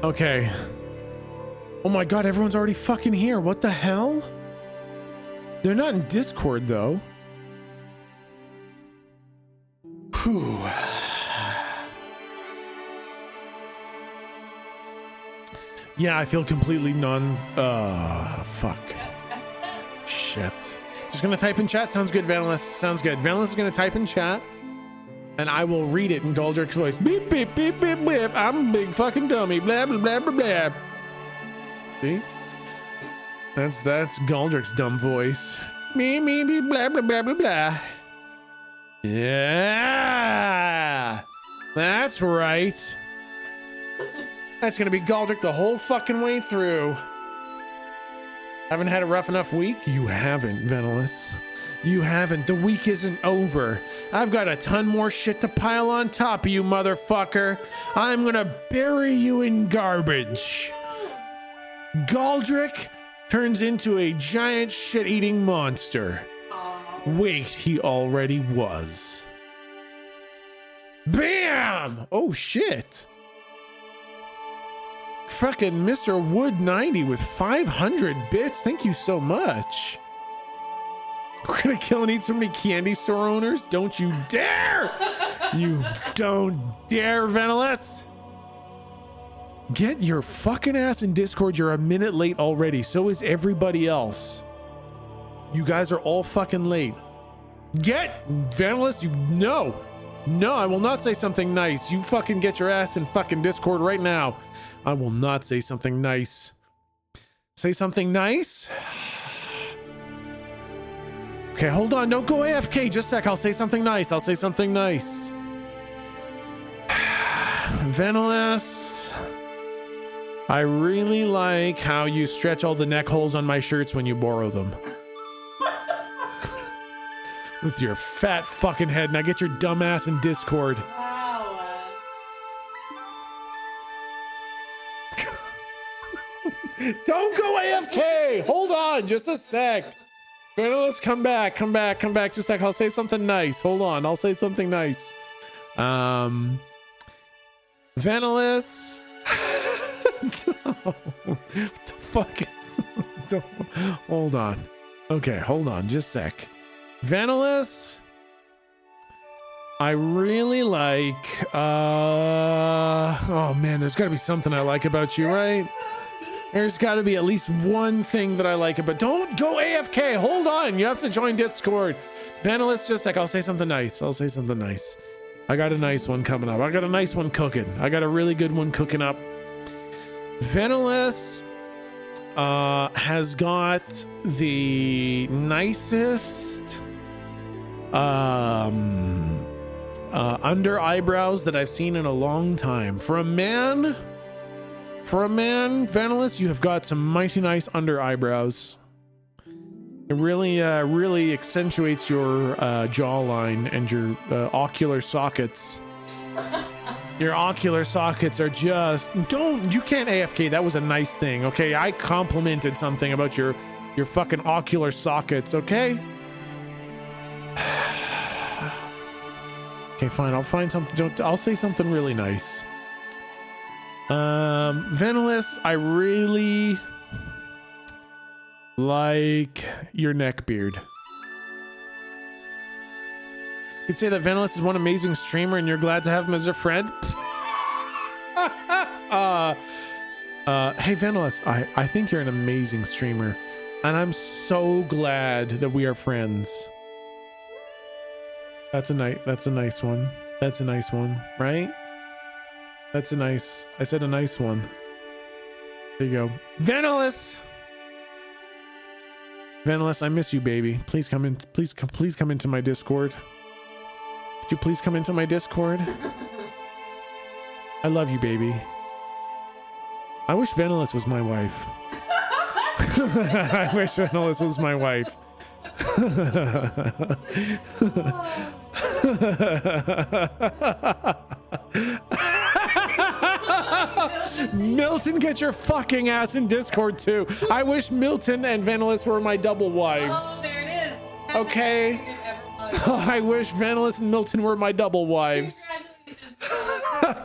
Okay. Oh my god, everyone's already fucking here. What the hell? They're not in Discord though. Whew. Yeah, I feel completely fuck. Shit. Just gonna type in chat. Sounds good, Venalis. Sounds good. Venalis is gonna type in chat, and I will read it in Goldrick's voice. Beep, beep, beep, beep, beep. I'm a big fucking dummy. Blah, blah, blah, blah, blah. See? That's Goldrick's dumb voice. Me, me, me, blah, blah, blah, blah, blah. Yeah! That's right. That's gonna be Goldrick the whole fucking way through. Haven't had a rough enough week? You haven't, Venalis. You haven't. The week isn't over. I've got a ton more shit to pile on top of you, motherfucker. I'm gonna bury you in garbage. Goldrick turns into a giant shit-eating monster. Wait, he already was. Bam! Oh, shit. Fucking Mr. Wood 90 with 500 bits. Thank you so much. We're gonna kill and eat so many candy store owners. Don't you dare! You don't dare, Venalis. Get your fucking ass in Discord. You're a minute late already. So is everybody else. You guys are all fucking late. Get Venalis. No, I will not say something nice. You fucking get your ass in fucking Discord right now. I will not say something nice. Say something nice? Okay, hold on. Don't go AFK. Just a sec. I'll say something nice. I'll say something nice. Venalis, I really like how you stretch all the neck holes on my shirts when you borrow them. With your fat fucking head. Now get your dumb ass in Discord. Don't go AFK! Hold on, just a sec. Venalis, come back. Just a sec. I'll say something nice. Hold on, I'll say something nice. Venalis. What the fuck is... Hold on. Okay, hold on, just a sec. Venalis, I really like... oh man, there's gotta be something I like about you, right? There's got to be at least one thing that I like about. Don't go AFK. Hold on. You have to join Discord. Venalis, just like, I'll say something nice. I got a nice one coming up. I got a nice one cooking. I got a really good one cooking up. Venalis has got the nicest under eyebrows that I've seen in a long time. For a man, Venalis, you have got some mighty nice under eyebrows. It really accentuates your jawline and your ocular sockets. Your ocular sockets are just... You can't AFK. That was a nice thing, okay? I complimented something about your fucking ocular sockets, okay? Okay, fine. I'll find something. I'll say something really nice. Venalis, I really like your neck beard. You'd say that Venalis is one amazing streamer and you're glad to have him as a friend. Hey Venalis, I think you're an amazing streamer and I'm so glad that we are friends. That's a nice one. That's a nice one, right? I said a nice one. There you go. Venalis, I miss you, baby. Please come in. Please come into my Discord. Could you please come into my Discord? I love you, baby. I wish Venalis was my wife. I wish Venalis was my wife. Milton, get your fucking ass in Discord too. I wish Milton and Venalis were my double wives. Oh, there it is. Okay. I wish Venalis and Milton were my double wives.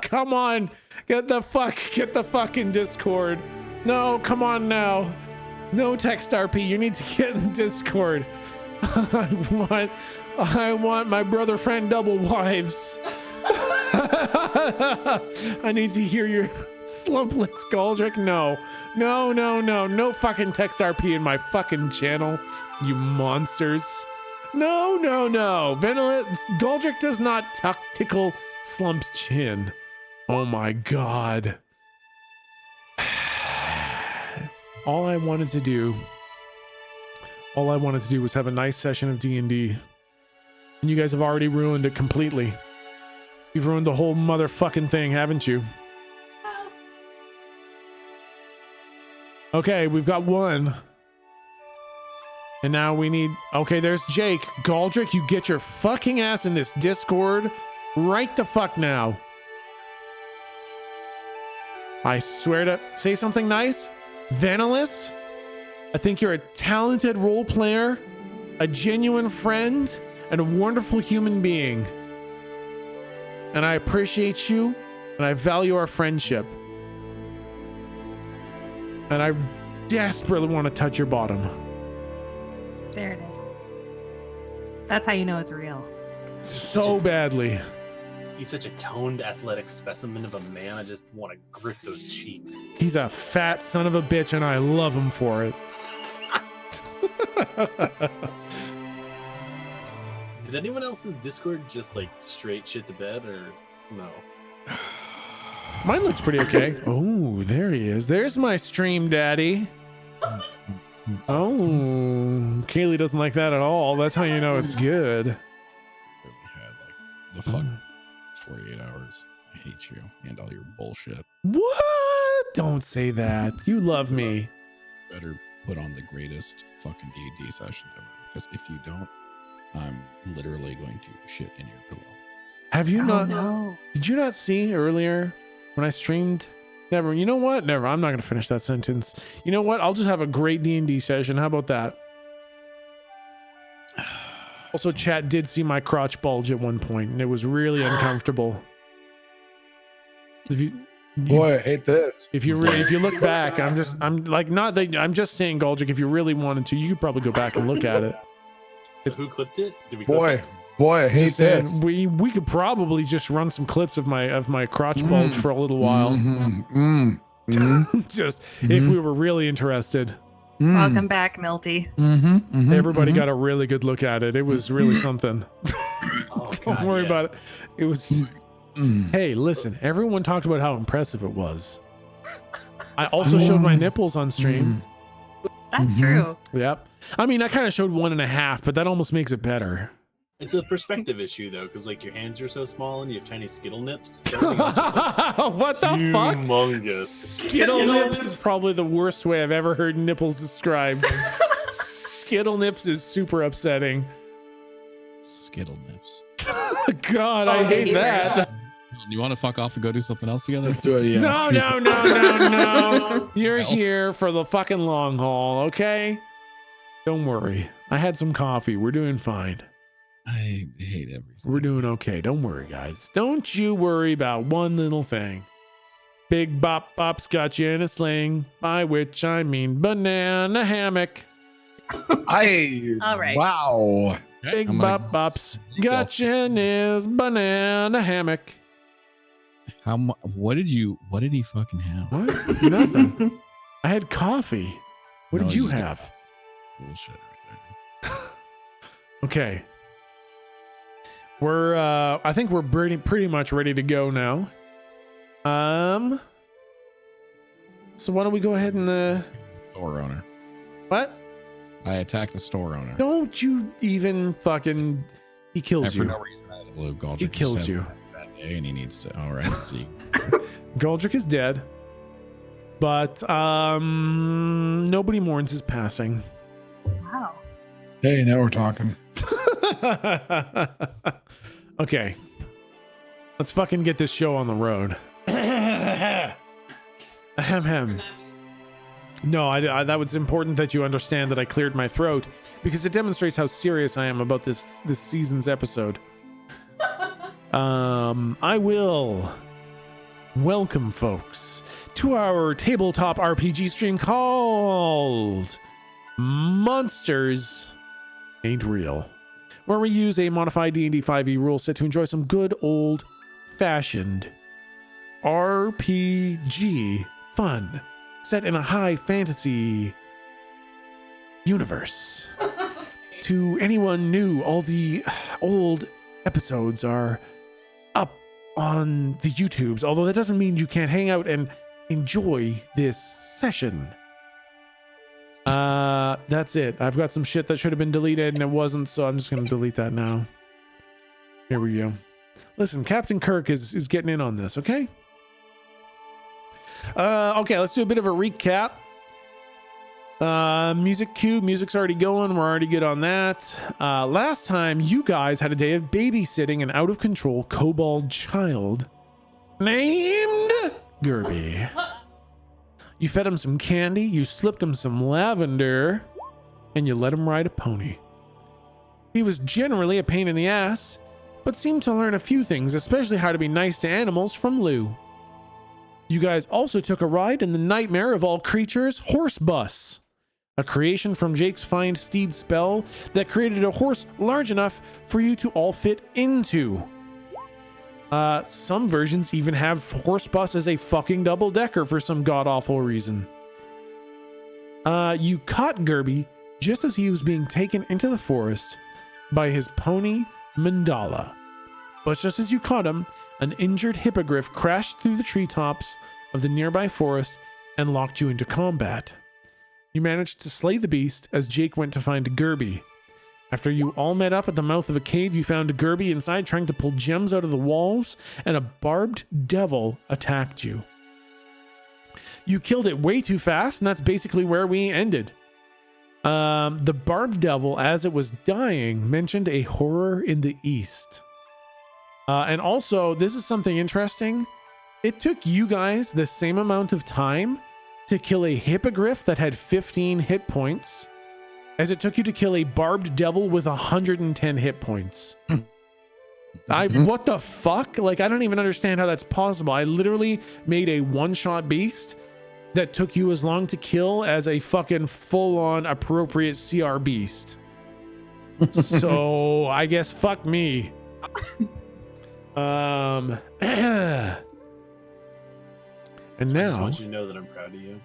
Come on. Get the fuck in Discord. No, come on now. No text RP. You need to get in Discord. I want my brother friend double wives. I need to hear your slumplets, Goldrick. No fucking text RP in my fucking channel, you monsters. No. Venalis, Goldrick does not tickle Slump's chin. Oh my god. All I wanted to do was have a nice session of D&D. And you guys have already ruined it completely. You've ruined the whole motherfucking thing, haven't you? Okay, we've got one. And now we need... Okay, there's Jake. Goldrick, you get your fucking ass in this Discord right the fuck now. I swear to... Say something nice. Venalis, I think you're a talented role player, a genuine friend, and a wonderful human being. And I appreciate you, and I value our friendship. And I desperately want to touch your bottom. There it is. That's how you know it's real. So badly. He's such a toned, athletic specimen of a man. I just want to grip those cheeks. He's a fat son of a bitch, and I love him for it. Did anyone else's Discord just like straight shit the bed, or no? Mine looks pretty okay. Oh, there he is. There's my stream daddy. Oh, Kaylee doesn't like that at all. That's how you know it's good. Had like the fucking 48 hours. I hate you and all your bullshit. What? Don't say that. You love me. Better put on the greatest fucking D&D session ever, because if you don't, I'm literally going to shit in your pillow. Have you not? No. Did you not see earlier when I streamed? Never. You know what? Never. I'm not going to finish that sentence. You know what? I'll just have a great D&D session. How about that? Also, chat did see my crotch bulge at one point, and it was really uncomfortable. If you Boy, I hate this. if you look back, I'm just saying, Goldrick, if you really wanted to, you could probably go back and look at it. So who clipped it? Did we clip Boy, I hate Listen, this. we could probably just run some clips of my crotch bulge for a little while. Just if we were really interested. Welcome back, Milty. Everybody got a really good look at it. It was really something. Oh, Don't God, worry yeah. about it. It was. Hey, listen. Everyone talked about how impressive it was. I also showed my nipples on stream. That's true. Yep. I mean, I kind of showed 1.5, but that almost makes it better. It's a perspective issue though, because like your hands are so small and you have tiny skittle nips. Everything else just looks What the fuck? humongous. Skittle nips is probably the worst way I've ever heard nipples described. Skittle nips is super upsetting. Skittle nips. God, I hate that. You want to fuck off and go do something else together? Let's do it. Yeah. No. You're here for the fucking long haul, okay? Don't worry. I had some coffee. We're doing fine. I hate everything. We're doing okay. Don't worry, guys. Don't you worry about one little thing. Big Bop Bop's got you in a sling, by which I mean banana hammock. All right. Wow. Big Bop Bop's got you in his banana hammock. What did he fucking have? What? Nothing. I had coffee. What No, did you you have? Bullshit right there. Okay. I think we're pretty much ready to go now. So why don't we go ahead and Store owner. what? I attack the store owner. Don't you even fucking he kills And you. for no reason, I have a blue Goldrick He just kills has you. a bad day and he needs to. All right, let's see. Goldrick is dead. But nobody mourns his passing. Wow. Hey, now we're talking. Okay. Let's fucking get this show on the road. Ahem. No, that was important that you understand that I cleared my throat because it demonstrates how serious I am about this season's episode. I will Welcome, folks, to our tabletop RPG stream called Monsters Ain't Real, where we use a modified D&D 5e rule set to enjoy some good old-fashioned RPG fun set in a high fantasy universe. To anyone new, all the old episodes are up on the YouTubes, although that doesn't mean you can't hang out and enjoy this session. That's it. I've got some shit that should have been deleted and it wasn't, so I'm just gonna delete that now. Here we go. Listen, Captain Kirk is getting in on this, okay? Okay, let's do a bit of a recap. Music cue. Music's already going. We're already good on that. Last time, you guys had a day of babysitting an out-of-control kobold child named Gerby. You fed him some candy, you slipped him some lavender, and you let him ride a pony. He was generally a pain in the ass, but seemed to learn a few things, especially how to be nice to animals from Lou. You guys also took a ride in the nightmare of all creatures, Horse Bus, a creation from Jake's Find Steed spell that created a horse large enough for you to all fit into. Some versions even have Horse Bus as a fucking double-decker for some god-awful reason. You caught Gerby just as he was being taken into the forest by his pony, Mandala. But just as you caught him, an injured hippogriff crashed through the treetops of the nearby forest and locked you into combat. You managed to slay the beast as Jake went to find Gerby. After you all met up at the mouth of a cave, you found Gerby inside trying to pull gems out of the walls, and a barbed devil attacked you. You killed it way too fast, and that's basically where we ended. The barbed devil, as it was dying, mentioned a horror in the east. And also, this is something interesting. It took you guys the same amount of time to kill a hippogriff that had 15 hit points as it took you to kill a barbed devil with 110 hit points. What the fuck? Like, I don't even understand how that's possible. I literally made a one-shot beast that took you as long to kill as a fucking full-on appropriate CR beast. So I guess fuck me. And I just now, want you to know that I'm proud of you.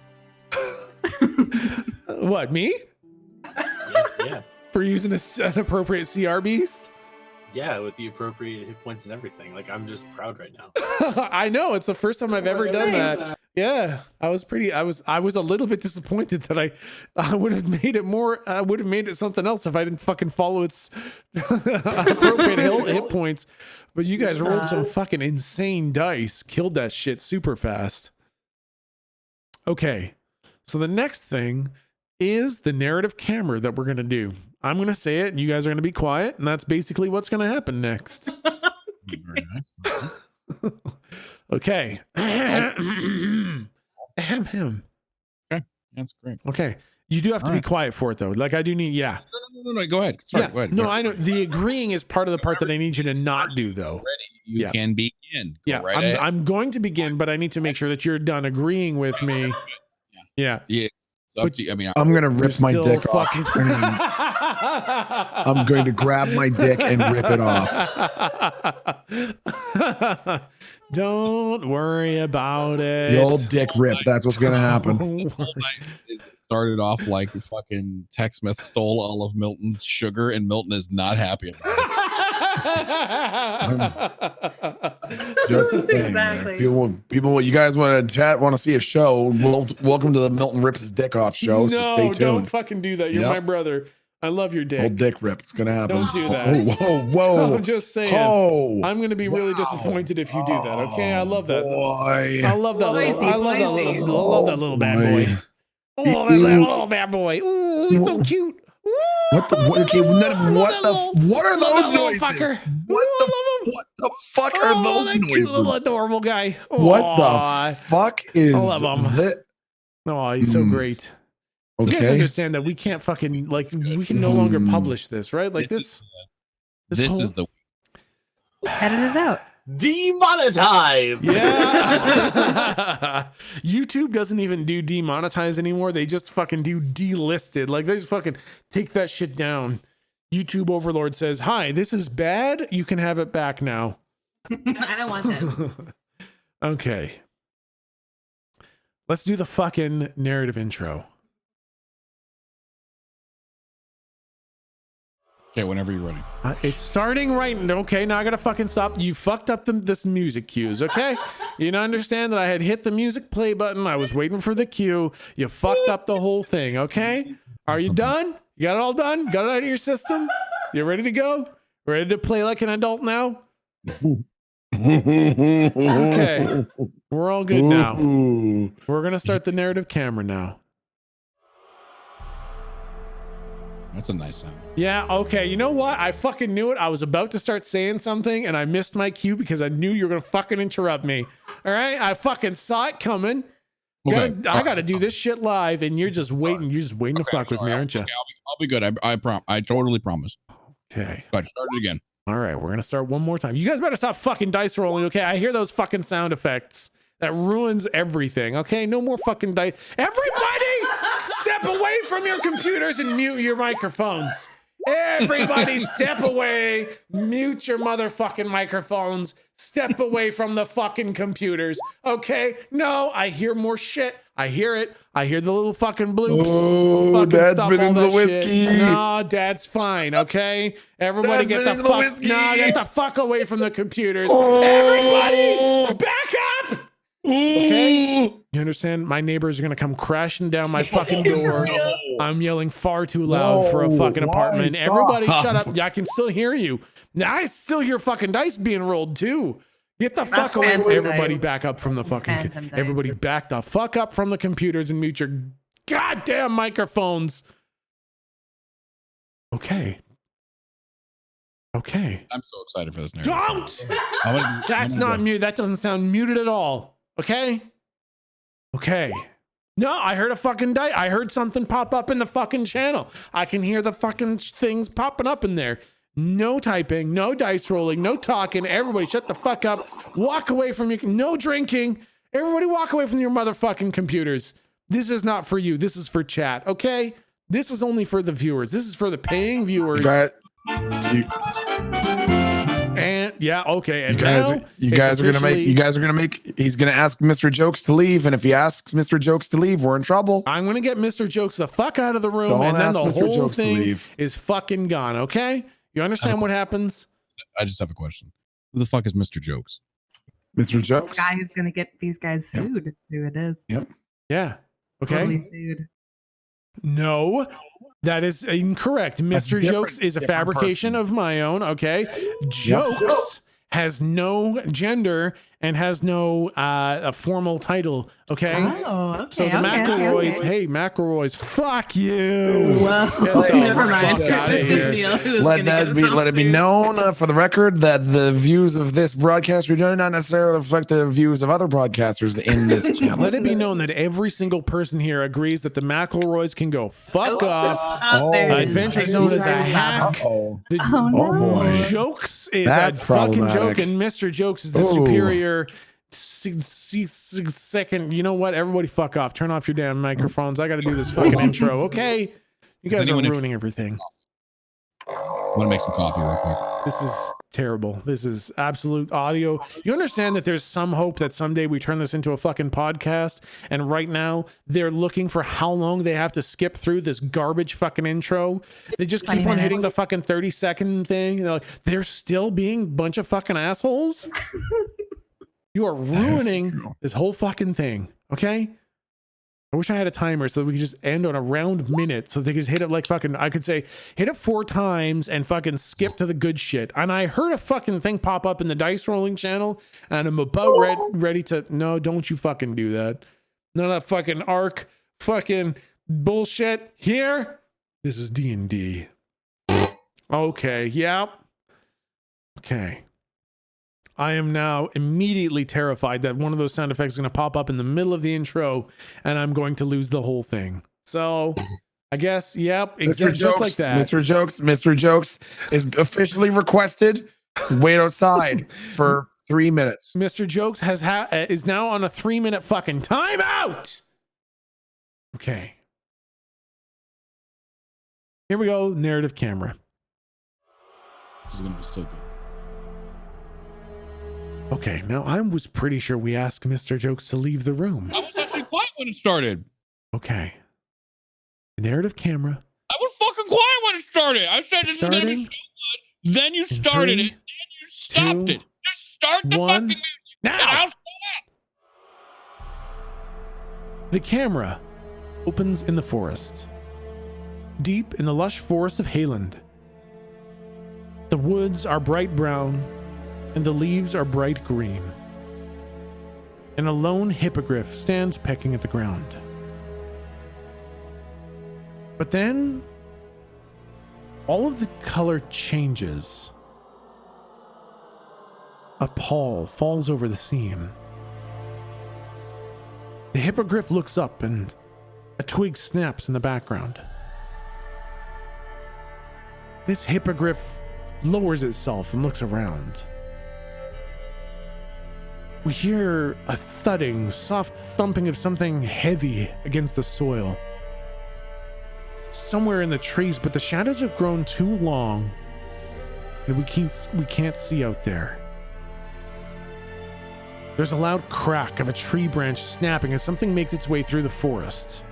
what, me? Yeah. For using an appropriate CR beast? Yeah, with the appropriate hit points and everything. Like, I'm just proud right now. I know, it's the first time I've ever done that. Yeah, I was a little bit disappointed that I would have made it more. I would have made it something else if I didn't fucking follow its appropriate hit points. But you guys rolled some fucking insane dice, killed that shit super fast. Okay, so the next thing is the narrative camera that we're gonna do. I'm gonna say it, and you guys are gonna be quiet, and that's basically what's gonna happen next. Very nice. Okay. Him. Okay, that's great. Okay. You do have to be quiet for it, though. Like, I do need, yeah. No, go ahead. Sorry, Yeah. go ahead. No, Go I know. ahead. The agreeing is part of the part that I need you to not do, though. Ready. You Yeah. can begin. Go Yeah, right ahead. I'm going to begin, but I need to make sure that you're done agreeing with me. Yeah. Yeah. It's up to you. I mean, I'm gonna rip my Still dick off. fucking- I'm going to grab my dick and rip it off. Don't worry about it. The old dick rip. That's what's gonna happen. Don't whole worry. night it started off like fucking Techsmith stole all of Milton's sugar, and Milton is not happy about it. Just That's saying, exactly. People, you guys want to chat, want to see a show? Welcome to the Milton rips his dick off show. So No, stay don't tuned. fucking do that. You're Yep. my brother. I love your dick. Old dick rip. It's gonna happen. Don't do that. Oh, whoa. I'm just saying. Oh, I'm gonna be really wow. disappointed if you do that. Okay, I love that. Boy. I love that. Little, I love that little. I love that little bad boy. Boy. Oh, that little bad boy. Ooh, he's so cute. What the? Okay, what are those noises? Fucker. What the fuck are Oh, those that cute little noises? adorable guy. What Aw. the fuck is I love him. that? Oh, he's so great. You guys Okay. understand that we can't fucking we can no longer publish this, right? Like this This whole- is the Edit it out. demonetized. Yeah. YouTube doesn't even do demonetize anymore. They just fucking do delisted. Like they just fucking take that shit down. YouTube overlord says, "Hi, this is bad. You can have it back now." I don't want that. Okay. Let's do the fucking narrative intro. Okay, whenever you're ready. It's starting right. Okay, now I gotta fucking stop. You fucked up this music cues, okay? You don't understand that I had hit the music play button. I was waiting for the cue. You fucked up the whole thing, okay? Are you done? You got it all done? Got it out of your system? You ready to go? Ready to play like an adult now? Okay. We're all good now. We're gonna start the narrative camera now. That's a nice sound. Yeah, okay. You know what? I fucking knew it. I was about to start saying something and I missed my cue because I knew you were going to fucking interrupt me. All right? I fucking saw it coming. Okay. I got to do this shit live and you're just waiting. You're just waiting to fuck with me, aren't you? Okay, I'll be good. I totally promise. Okay. But start it again. All right. We're going to start one more time. You guys better stop fucking dice rolling, okay? I hear those fucking sound effects. That ruins everything, okay? No more fucking dice. Everybody, step away from your computers and mute your microphones. Everybody step away. Mute your motherfucking microphones. Step away from the fucking computers, okay? No, I hear more shit. I hear it. I hear the little fucking bloops. Oh, Fucking Dad's stop been all into that the whiskey. shit. No, Dad's fine, okay? Everybody Dad's get been the into the fuck. whiskey. No, get the fuck away from the computers. Oh. Everybody, back up. Okay? You understand? My neighbors are gonna come crashing down my fucking door. I'm yelling far too loud for a fucking Why? apartment. Everybody Stop. shut up. Yeah, I can still hear you. Now I still hear fucking dice being rolled too. Get the fuck That's away. phantom Everybody dice. back up from the fucking Phantom dice. everybody back the fuck up from the computers and mute your goddamn microphones. Okay. Okay. I'm so excited for this narrative. Don't! I'm gonna- That's I'm gonna not go. muted. That doesn't sound muted at all. Okay? Okay. No, I heard a fucking dice. I heard something pop up in the fucking channel. I can hear the fucking things popping up in there. No typing, no dice rolling, no talking. Everybody shut the fuck up. Walk away from your, no drinking. Everybody walk away from your motherfucking computers. This is not for you. This is for chat, okay? This is only for the viewers. This is for the paying viewers. And yeah, okay. And now you guys are gonna make. He's gonna ask Mr. Jokes to leave, and if he asks Mr. Jokes to leave, we're in trouble. I'm gonna get Mr. Jokes the fuck out of the room, Don't and then ask the Mr. whole Jokes to thing leave. is fucking gone. Okay, you understand what happens? I just have a question. Who the fuck is Mr. Jokes? Mr. Jokes. Guy who's gonna get these guys sued. Who it is? Yeah. Okay. Totally sued. No, that is incorrect. Mr. Jokes is a different fabrication person. of my own. Okay, Jokes has no gender and has no a formal title. Okay. Oh, okay. So the okay, McElroys, okay. hey McElroys, fuck you. Well, Get the never mind. fuck outta It's just here. Neil who's Let gonna that get be. himself Let it be sued. known for the record that the views of this broadcaster do not necessarily reflect the views of other broadcasters in this channel. Let it be known that every single person here agrees that the McElroys can go fuck off. Oh, there it is. Adventure Zone is a hack. Uh-oh. The Oh, no. boy. Jokes is That's a fucking joke, problematic. and Mr. Jokes is the Ooh. superior second. You know what? Everybody fuck off. Turn off your damn microphones. I got to do this fucking intro, okay? You guys are anyone ruining everything. I want to make some coffee real quick. This is terrible. This is absolute audio. You understand that there's some hope that someday we turn this into a fucking podcast, and right now they're looking for how long they have to skip through this garbage fucking intro. They just keep 20 on hitting the minutes. fucking 30-second thing. They're still being a bunch of fucking assholes. You are ruining true. this whole fucking thing, okay? I wish I had a timer so that we could just end on a round minute so they could just hit it like fucking, I could say, hit it 4 times and fucking skip to the good shit. And I heard a fucking thing pop up in the dice rolling channel and I'm about ready to, no, don't you fucking do that. None of that fucking arc fucking bullshit here. This is D&D. Okay, yep. Okay. I am now immediately terrified that one of those sound effects is going to pop up in the middle of the intro and I'm going to lose the whole thing. So I guess, yep, Mr. exactly Jokes, just like that. Mr. Jokes is officially requested. Wait outside for 3 minutes. Mr. Jokes is now on a 3-minute fucking timeout. Okay. Here we go. Narrative camera. This is gonna be so good. Okay, now I was pretty sure we asked Mr. Jokes to leave the room. I was actually quiet when it started. Okay. The narrative camera. I was fucking quiet when it started. I said this is gonna be Starting. so good. Then you started three, it. Then you stopped two, it. Just start the one. fucking music. And Now! I'll The camera opens in the forest. Deep in the lush forest of Hayland. The woods are bright brown and the leaves are bright green. And a lone hippogriff stands pecking at the ground. But then all of the color changes. A pall falls over the scene. The hippogriff looks up and a twig snaps in the background. This hippogriff lowers itself and looks around. We hear a thudding, soft thumping of something heavy against the soil. Somewhere in the trees, but the shadows have grown too long and we can't see out there. There's a loud crack of a tree branch snapping as something makes its way through the forest.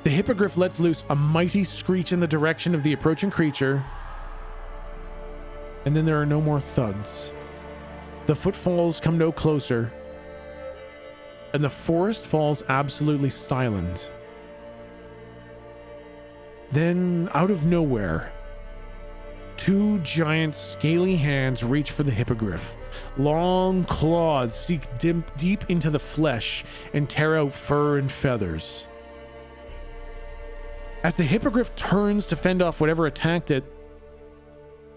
The hippogriff lets loose a mighty screech in the direction of the approaching creature, and then there are no more thuds. The footfalls come no closer, and the forest falls absolutely silent. Then, out of nowhere, two giant scaly hands reach for the hippogriff. Long claws seek deep into the flesh and tear out fur and feathers. As the hippogriff turns to fend off whatever attacked it,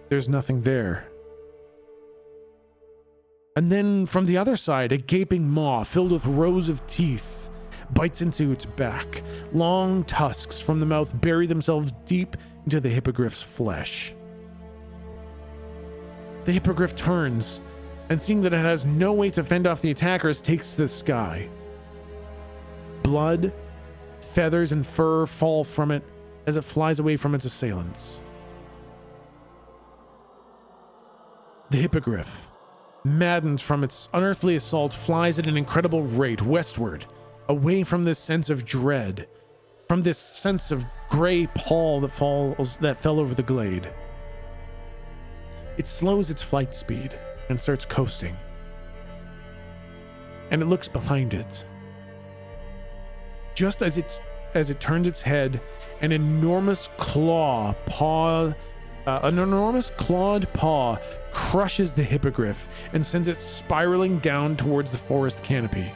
there's nothing there. And then from the other side, a gaping maw filled with rows of teeth bites into its back. Long tusks from the mouth bury themselves deep into the hippogriff's flesh. The hippogriff turns, and seeing that it has no way to fend off the attackers, takes to the sky. Blood, feathers, and fur fall from it as it flies away from its assailants. The hippogriff, maddened from its unearthly assault, flies at an incredible rate westward, away from this sense of dread, from this sense of gray pall that fell over the glade. It slows its flight speed and starts coasting. And it looks behind it. Just as it turns its head, an enormous clawed paw crushes the hippogriff and sends it spiraling down towards the forest canopy.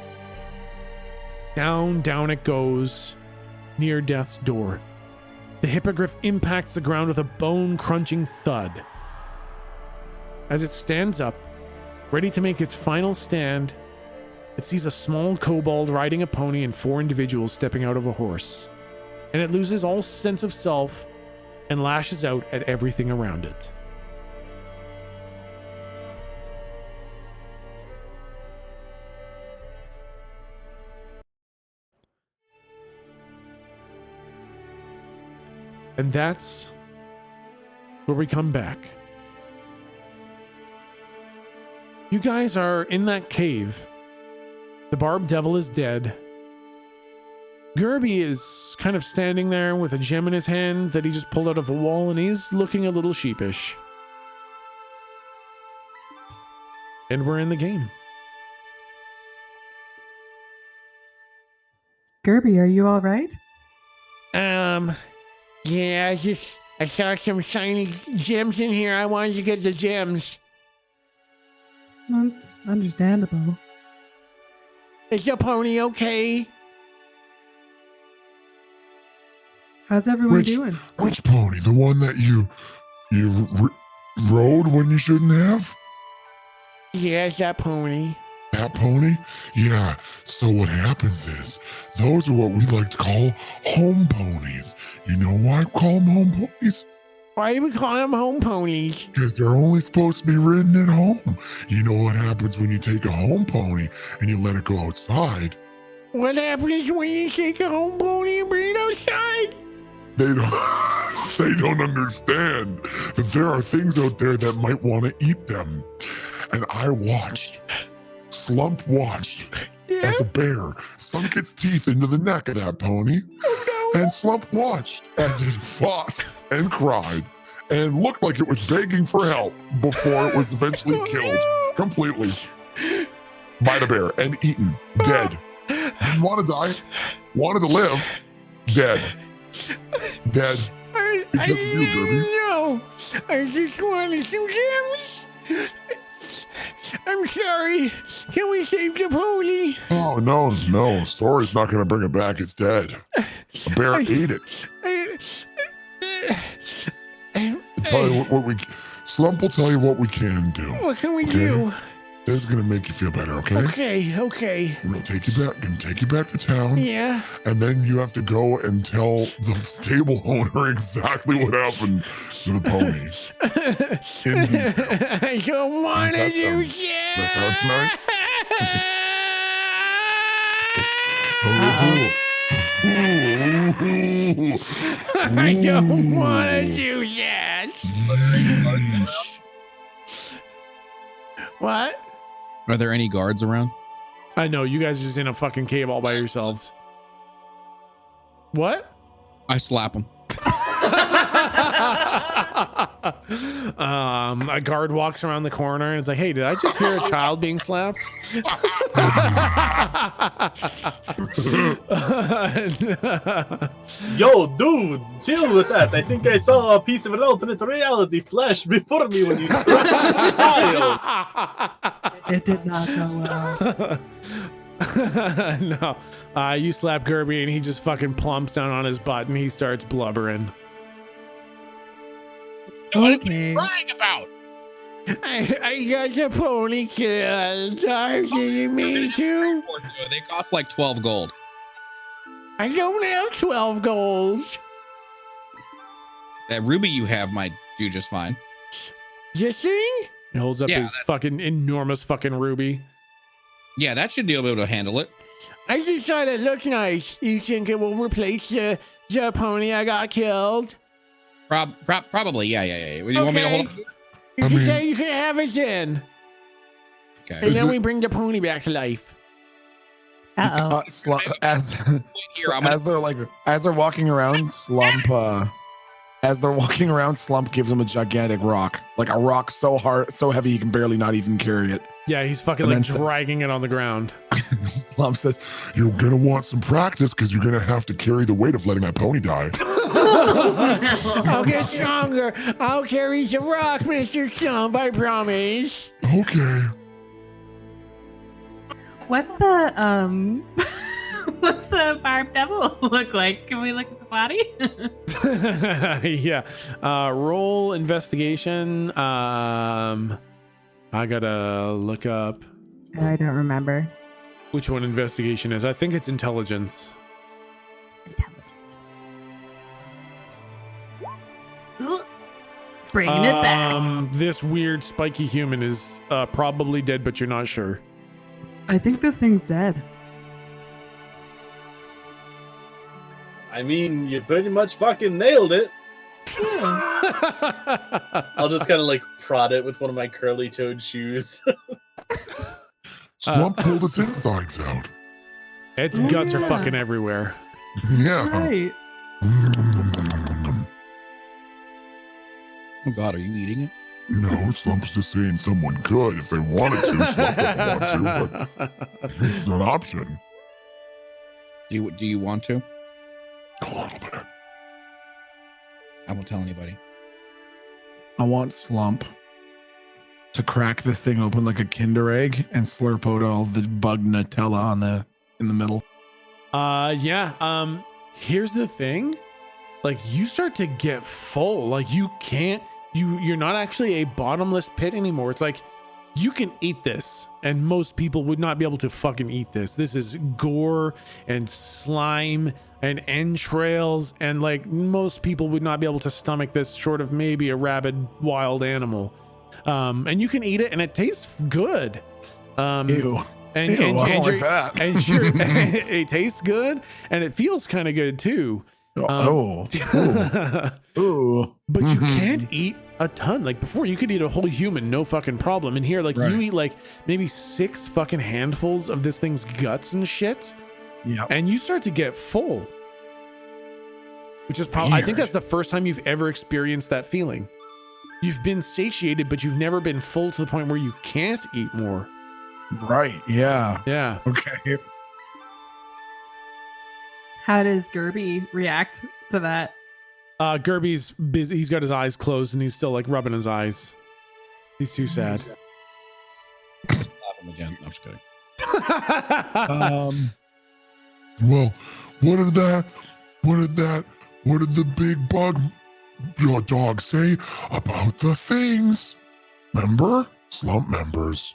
Down it goes, near death's door. The hippogriff impacts the ground with a bone-crunching thud. As it stands up, ready to make its final stand, it sees a small kobold riding a pony and 4 individuals stepping out of a horse. And it loses all sense of self and lashes out at everything around it. And that's where we come back. You guys are in that cave. The Barb Devil is dead. Gerby is kind of standing there with a gem in his hand that he just pulled out of a wall, and he's looking a little sheepish. And we're in the game. Gerby, are you all right? Yeah, I saw some shiny gems in here. I wanted to get the gems. That's understandable. Is the pony okay? How's everyone doing? Which pony? The one that you rode when you shouldn't have? Yes, that pony. That pony? Yeah. So what happens is, those are what we like to call home ponies. You know why I call them home ponies? Why do we call them home ponies? Because they're only supposed to be ridden at home. You know what happens when you take a home pony and you let it go outside? What happens when you take a home pony and bring it outside? They don't, they don't understand that there are things out there that might want to eat them. And I watched, Slump watched, Yeah. as a bear sunk its teeth into the neck of that pony. Oh, no. And Slump watched as it fought and cried and looked like it was begging for help before it was eventually killed completely by the bear and eaten, dead. Didn't want to die, wanted to live, dead. Dead. I Because of you, Derby. know. I just wanted some gems. I'm sorry. Can we save the pony? Oh, no, no. Sorry's not going to bring it back. It's dead. A bear ate it. Tell you what we... Slump will tell you what we can do. What can we Okay. do? This is going to make you feel better, okay? Okay. We're going to take you back to town. Yeah. And then you have to go and tell the stable owner exactly what happened to the ponies. In detail. I don't want to That do sounds- shit. that sounds nice. I don't want to do that. What? Are there any guards around? I know you guys are just in a fucking cave all by yourselves. What? I slap him. A guard walks around the corner and is like, "Hey, did I just hear a child being slapped?" Yo, dude, chill with that. I think I saw a piece of an alternate reality flash before me when you struck this child. It did not go well. No. You slap Gerby and he just fucking plumps down on his butt and he starts blubbering. Okay. Crying about. I got the pony killed. Are you kidding me too? They cost like 12 gold. I don't have 12 gold. That ruby you have might do just fine. You see? He holds up Yeah, his fucking enormous fucking ruby. Yeah, that should be able to handle it. I just thought it looked nice. You think it will replace the pony I got killed? Probably. Yeah. What do you want me to hold? You I can mean- say you can have it then. Okay. And then we bring the pony back to life. Uh-oh. As Here, I'm gonna- as they're walking around, Slump gives him a gigantic rock, like a rock so hard, so heavy he can barely not even carry it. Yeah, he's fucking And like then dragging it on the ground. Slump says, You're going to want some practice because you're going to have to carry the weight of letting that pony die. I'll get stronger. I'll carry the rock, Mr. Stump, I promise. Okay. What's the what's the barbed devil look like? Can we look at the body? Yeah. Roll investigation. I gotta look up I don't remember. which one investigation is. I think it's intelligence. Intelligence. Bringing it back. This weird spiky human is probably dead, but you're not sure. I think this thing's dead. I mean, you pretty much fucking nailed it. I'll just kind of like prod it with one of my curly toed shoes. Slump pulled its insides out. Its Oh, guts are yeah. fucking everywhere. Yeah. Right. Oh God, are you eating it? No, Slump's just saying someone could if they wanted to. Slump doesn't want to, but it's an option. Do you want to? A little bit. I won't tell anybody. I want Slump to crack this thing open like a Kinder egg and slurp out all the bug Nutella in the middle. Yeah. Here's the thing. Like, you start to get full. Like, you're not actually a bottomless pit anymore. It's like You can eat this, and most people would not be able to fucking eat this. This is gore and slime and entrails, and like most people would not be able to stomach this short of maybe a rabid wild animal. And you can eat it, and it tastes good. Ew. And, Ew, and, I don't and like you're- that. and you're- it tastes good, and it feels kind of good too. Ooh. Ooh. But you can't eat a ton. Like before, you could eat a whole human, no fucking problem. And here, like Right. you eat like maybe 6 fucking handfuls of this thing's guts and shit, Yep. and you start to get full. Which is probably, I think Weird. that's the first time you've ever experienced that feeling. You've been satiated, but you've never been full to the point where you can't eat more. Right. Yeah. Yeah. Okay. How does Gerby react to that? Gerby's busy. He's got his eyes closed and he's still like rubbing his eyes. He's too sad. Slap him again. I'm just kidding. Well, what did the big bug your dog say about the things? Remember? Slump members.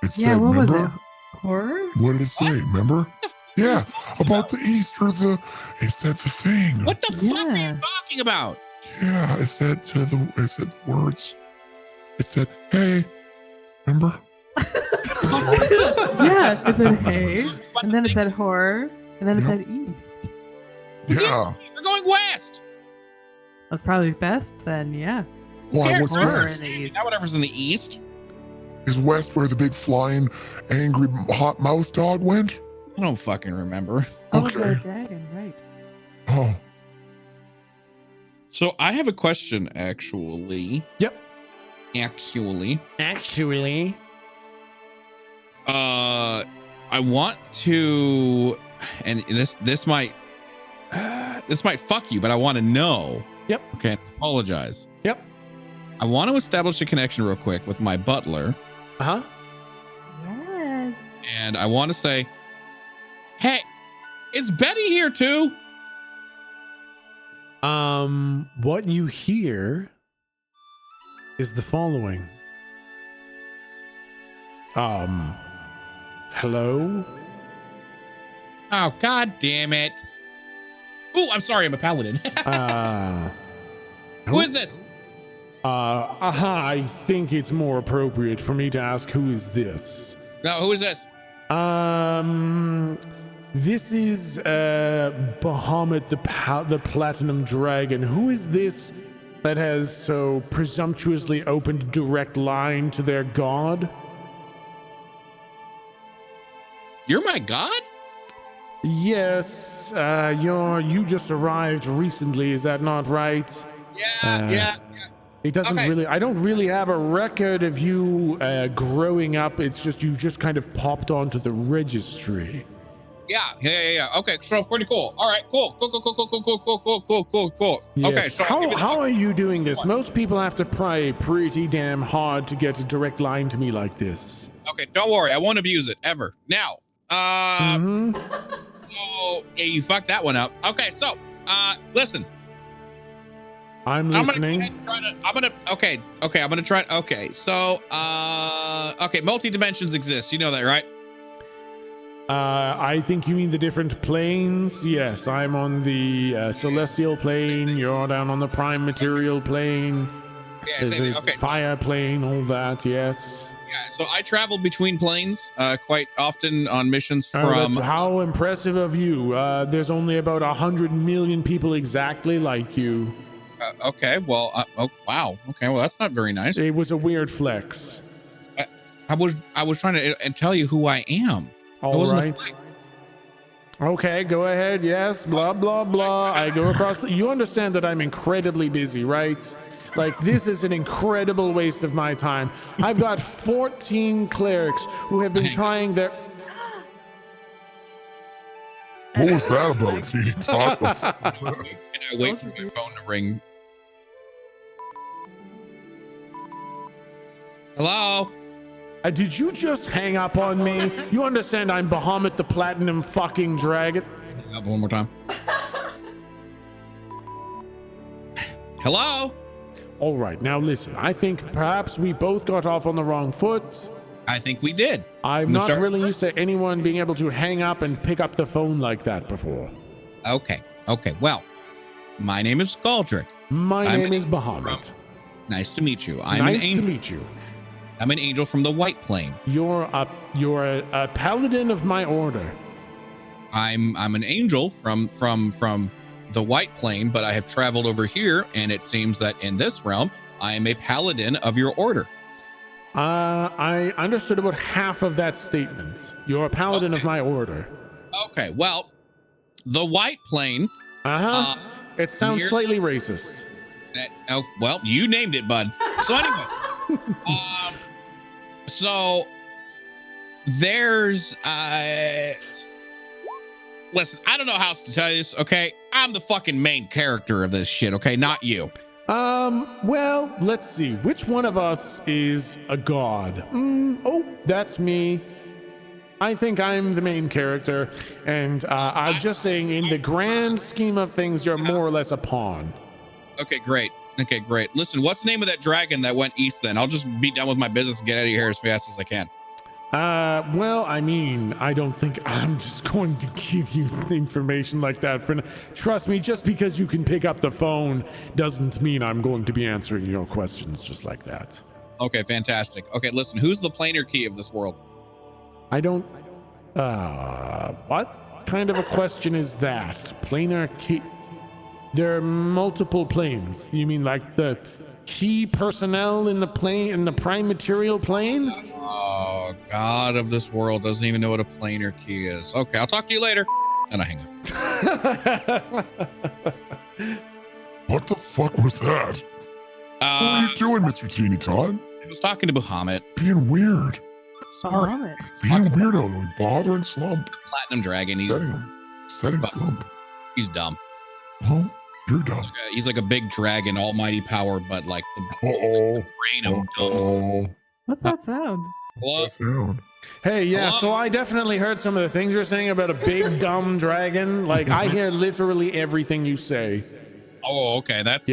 It said, Yeah, what was remember? it? Horror? What did it say? Remember? Yeah, about the Easter, it said the thing. What the fuck are you Yeah. talking about? Yeah, it said the words. It said, hey, remember? Yeah, it said hey, and then it said horror, and then it Yep. said east. Yeah. We're going west. That's probably best then, yeah. Why, what's Horror west? in the east. Now whatever's in the east. Is west where the big flying, angry, hot mouth dog went? I don't fucking remember. Oh, Okay. the dragon, right. Oh, So I have a question, actually. Yep. Actually. I want to, and this might fuck you, but I want to know. Yep. Okay. I apologize. Yep. I want to establish a connection real quick with my butler, Uh-huh. Yes. and I want to say, hey, is Betty here too? What you hear is the following. Hello? Oh, god damn it. Oh, I'm sorry, I'm a paladin. Who is this? I think it's more appropriate for me to ask who is this? No, who is this? This is Bahamut the Platinum Dragon. Who is this that has so presumptuously opened a direct line to their god? You're my god? Yes, you just arrived recently, is that not right? Yeah. It doesn't Okay. really, I don't really have a record of you growing up. It's just, you just kind of popped onto the registry. Yeah. Okay, so pretty cool. All right, cool. Yes. Okay, so How are you doing this? Most people have to pray pretty damn hard to get a direct line to me like this. okay, don't worry, I won't abuse it ever. Now, Mhm. oh, yeah, you fucked that one up. Okay, so, listen. I'm I'm listening. gonna try. Okay, so, okay, multi-dimensions exist. You know that, right? I think you mean the different planes. Yes, I'm on the celestial plane. You're down on the prime material plane. Yeah, There's same a thing. Okay. fire plane, all that. Yes. Yeah, so I travel between planes quite often on missions Oh, from. that's how impressive of you. There's only about 100 million people exactly like you. Okay, well, oh wow. Okay, well that's not very nice. It was a weird flex. I was trying to tell you who I am. All wasn't a right. Okay, go ahead. Yes, blah, blah, blah. I go across. You understand that I'm incredibly busy, right? Like, this is an incredible waste of my time. I've got 14 clerics who have been trying their. what was that about? He talked before. And I wait for my phone to ring. Hello? Did you just hang up on me? You understand I'm Bahamut the Platinum fucking Dragon? One more time. Hello? All right, now listen. I think perhaps we both got off on the wrong foot. I think we did. I'm not really used to anyone being able to hang up and pick up the phone like that before. Okay. Well, my name is Galdrick. My name is Bahamut. Nice to meet you. Nice to meet you. I'm an angel from the White Plane. You're a paladin of my order. I'm an angel from the White Plane, but I have traveled over here, and it seems that in this realm, I am a paladin of your order. I understood about half of that statement. You're a paladin of my order. Okay, well, the White Plane. It sounds slightly racist. Well, you named it, bud. So anyway, so there's listen, I don't know how else to tell you this, okay? I'm the fucking main character of this shit, okay? Not you. Well, let's see. Which one of us is a god? Oh, that's me. I think I'm the main character, and I'm just saying, in the grand scheme of things, you're more or less a pawn. Okay, great. Listen, what's the name of that dragon that went east then? I'll just be done with my business and get out of here as fast as I can. Well, I mean, I don't think I'm just going to give you information like that. Trust me, just because you can pick up the phone doesn't mean I'm going to be answering your questions just like that. Okay, fantastic. Okay, listen, who's the planar key of this world? I don't, what kind of a question is that? Planar key? There are multiple planes. You mean like the key personnel in the plane, in the prime material plane? Oh, God of this world doesn't even know what a planar key is. Okay, I'll talk to you later. And I hang up. What the fuck was that? What are you doing, Mr. Teeny Todd? I was talking to Bahamut. Being weird. Bahamut. Being weirdo. Bothering Slump. Platinum Dragon. Setting Slump. He's dumb. Well, you're dumb. He's like a big dragon, almighty power, but like the brain of dumb. What's that sound? What sound? Hey, yeah, Hello? so I definitely heard some of the things you're saying about a big dumb dragon. Like, I hear literally everything you say. Oh, okay. That's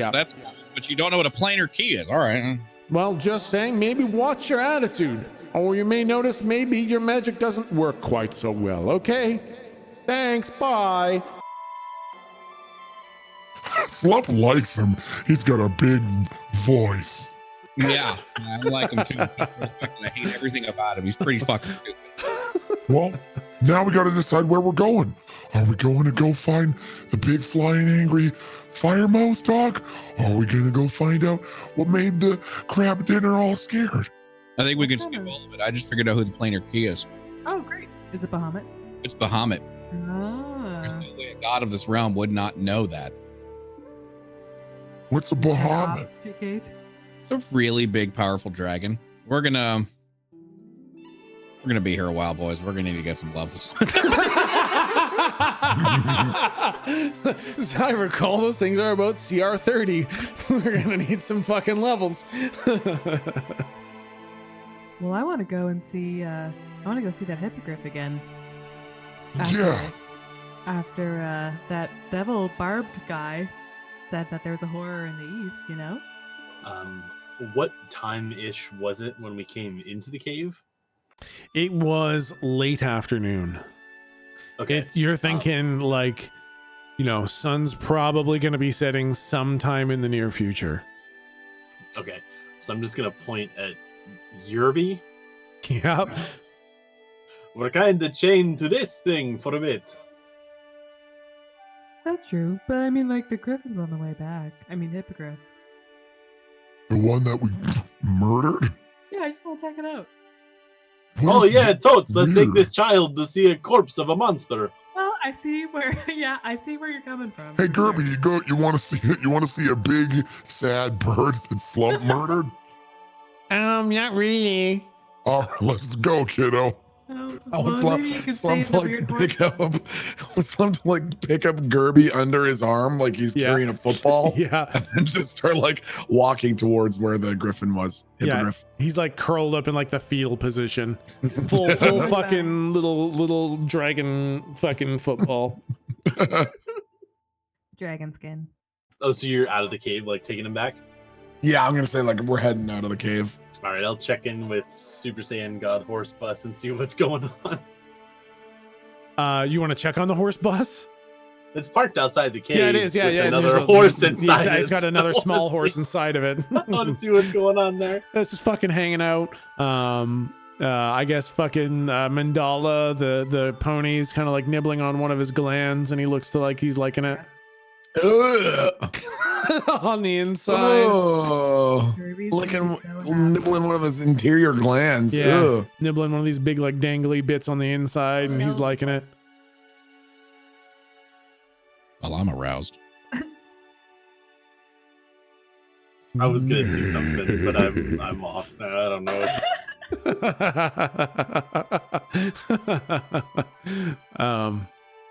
but you don't know what a planar key is. All right. Well, just saying, maybe watch your attitude. Or you may notice maybe your magic doesn't work quite so well, okay? Thanks, bye. Slump likes him. He's got a big voice. Yeah, I like him too. I hate everything about him. He's pretty fucking stupid. Well, now we got to decide where we're going. Are we going to go find the big flying angry fire mouth dog? Or are we going to go find out what made the crab dinner all scared? I think we can skip all of it. I just figured out who the planar key is. Oh, great. Is it Bahamut? It's Bahamut. Ah. There's no way a god of this realm would not know that. What's a Bahamut? Domesticate. It's a really big, powerful dragon. We're gonna be here a while, boys. We're gonna need to get some levels. As I recall, those things are about CR 30. We're gonna need some fucking levels. Well, I want to go and see. I want to go see that hippogriff again. Yeah. After that devil barbed guy said that there's a horror in the east, you know. What time-ish was it when we came into the cave? It was late afternoon. Okay. You're thinking like, you know, sun's probably going to be setting sometime in the near future. Okay. So I'm just going to point at Yerby. Yep. We're kind of chained to this thing for a bit. That's true, but I mean, like the griffin's on the way back. I mean, hippogriff. The one that we murdered? Yeah, I just want to check it out. Oh yeah, totes. Let's take Weird. this child to see a corpse of a monster. Well, I see where. Yeah, I see where you're coming from. Hey, Gerby, you want to see it? You want to see a big sad bird that Slump murdered? Not really. All right, let's go, kiddo. Well, maybe you can stay in the weird voice. pick up Gerby under his arm like he's carrying a football. Yeah. And then just start like walking towards where the griffin was. Yeah. Hippogriff. He's like curled up in like the fetal position. Full fucking little dragon fucking football. Dragon skin. Oh, so you're out of the cave, like taking him back? Yeah, I'm gonna say like we're heading out of the cave. All right, I'll check in with Super Saiyan God Horse Bus and see what's going on. You want to check on the horse bus? It's parked outside the cave. Yeah, it is. Yeah, with yeah. Another there's horse inside. It's got another I wanna small horse see- inside of it. I want to see what's going on there. It's just fucking hanging out. I guess fucking Mandala, the pony's kind of like nibbling on one of his glands, and he looks to like he's liking it on the inside. Oh, Kirby's licking, so happy. nibbling one of his interior glands. Yeah, Ugh. nibbling one of these big like dangly bits on the inside, and he's liking it. Well, I'm aroused. I was gonna do something, but I'm off now. I don't know.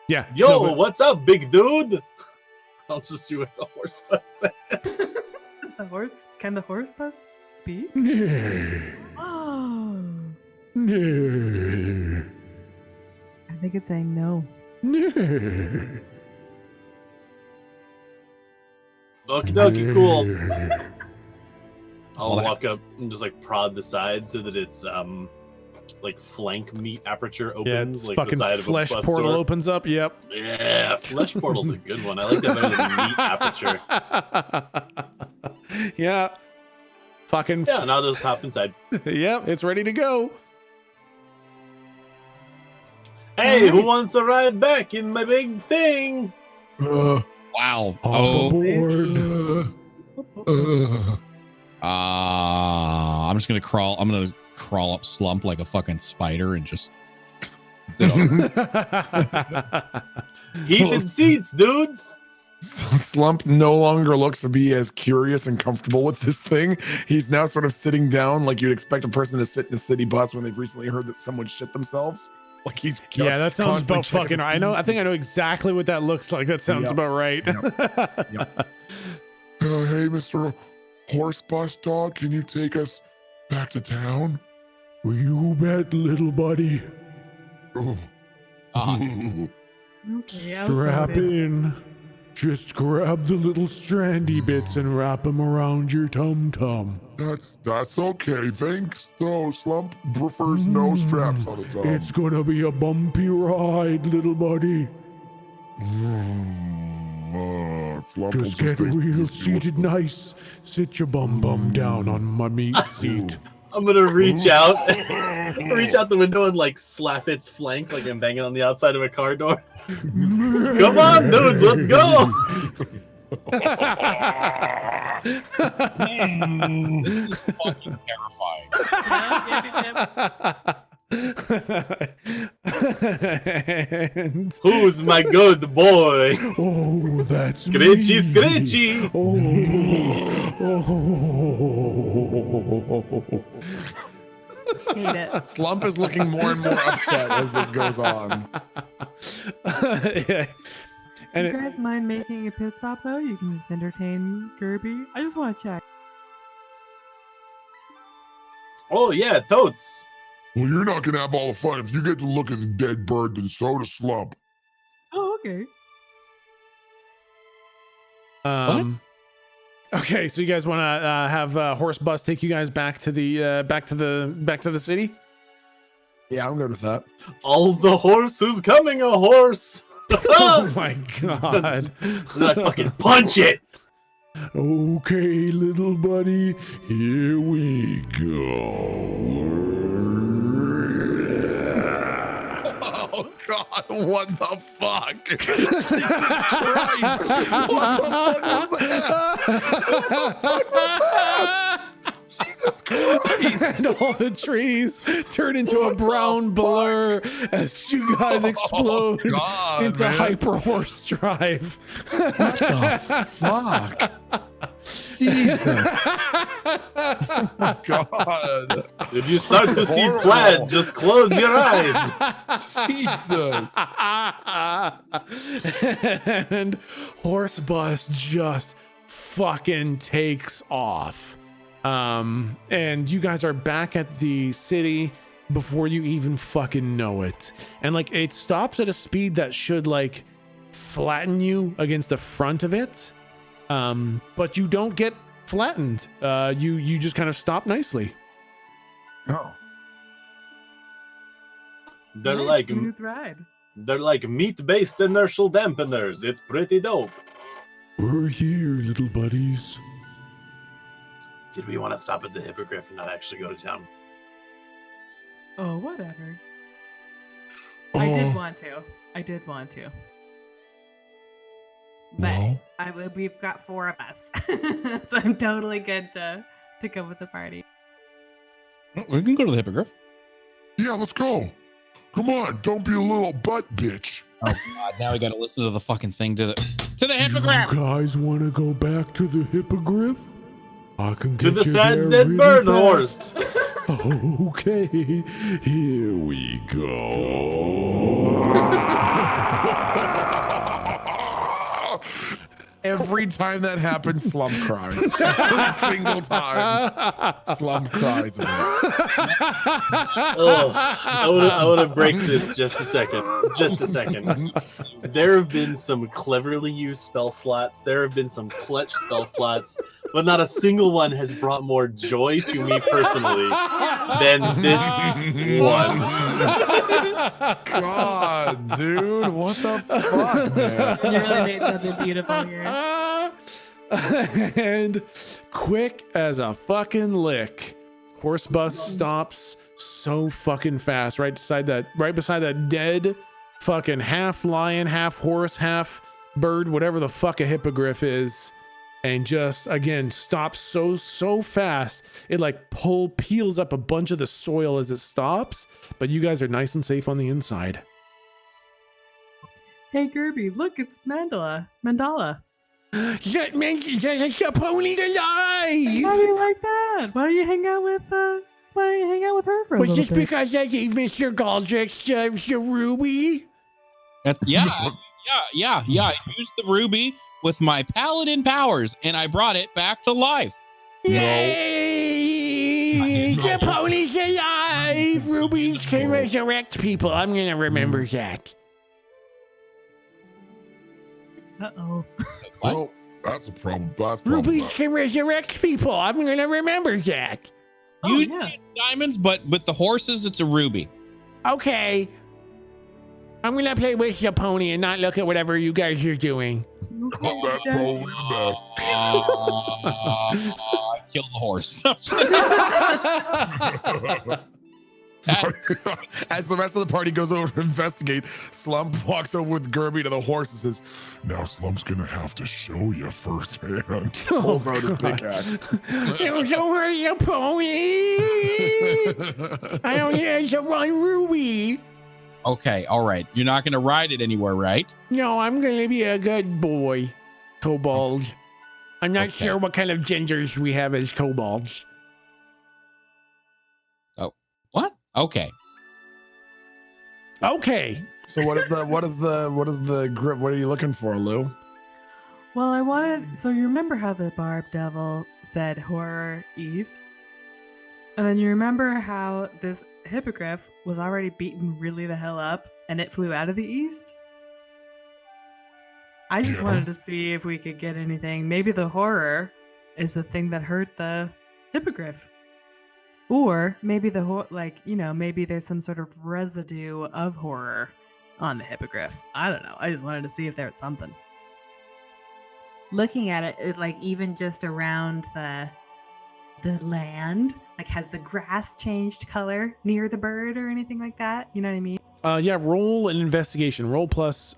Yeah. Yo, no, but- what's up, big dude? I'll just see what the horse bus says. Is the horse? Can the horse bus speak? No. Oh, No. I think it's saying no. No. Okie dokie, cool. I'll Well, walk up and just like prod the side so that it's like flank meat aperture Yeah, opens, it's like the fucking side of a flesh bus portal door. opens up. Yep. Yeah, flesh portal's a good one. I like that better than meat aperture. Yeah. Fucking. Yeah, and I'll just hop inside. Yep. It's ready to go. Hey, who wants to ride back in my big thing? Wow. Hop Oh. aboard. I'm just gonna crawl. I'm gonna crawl up Slump like a fucking spider and just sit on. Heated seats, dudes. Slump no longer looks to be as curious and comfortable with this thing. He's now sort of sitting down like you'd expect a person to sit in a city bus when they've recently heard that someone shit themselves. Like he's Yeah, that sounds constantly about checking fucking. to I see- know. I think I know exactly what that looks like. That sounds Yep. about right. Hey, Mr. Horse Bus Dog, can you take us back to town? You bet, little buddy. Oh. Okay, Strap in. Just grab the little strandy bits and wrap them around your tum-tum. That's okay. Thanks, though. Slump prefers no straps on the top. It's gonna be a bumpy ride, little buddy. Slump will Just get stay real easy seated with nice. Sit your bum down on my meat seat. I'm gonna reach out, reach out the window and like slap its flank like I'm banging on the outside of a car door. Come on, dudes, let's go. This is fucking terrifying. And, Who's my good boy? oh, that's Scritchy, me. scritchy. Oh. Hate it. Slump is looking more and more upset as this goes on. Yeah. And You guys mind making a pit stop though? You can just entertain Kirby. I just want to check. Oh yeah, totes. Well, you're not gonna have all the fun if you get to look at the dead bird, then so does Slump. Oh, okay. Okay, so you guys want to have Horse Bus take you guys back to the back to the city? Yeah, I'm good with that. All's a horse who's coming a horse. Oh my god! And I fucking punch it. Okay, little buddy, here we go. Oh God, what the fuck? Jesus Christ! What the fuck was that? What the fuck was that? Jesus Christ! And all the trees turn into a brown blur as you guys explode God, into man. hyper horse drive. What the fuck? Jesus! Oh my God! If you start to see plaid, just close your eyes. Jesus! And Horse Bus just fucking takes off. And you guys are back at the city before you even fucking know it. And like it stops at a speed that should like flatten you against the front of it. But you don't get flattened. You just kind of stop nicely. Oh. They're Nice, like smooth ride. meat-based inertial dampeners. It's pretty dope. We're here, little buddies. Did we want to stop at the Hippogriff and not actually go to town? Oh, whatever. Oh, I did want to. But well, we've got 4 of us. So I'm totally good to go with the party. We can go to the Hippogriff. yeah, let's go. Come on, don't be a little butt bitch. Oh God! Now we got to listen to the fucking thing to the You Hippogriff. guys want to go back to the Hippogriff? I can To get the you sad there dead really bird fast. horse. Okay, here we go. Every time that happens, Slump cries. Every single time, Slump cries. Oh, I want to break this just a second. Just a second. There have been some cleverly used spell slots. There have been some clutch spell slots, but not a single one has brought more joy to me personally than this one. God, dude, what the fuck, man? You really made something beautiful here. And quick as a fucking lick, horse bus stops so fucking fast right beside that dead fucking half lion, half horse, half bird, whatever the fuck a hippogriff is, and just again stops so fast it like peels up a bunch of the soil as it stops, but you guys are nice and safe on the inside. Hey, Gerby, look, it's Mandala. That means the pony's alive! How do you like that? Why don't you hang out with her for a Was little this bit? because I gave Mr. Galdrick the ruby? Yeah. I used the ruby with my paladin powers, and I brought it back to life. Yay! The pony's alive! Rubies can resurrect people. I'm gonna remember that. Uh-oh. What? Well, that's a problem. That's Rubies problematic. can resurrect people. I'm gonna remember that. Oh, Usually yeah. it's diamonds, but with the horses, it's a ruby. Okay. I'm gonna play with the pony and not look at whatever you guys are doing. Okay, That's Jack. probably the best. Kill the horse. As the rest of the party goes over to investigate, Slump walks over with Gerby to the horse and says, Now Slump's gonna have to show you firsthand. pulls out his pickaxe. Don't worry, the pony. I only had the one ruby. Okay, all right. You're not going to ride it anywhere, right? No, I'm gonna be a good boy, kobold. I'm not Okay. sure what kind of genders we have as kobolds. What? Okay. Okay. So what is the grip? What are you looking for, Lou? Well, so you remember how the Barb Devil said horror east? And then you remember how this hippogriff was already beaten really the hell up and it flew out of the east? I just Yeah. wanted to see if we could get anything. Maybe the horror is the thing that hurt the hippogriff. Or maybe maybe there's some sort of residue of horror on the hippogriff. I don't know. I just wanted to see if there's something. Looking at it, like even just around the land, like has the grass changed color near the bird or anything like that? You know what I mean? Yeah, roll an investigation. Roll plus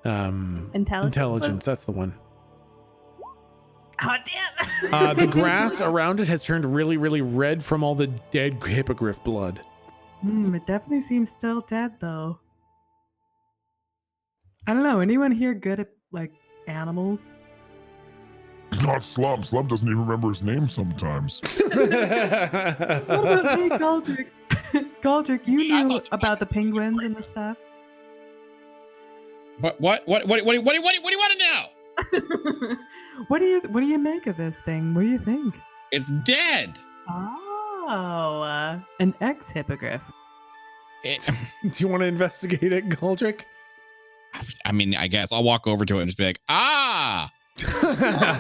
intelligence. That's the one. Oh damn! The grass around it has turned really, really red from all the dead hippogriff blood. It definitely seems still dead though. I don't know. Anyone here good at like animals? Not Slump. Slump doesn't even remember his name sometimes. What about hey, Galdrick? Galdrick, you knew about the penguins and the stuff. What do you want to know? What do you make of this thing? What do you think? It's dead. Oh, an ex-hippogriff. It, Do you want to investigate it, Galdrick? I mean, I guess I'll walk over to it and just be like,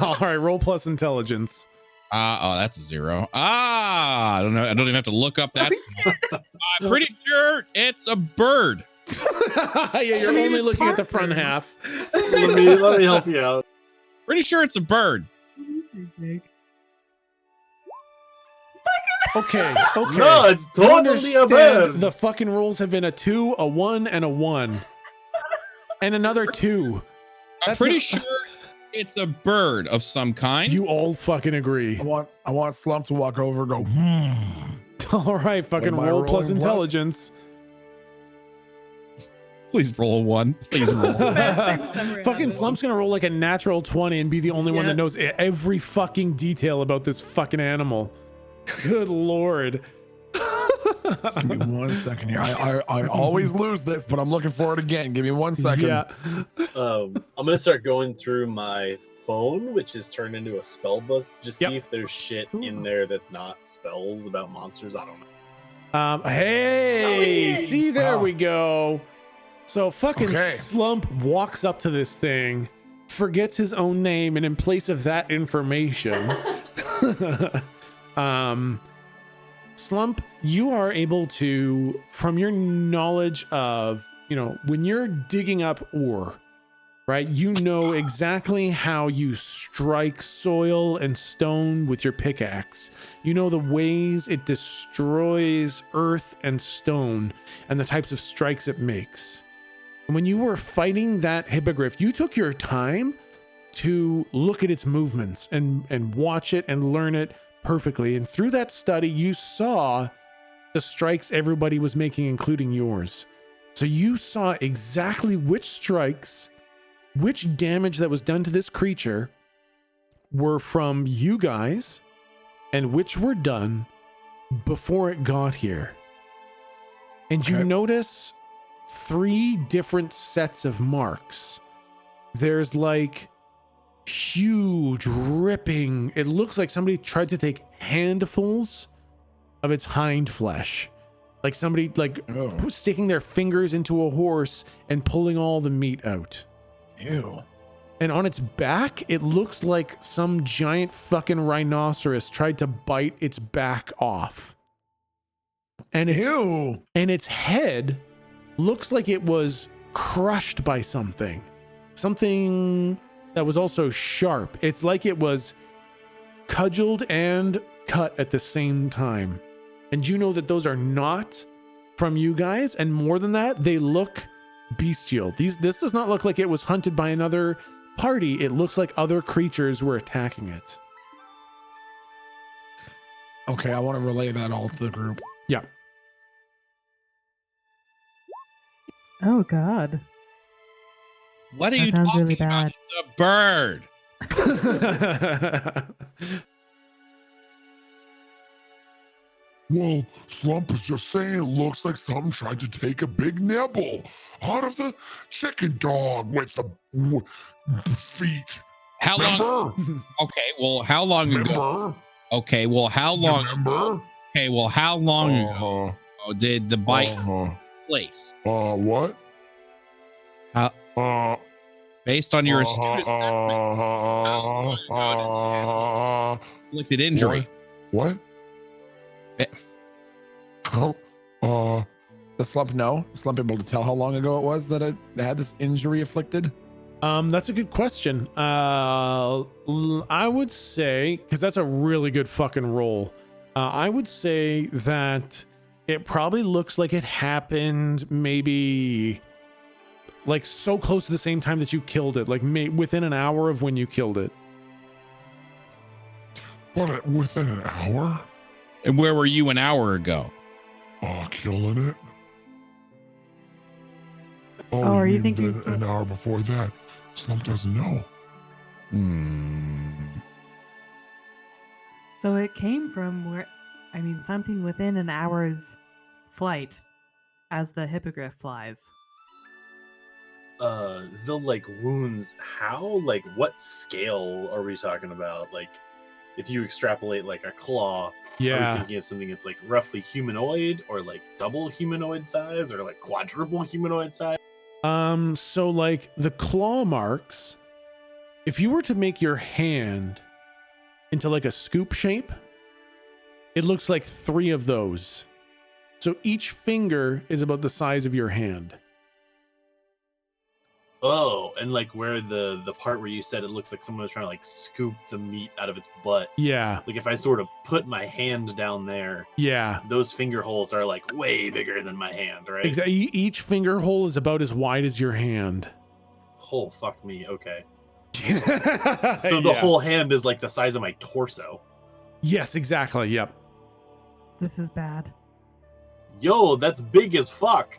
All right, roll plus intelligence. That's a 0. I don't know. I don't even have to look up that. I'm pretty sure it's a bird. Yeah, you're only looking at the front half. Let me help you out. Pretty sure it's a bird. Okay. No, it's You totally a understand bird. the fucking rolls have been a 2, a 1, and a 1. And another 2. I'm That's pretty not- sure it's a bird of some kind. You all fucking agree. I want Slump to walk over and go, All right, fucking Am I roll plus rolling plus? intelligence. Please roll a 1. Please roll. Fucking Slump's gonna roll like a natural 20 and be the only one that knows every fucking detail about this fucking animal. Good lord. Just give me 1 second here. I always lose this, but I'm looking for it again. Give me 1 second. Yeah. I'm gonna start going through my phone, which is turned into a spell book. Just Yep. see if there's shit in there that's not spells about monsters. I don't know. Hey, see, there Wow. we go. So fucking Okay. Slump walks up to this thing, forgets his own name, and in place of that information, Slump, you are able to, from your knowledge of, when you're digging up ore, right? You know exactly how you strike soil and stone with your pickaxe. You know the ways it destroys earth and stone and the types of strikes it makes. And when you were fighting that hippogriff, you took your time to look at its movements and watch it and learn it perfectly. And through that study, you saw the strikes everybody was making, including yours. So you saw exactly which strikes, which damage that was done to this creature were from you guys and which were done before it got here. And you Okay. notice 3 different sets of marks. There's like huge ripping. It looks like somebody tried to take handfuls of its hind flesh. Like somebody sticking their fingers into a horse and pulling all the meat out. Ew. And on its back, it looks like some giant fucking rhinoceros tried to bite its back off. And Ew. its head looks like it was crushed by something that was also sharp. It's like it was cudgeled and cut at the same time. And you know that those are not from you guys. And more than that, they look bestial. This does not look like it was hunted by another party. It looks like other creatures were attacking it. Okay, I want to relay that all to the group. Yeah. Oh God. What are That you sounds talking really about? bad. It's a bird. Well, Slump is just saying it looks like something tried to take a big nibble out of the chicken dog with the feet. How long? Remember? Okay, well, how long ago? Remember? Okay, well, how long? Remember? Okay, well, how long ago did the bite take place? What? Based on your astute inflicted injury. What? How? Does Slump know? Is Slump able to tell how long ago it was that it had this injury afflicted? That's a good question. I would say, because that's a really good fucking roll. I would say that it probably looks like it happened maybe like so close to the same time that you killed it, like within an hour of when you killed it. What? Within an hour? And where were you an hour ago? Killing it. Oh, are you mean thinking that an hour before that? Slump doesn't know. So it came from something within an hour's flight as the hippogriff flies. The wounds, how, what scale are we talking about? Like, if you extrapolate a claw, are we thinking of something that's roughly humanoid, or double humanoid size, or quadruple humanoid size? So the claw marks if you were to make your hand into like a scoop shape, it looks like 3 of those. So each finger is about the size of your hand. Oh, and like where the part where you said it looks like someone was trying to like scoop the meat out of its butt. Yeah. Like if I sort of put my hand down there, Yeah. those finger holes are like way bigger than my hand, right? Exactly. Each finger hole is about as wide as your hand. Oh, fuck me. Okay. So So the whole hand is like the size of my torso. Yes, exactly. Yep. This is bad. Yo, that's big as fuck.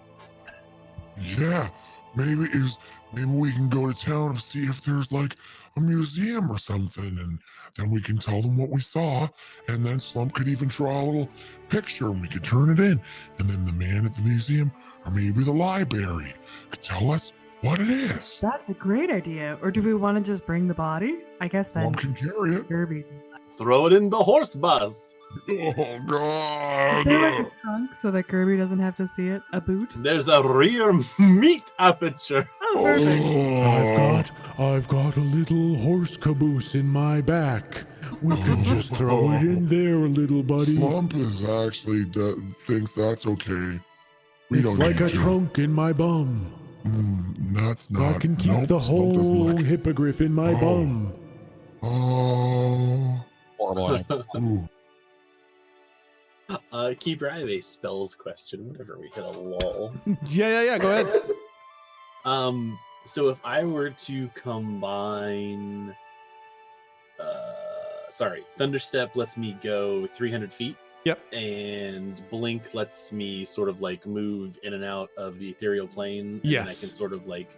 Yeah, maybe we can go to town and see if there's like a museum or something, and then we can tell them what we saw, and then Slump could even draw a little picture and we could turn it in, and then the man at the museum or maybe the library could tell us what it is. That's a great idea. Or do we want to just bring the body? I guess then Slump can carry it. Kirby's. Throw it in the horse buzz. Oh Is there like God! a trunk so that Kirby doesn't have to see it? A boot? There's a rear meat aperture. Oh, perfect. I've got a little horse caboose in my back. We can just throw it in there, little buddy. Slump is actually thinks that's okay. We It's don't like need a to. trunk in my bum. That's not. I can keep nope, the Slump doesn't whole like it. hippogriff in my Oh. bum. Oh. Horrible. Ooh. Keeper, I have a spells question whenever we hit a lull. Yeah. Go ahead. So if I were to combine, Thunderstep lets me go 300 feet. Yep. And Blink lets me sort of like move in and out of the ethereal plane. And Yes. then I can sort of like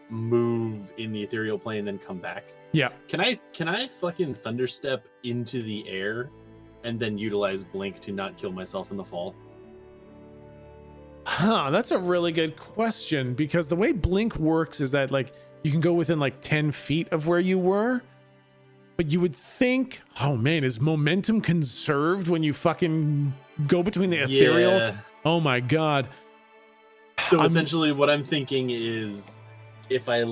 move in the ethereal plane, then come back. Yeah. Can I fucking Thunderstep into the air and then utilize Blink to not kill myself in the fall? Huh, that's a really good question, because the way Blink works is that like you can go within like 10 feet of where you were, but you would think, oh man, is momentum conserved when you fucking go between the ethereal? Yeah. Oh my God. So I'm- essentially what I'm thinking is if I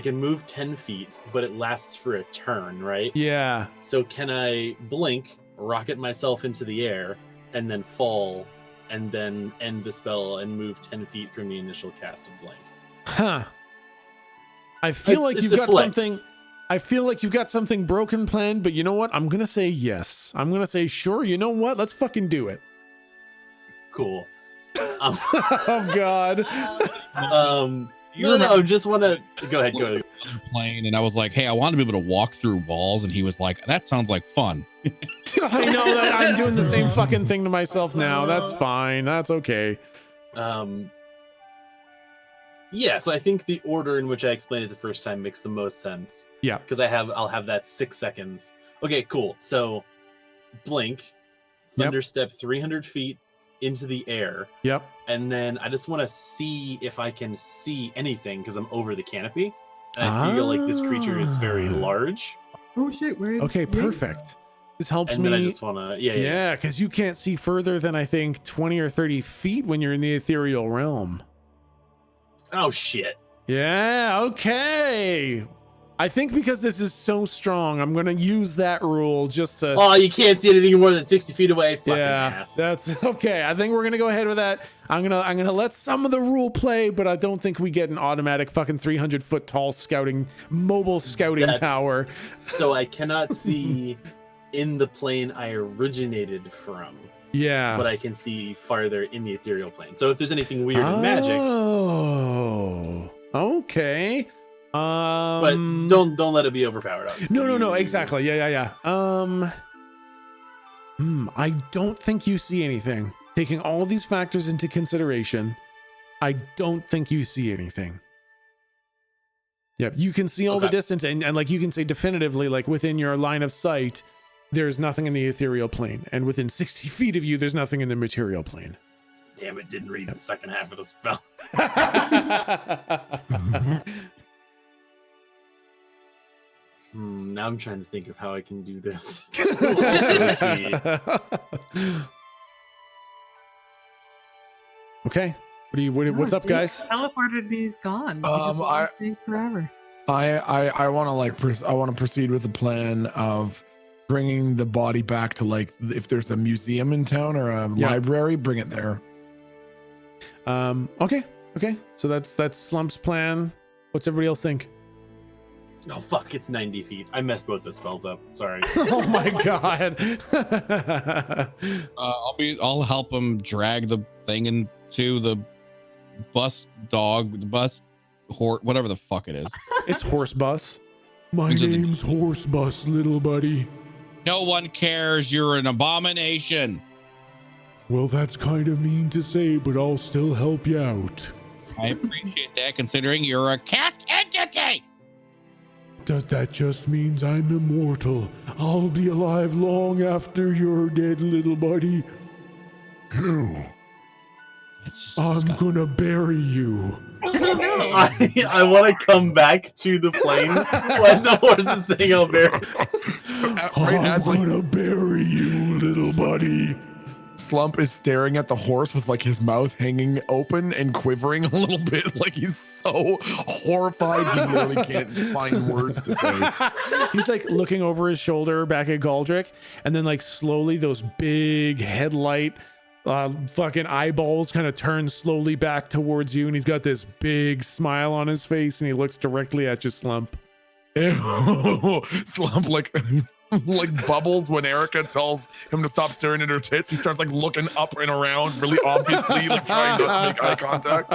can move 10 feet, but it lasts for a turn, right? Yeah. So can I Blink, rocket myself into the air, and then fall, and then end the spell and move 10 feet from the initial cast of Blink? Huh. I feel It's- like it's you've a got flex. something. I feel like you've got something broken planned, but you know what? I'm gonna say yes. I'm gonna say sure. You know what? Let's fucking do it. Cool. Oh God. No, just want to go ahead. Plane, and I was like, hey, I want to be able to walk through walls, and he was like, that sounds like fun. I know that I'm doing the same fucking thing to myself now. That's fine. That's okay. Yeah, so I think the order in which I explained it the first time makes the most sense. Yeah. Because I'll have that 6 seconds. Okay, cool. So Blink, Yep. Thunderstep 300 feet into the air, Yep. and then I just want to see if I can see anything because I'm over the canopy. And I feel like this creature is very Ah. large. Oh shit, we're Okay, perfect. This helps And me. then I just want to, Yeah, because you can't see further than I think 20 or 30 feet when you're in the ethereal realm. Oh, shit. Yeah, okay. I think because this is so strong, I'm gonna use that rule just to. Oh, you can't see anything more than 60 feet away. Fucking ass. that's okay. I think we're gonna go ahead with that. I'm gonna let some of the rule play, but I don't think we get an automatic fucking 300-foot tall mobile scouting That's- tower. So I cannot see in the plane I originated from, Yeah. but I can see farther in the ethereal plane. So if there's anything weird in magic, Oh, okay. but don't let it be overpowered. Obviously. No, exactly. Yeah. I don't think you see anything. Taking all these factors into consideration, I don't think you see anything. Yep, you can see all the Okay. distance, and like you can say definitively, like within your line of sight, there's nothing in the ethereal plane, and within 60 feet of you, there's nothing in the material plane. Damn it, didn't read the second half of the spell. Now I'm trying to think of how I can do this. Let's see. Okay, what's up, guys? Teleported me, he's gone. He just I- staying forever. I want to I want to proceed with the plan of bringing the body back to like if there's a museum in town or a library, bring it there. Okay. So that's Slump's plan. What's everybody else think? Oh fuck! It's 90 feet. I messed both the spells up. Sorry. Oh my god. I'll help him drag the thing into the bus whatever the fuck it is. It's horse bus. My name's Horse Bus, little buddy. No one cares. You're an abomination. Well, that's kind of mean to say, but I'll still help you out. I appreciate that, considering you're a cast entity. That just means I'm immortal. I'll be alive long after you're dead, little buddy. Ew. I'm gonna bury you. I want to come back to the plane when the horse is saying I'll bury. I'm gonna bury you, little buddy. Slump is staring at the horse with like his mouth hanging open and quivering a little bit, like he's so horrified he literally can't find words to say. He's like looking over his shoulder back at Galdrick, and then like slowly those big headlight fucking eyeballs kind of turn slowly back towards you, and he's got this big smile on his face, and he looks directly at you, Slump. Ew. Slump like bubbles when Erica tells him to stop staring at her tits. He starts like looking up and around, really obviously like trying not to make eye contact.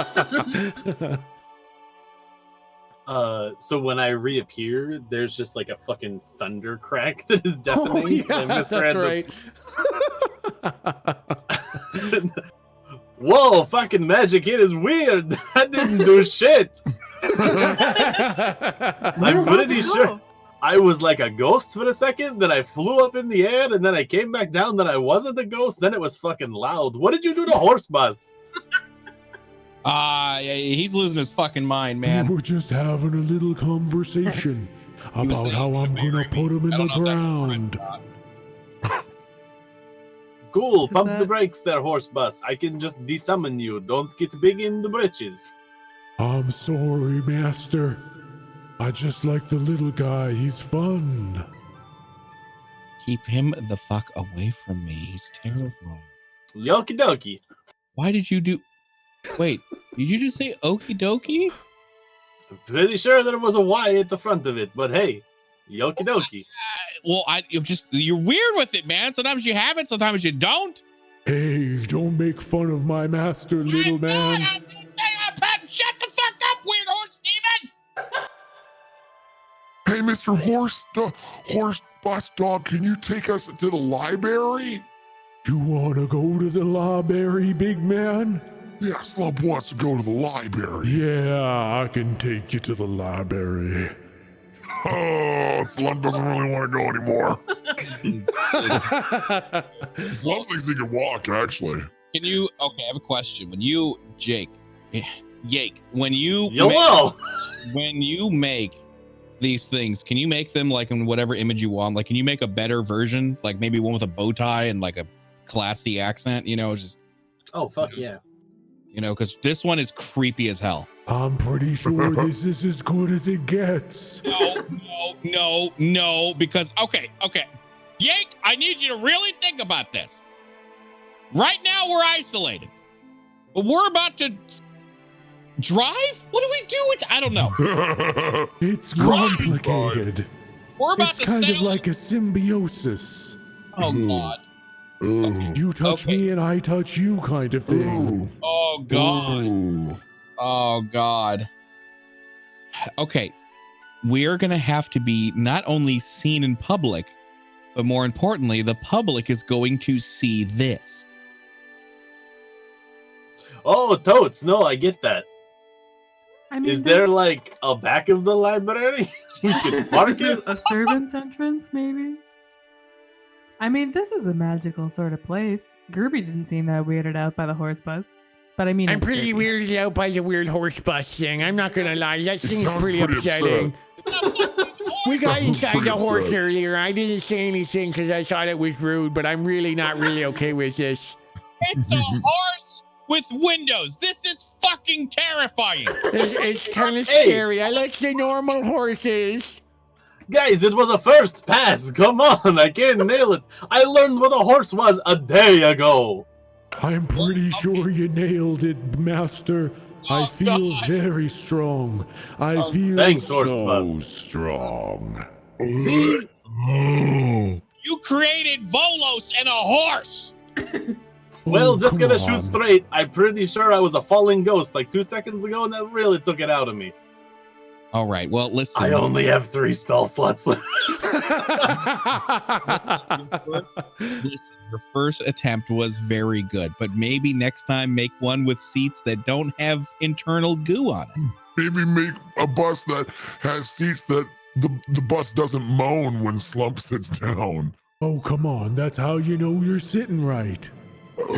So when I reappear, there's just like a fucking thunder crack that is deafening. Oh, yeah, that's right. Whoa, fucking magic, it is weird. That didn't do shit. I'm pretty sure I was like a ghost for a second, then I flew up in the air, and then I came back down, then I wasn't a ghost, then it was fucking loud. What did you do to Horse Bus? Yeah, he's losing his fucking mind, man. We were just having a little conversation about how I'm gonna put him in the ground. Cool, pump the brakes there, Horse Bus. I can just desummon you. Don't get big in the britches. I'm sorry, master. I just like the little guy. He's fun. Keep him the fuck away from me. He's terrifying. Yoki dokie. Why did you do... Wait, did you just say okie dokie? I'm pretty sure there was a Y at the front of it, but hey, yoki dokie. You're weird with it, man. Sometimes you have it, sometimes you don't. Hey, don't make fun of my master, little man. Shut the fuck up, weird horse demon! Hey, Mr. Horse Bus Dog, can you take us to the library? You want to go to the library, big man? Yeah, Slump wants to go to the library. Yeah, I can take you to the library. Oh, Slump doesn't really want to go anymore. Slump thinks he can walk, actually. Can you... Okay, I have a question. When you... Jake... when you... When you make these things, can you make them like in whatever image you want? Like, can you make a better version? Like maybe one with a bow tie and like a classy accent, you know? Just... Oh, fuck yeah. You know, because this one is creepy as hell. I'm pretty sure this is as good as it gets. No, because, okay. Yank, I need you to really think about this. Right now, we're isolated. But we're about to drive? What do we do with... I don't know. It's complicated. We're about it's to kind of like a symbiosis. Oh, God. Ooh. You touch me and I touch you kind of thing. Ooh. Oh, God. Ooh. Oh, God. Okay. We're going to have to be not only seen in public, but more importantly, the public is going to see this. Oh, totes. No, I get that. I mean, Is there like a back of the library? We can park it? a servant's entrance, maybe? I mean, this is a magical sort of place. Gerby didn't seem that weirded out by the horse bus. But I mean, I'm pretty weirded out by the weird horse bus thing. I'm not gonna lie, that thing's pretty upsetting. We got inside the horse earlier. I didn't say anything because I thought it was rude, but I'm really not really okay with this. It's a horse with windows. This is fucking fucking terrifying. It's kind of Hey. scary. I like the normal horses. Guys, it was a first pass. Come on, I can't nail it. I learned what a horse was a day ago. I'm pretty sure you nailed it, Master. I Oh, feel God. very strong. I feel thanks, so Horse-Bus. strong. See? Oh. You created Volos and a horse. Well, Oh, just come gonna on. shoot straight. I'm pretty sure I was a falling ghost like 2 seconds ago, and that really took it out of me. All right. Well, listen. I only have 3 spell slots left. Listen, your first attempt was very good, but maybe next time make one with seats that don't have internal goo on it. Maybe make a bus that has seats that the bus doesn't moan when Slump sits down. Oh, come on. That's how you know you're sitting right. Oh.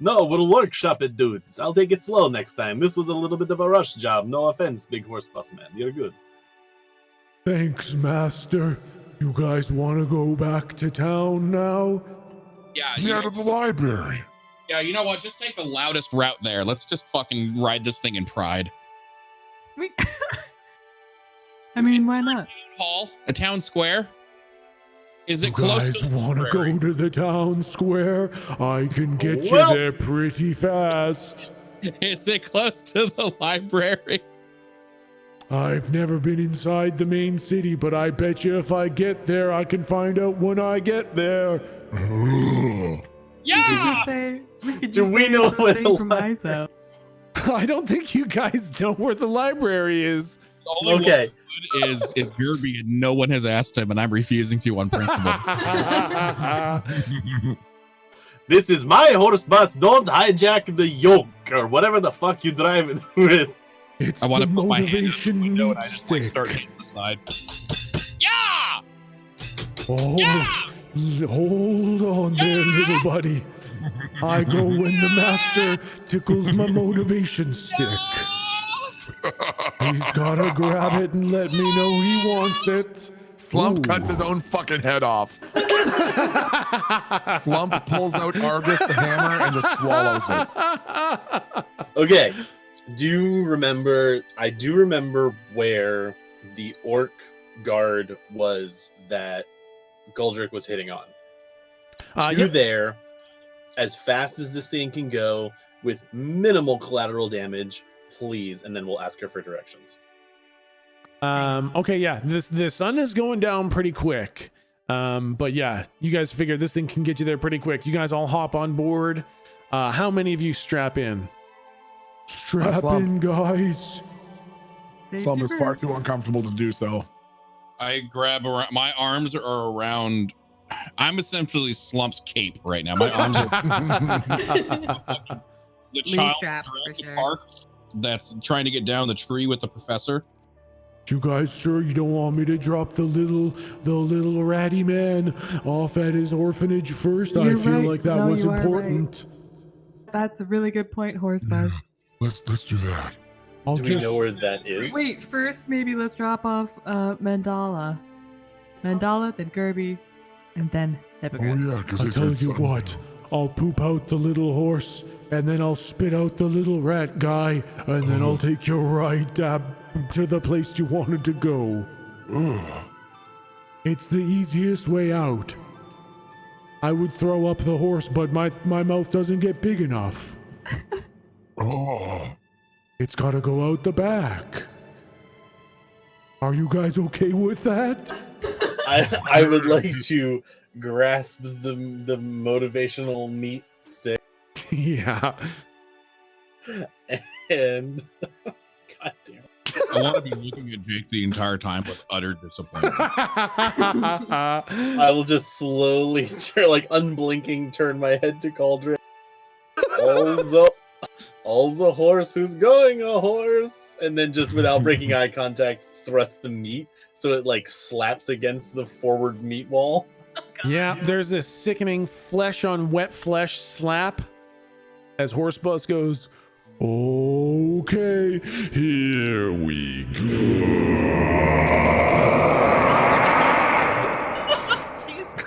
No, we'll workshop it, dudes. I'll take it slow next time. This was a little bit of a rush job. No offense, big horse bus man. You're good. Thanks, Master. You guys want to go back to town now? Yeah. Get out of the library. Yeah. You know what? Just take the loudest route there. Let's just fucking ride this thing in pride. I mean, why not? Hall, a town square. Is You it close guys to the want to library? go to the town square? I can get Well- you there pretty fast. Is it close to the library? I've never been inside the main city, but I bet you if I get there, I can find out when I get there. Oh. Yeah. We could just say Do we say know it's the where thing the from library ISO. I don't think you guys know where the library is. The only one Okay. good is Gerby, and no one has asked him, and I'm refusing to on principle. This is my horse bus. Don't hijack the yoke or whatever the fuck you drive it with. It's I want the to put my hand in the motivation window meat and I just like stick. start hitting the side. Yeah. Oh, Yeah. hold on there, little buddy. I go when the master tickles my motivation stick. He's gotta grab it and let me know he wants it. Slump Ooh. cuts his own fucking head off. Slump pulls out Argus the hammer and just swallows it. Okay. I do remember where the orc guard was that Goldrick was hitting on. Yep. There, as fast as this thing can go, with minimal collateral damage, please, and then we'll ask her for directions. Okay, yeah, the sun is going down pretty quick. But yeah, you guys figure this thing can get you there pretty quick. You guys all hop on board. How many of you strap in? Strap Slump. in, guys. Safety Slump is far first. too uncomfortable to do so. I grab around. My arms are around. I'm essentially Slump's cape right now. My arms are the Lee child straps, in for Jurassic sure. Park that's trying to get down the tree with the professor. You guys sure you don't want me to drop the little ratty man off at his orphanage first? I You're feel right. like that No, was you are right. important. That's a really good point, Horse Buzz. Let's do that. I'll Do we know where that is? Wait, first maybe let's drop off Mandala. Mandala, then Gerby, and then Oh Hippogriff. yeah, because I'll tell you what, I'll poop out the little horse, and then I'll spit out the little rat guy, and then I'll take you right to the place you wanted to go. Ugh. It's the easiest way out. I would throw up the horse, but my mouth doesn't get big enough. Oh. It's gotta go out the back. Are you guys okay with that? I would like to grasp the motivational meat stick Yeah. and God damn it. I want to be looking at Jake the entire time with utter disappointment. I will just slowly unblinking turn my head to Cauldron. Also horse who's going a horse, and then just without breaking eye contact, thrust the meat so it slaps against the forward meat wall. Yeah, there's this sickening flesh on wet flesh slap as Horsebuzz goes, okay, here we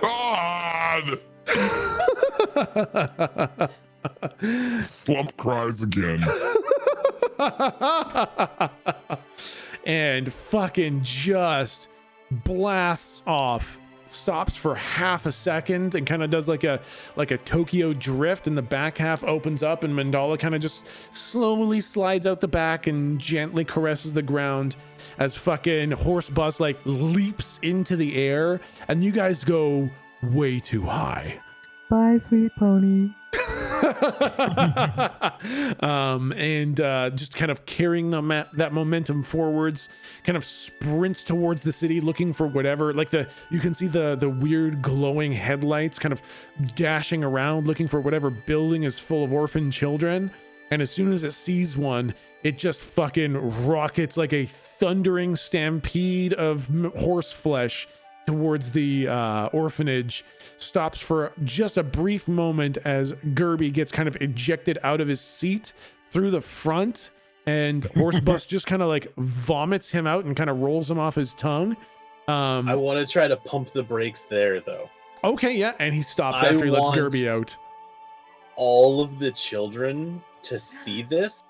God. go. Slump cries again. And fucking just blasts off, stops for half a second and kind of does like a Tokyo drift, and the back half opens up and Mandala kind of just slowly slides out the back and gently caresses the ground as fucking Horse Bus like leaps into the air, and you guys go way too high. Bye, sweet pony. And just kind of carrying that momentum forwards, kind of sprints towards the city looking for whatever, like you can see the weird glowing headlights kind of dashing around looking for whatever building is full of orphan children. And as soon as it sees one, it just fucking rockets like a thundering stampede of horse flesh towards the orphanage, stops for just a brief moment as Gerby gets kind of ejected out of his seat through the front, and Horse Bus just kind of like vomits him out and kind of rolls him off his tongue. I want to try to pump the brakes there, though. Okay, yeah, and he stops after he lets Gerby out. All of the children to see this,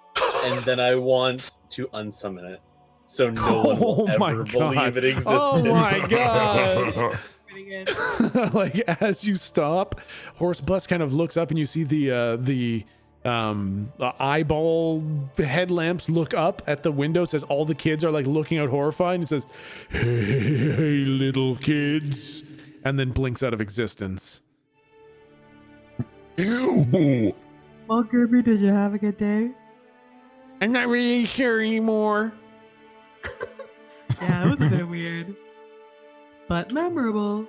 and then I want to unsummon it. So no one will ever believe it existed. Oh my god. Pretty good. Like as you stop, Horse Bus kind of looks up and you see the eyeball headlamps look up at the window, says all the kids are like looking out horrified, and it says, hey little kids, and then blinks out of existence. Ew. Well, Gerby, did you have a good day? I'm not really sure anymore. Yeah, it was a bit weird, but memorable.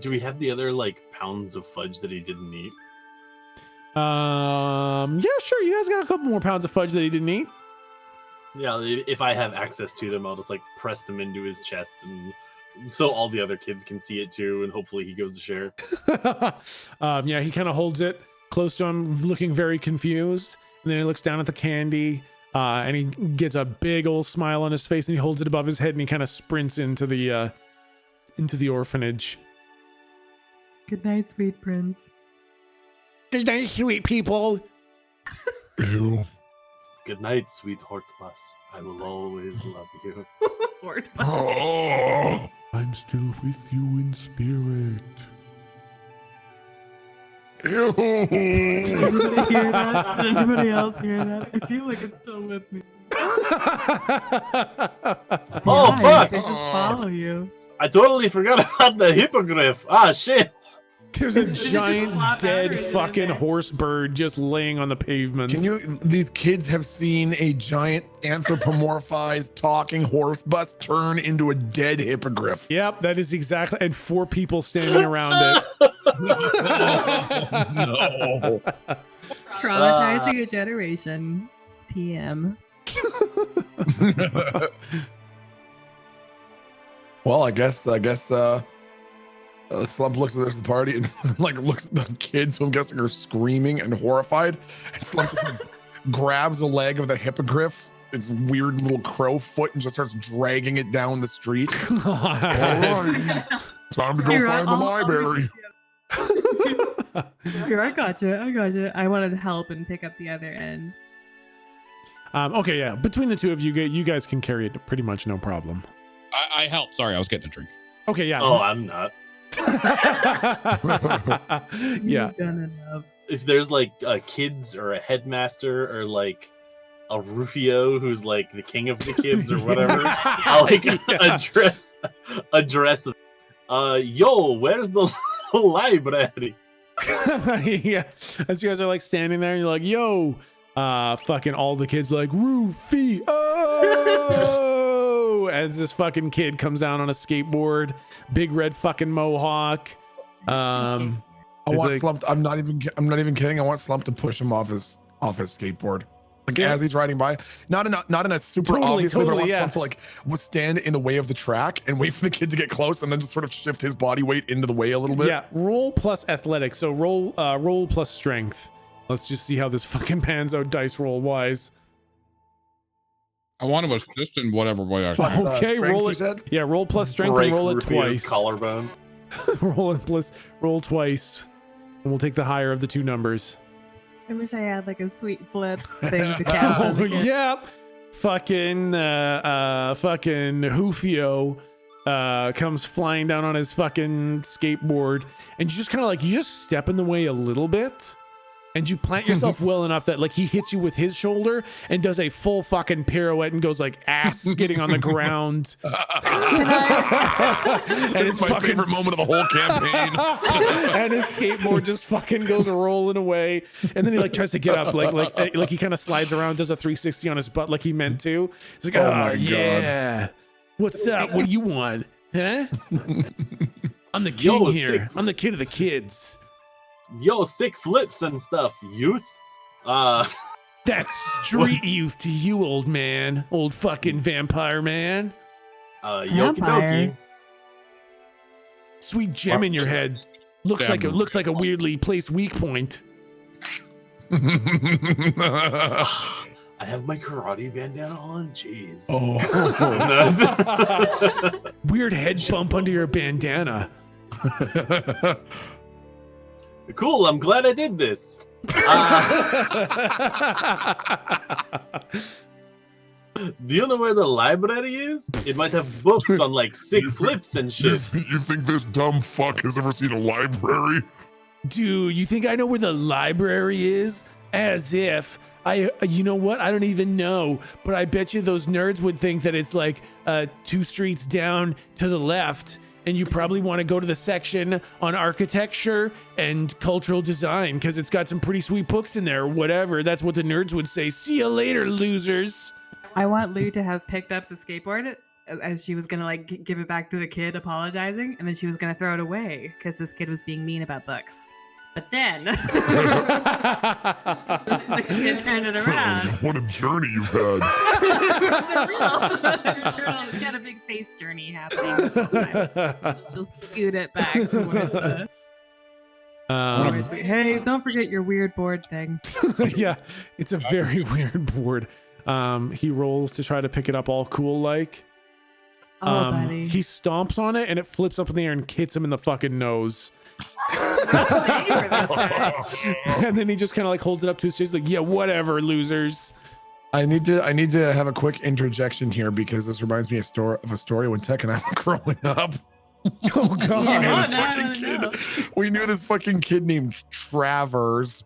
Do we have the other like pounds of fudge that he didn't eat? Yeah, sure. You guys got a couple more pounds of fudge that he didn't eat. Yeah, if I have access to them, I'll just like press them into his chest, and so all the other kids can see it too, and hopefully he goes to share. Yeah, he kind of holds it close to him, looking very confused, and then he looks down at the candy. And he gets a big old smile on his face, and he holds it above his head, and he kind of sprints into the orphanage. Good night, sweet prince. Good night, sweet people. Ew. Good night, sweet Horse Bus. I will always love you. Lord. Oh. I'm still with you in spirit. Ew. Did anybody hear that? Did anybody else hear that? I feel like it's still with me. Oh, fuck! They just follow you. I totally forgot about the hippogriff. Ah, shit. There's a Did it just giant flop dead out or is it fucking in there? horse bird just laying on the pavement. These kids have seen a giant anthropomorphized talking horse bus turn into a dead hippogriff. Yep, that is exactly, and 4 people standing around it. No. Traumatizing a generation. TM. Well, I guess Slump looks at the rest of the party and like looks at the kids who I'm guessing are screaming and horrified. And Slump just like, grabs a leg of the hippogriff, its weird little crow foot, and just starts dragging it down the street. All right. Time to go Here, find the I'll- library. Here, I got you. I wanted to help and pick up the other end. Okay, yeah. Between the two of you, you guys can carry it pretty much no problem. I helped. Sorry, I was getting a drink. Okay, yeah. Oh, I'm not. Yeah. You've done enough. If there's like kids or a headmaster or like a Rufio who's like the king of the kids or whatever, I'll like address them. Yo, where's the library? Yeah. As you guys are like standing there and you're like, yo, fucking all the kids like, Rufy, oh, as this fucking kid comes down on a skateboard, big red fucking mohawk. I want like- Slump. I'm not even kidding. I want Slump to push him off his skateboard, like Yeah. as he's riding by. Not in a super Totally, obvious way, but I want yeah. Slump to like stand in the way of the track and wait for the kid to get close, and then just sort of shift his body weight into the way a little bit. Yeah, roll plus athletics. So roll plus strength. Let's just see how this fucking pans out dice roll wise. I want to assist in whatever way I Plus, can. Okay, strength, roll you it. said? Yeah, roll plus strength Break and roll it Rufio's twice. collarbone. Roll twice, and we'll take the higher of the two numbers. I wish I had like a sweet flips thing with the cat. Oh, yep. Fucking Hoofio comes flying down on his fucking skateboard, and you just kind of like, you just step in the way a little bit, and you plant yourself well enough that like he hits you with his shoulder and does a full fucking pirouette and goes like ass skidding on the ground. And It's my favorite moment of the whole campaign. And his skateboard just fucking goes rolling away, and then he like tries to get up, like he kind of slides around, does a 360 on his butt like he meant to. It's like, Oh oh, my God. yeah, what's up? What do you want, huh? I'm the king Yo, here. sick. I'm the kid of the kids. Yo, sick flips and stuff, youth. That's street youth to you, old man, old fucking vampire man. Yoki Vampire. dokie. Sweet gem in your head. Looks like a weirdly placed weak point. I have my karate bandana on. Jeez. Oh, weird head bump under your bandana. Cool. I'm glad I did this. Do you know where the library is? It might have books on like sick flips and You, shit. you think this dumb fuck has ever seen a library? Dude, you think I know where the library is? As if you know what? I don't even know, but I bet you those nerds would think that it's like 2 streets down to the left, and you probably want to go to the section on architecture and cultural design because it's got some pretty sweet books in there or whatever. That's what the nerds would say. See you later, losers. I want Lou to have picked up the skateboard as she was gonna like give it back to the kid, apologizing, and then she was gonna throw it away because this kid was being mean about books. But then the kid turned it around. What a journey you've had. It's a real turtle. It's got a big face journey happening. This whole time. She'll scoot it back towards the. Towards the- hey, don't forget your weird board thing. Yeah, it's a very weird board. He rolls to try to pick it up all cool like. Oh, buddy. He stomps on it and it flips up in the air and hits him in the fucking nose. And then he just kind of like holds it up to his chest like, yeah, whatever, losers. I need to have a quick interjection here because this reminds me of a story when Tech and I were growing up. Oh god. Yeah, This no, fucking no, kid- no. We knew this fucking kid named Travers.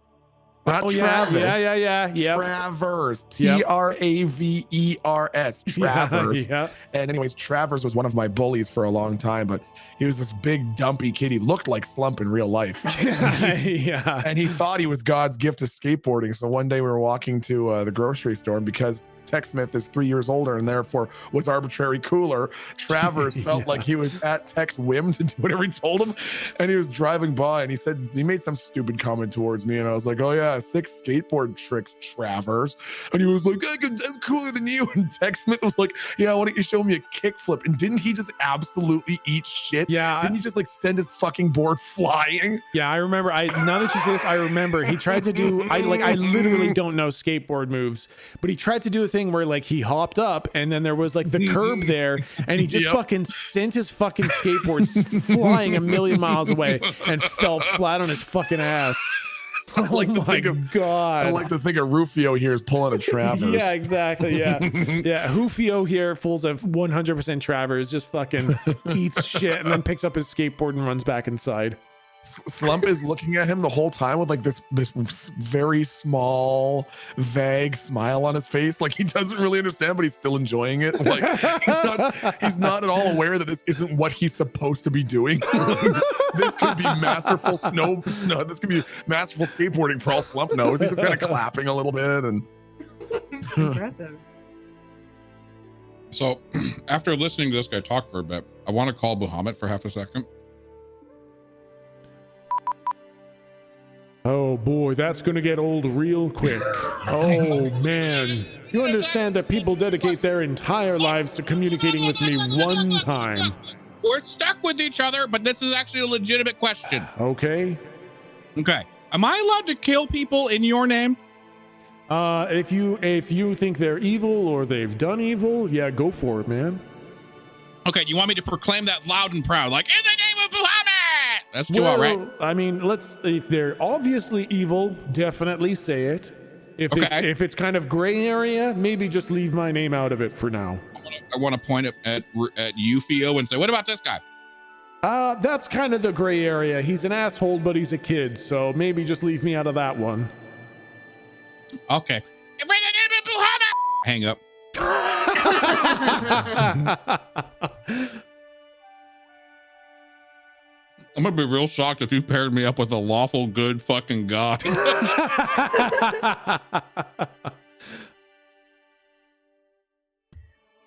Not Oh Travis. yeah. Yep. Travers. Yep. Travers. Travers. Yeah. And anyways, Travers was one of my bullies for a long time, but he was this big dumpy kid. He looked like Slump in real life. Yeah. And he thought he was God's gift to skateboarding. So one day we were walking to the grocery store, and because Techsmith is 3 years older and therefore was arbitrary cooler, Travers felt like he was at Tech's whim to do whatever he told him. And he was driving by and he made some stupid comment towards me. And I was like, oh yeah, 6 skateboard tricks, Travers. And he was like, I'm cooler than you. And Techsmith was like, yeah, why don't you show me a kickflip? And didn't he just absolutely eat shit? Yeah. Didn't he just like send his fucking board flying? Yeah, I remember. Now that you say this, I remember he tried to do. I literally don't know skateboard moves, but he tried to do a thing where like he hopped up and then there was like the curb there, and he just fucking sent his fucking skateboard flying a million miles away and fell flat on his fucking ass. I like to think of Rufio here is pulling a Travers. Yeah, exactly. Yeah, yeah. Hoofio here pulls a 100% Travers, just fucking eats shit, and then picks up his skateboard and runs back inside. Slump is looking at him the whole time with like this very small, vague smile on his face. Like he doesn't really understand, but he's still enjoying it. Like he's not at all aware that this isn't what he's supposed to be doing. This could be masterful this could be masterful skateboarding for all Slump knows. He's just kind of clapping a little bit and Impressive. So after listening to this guy talk for a bit, I want to call Bahamut for half a second. Oh boy, that's gonna get old real quick. Oh man. You understand that people dedicate their entire lives to communicating with me one time. We're stuck with each other, but this is actually a legitimate question. Okay? Okay. Am I allowed to kill people in your name? If you think they're evil or they've done evil, yeah, go for it, man. Okay, you want me to proclaim that loud and proud, like, in the name of Bahamut? That's too outright. I mean, if they're obviously evil, definitely say it. If it's kind of gray area, maybe just leave my name out of it for now. I want to point at you, Theo, and say, what about this guy? That's kind of the gray area. He's an asshole, but he's a kid, so maybe just leave me out of that one. Okay. Hang up. I'm gonna be real shocked if you paired me up with a lawful good fucking guy.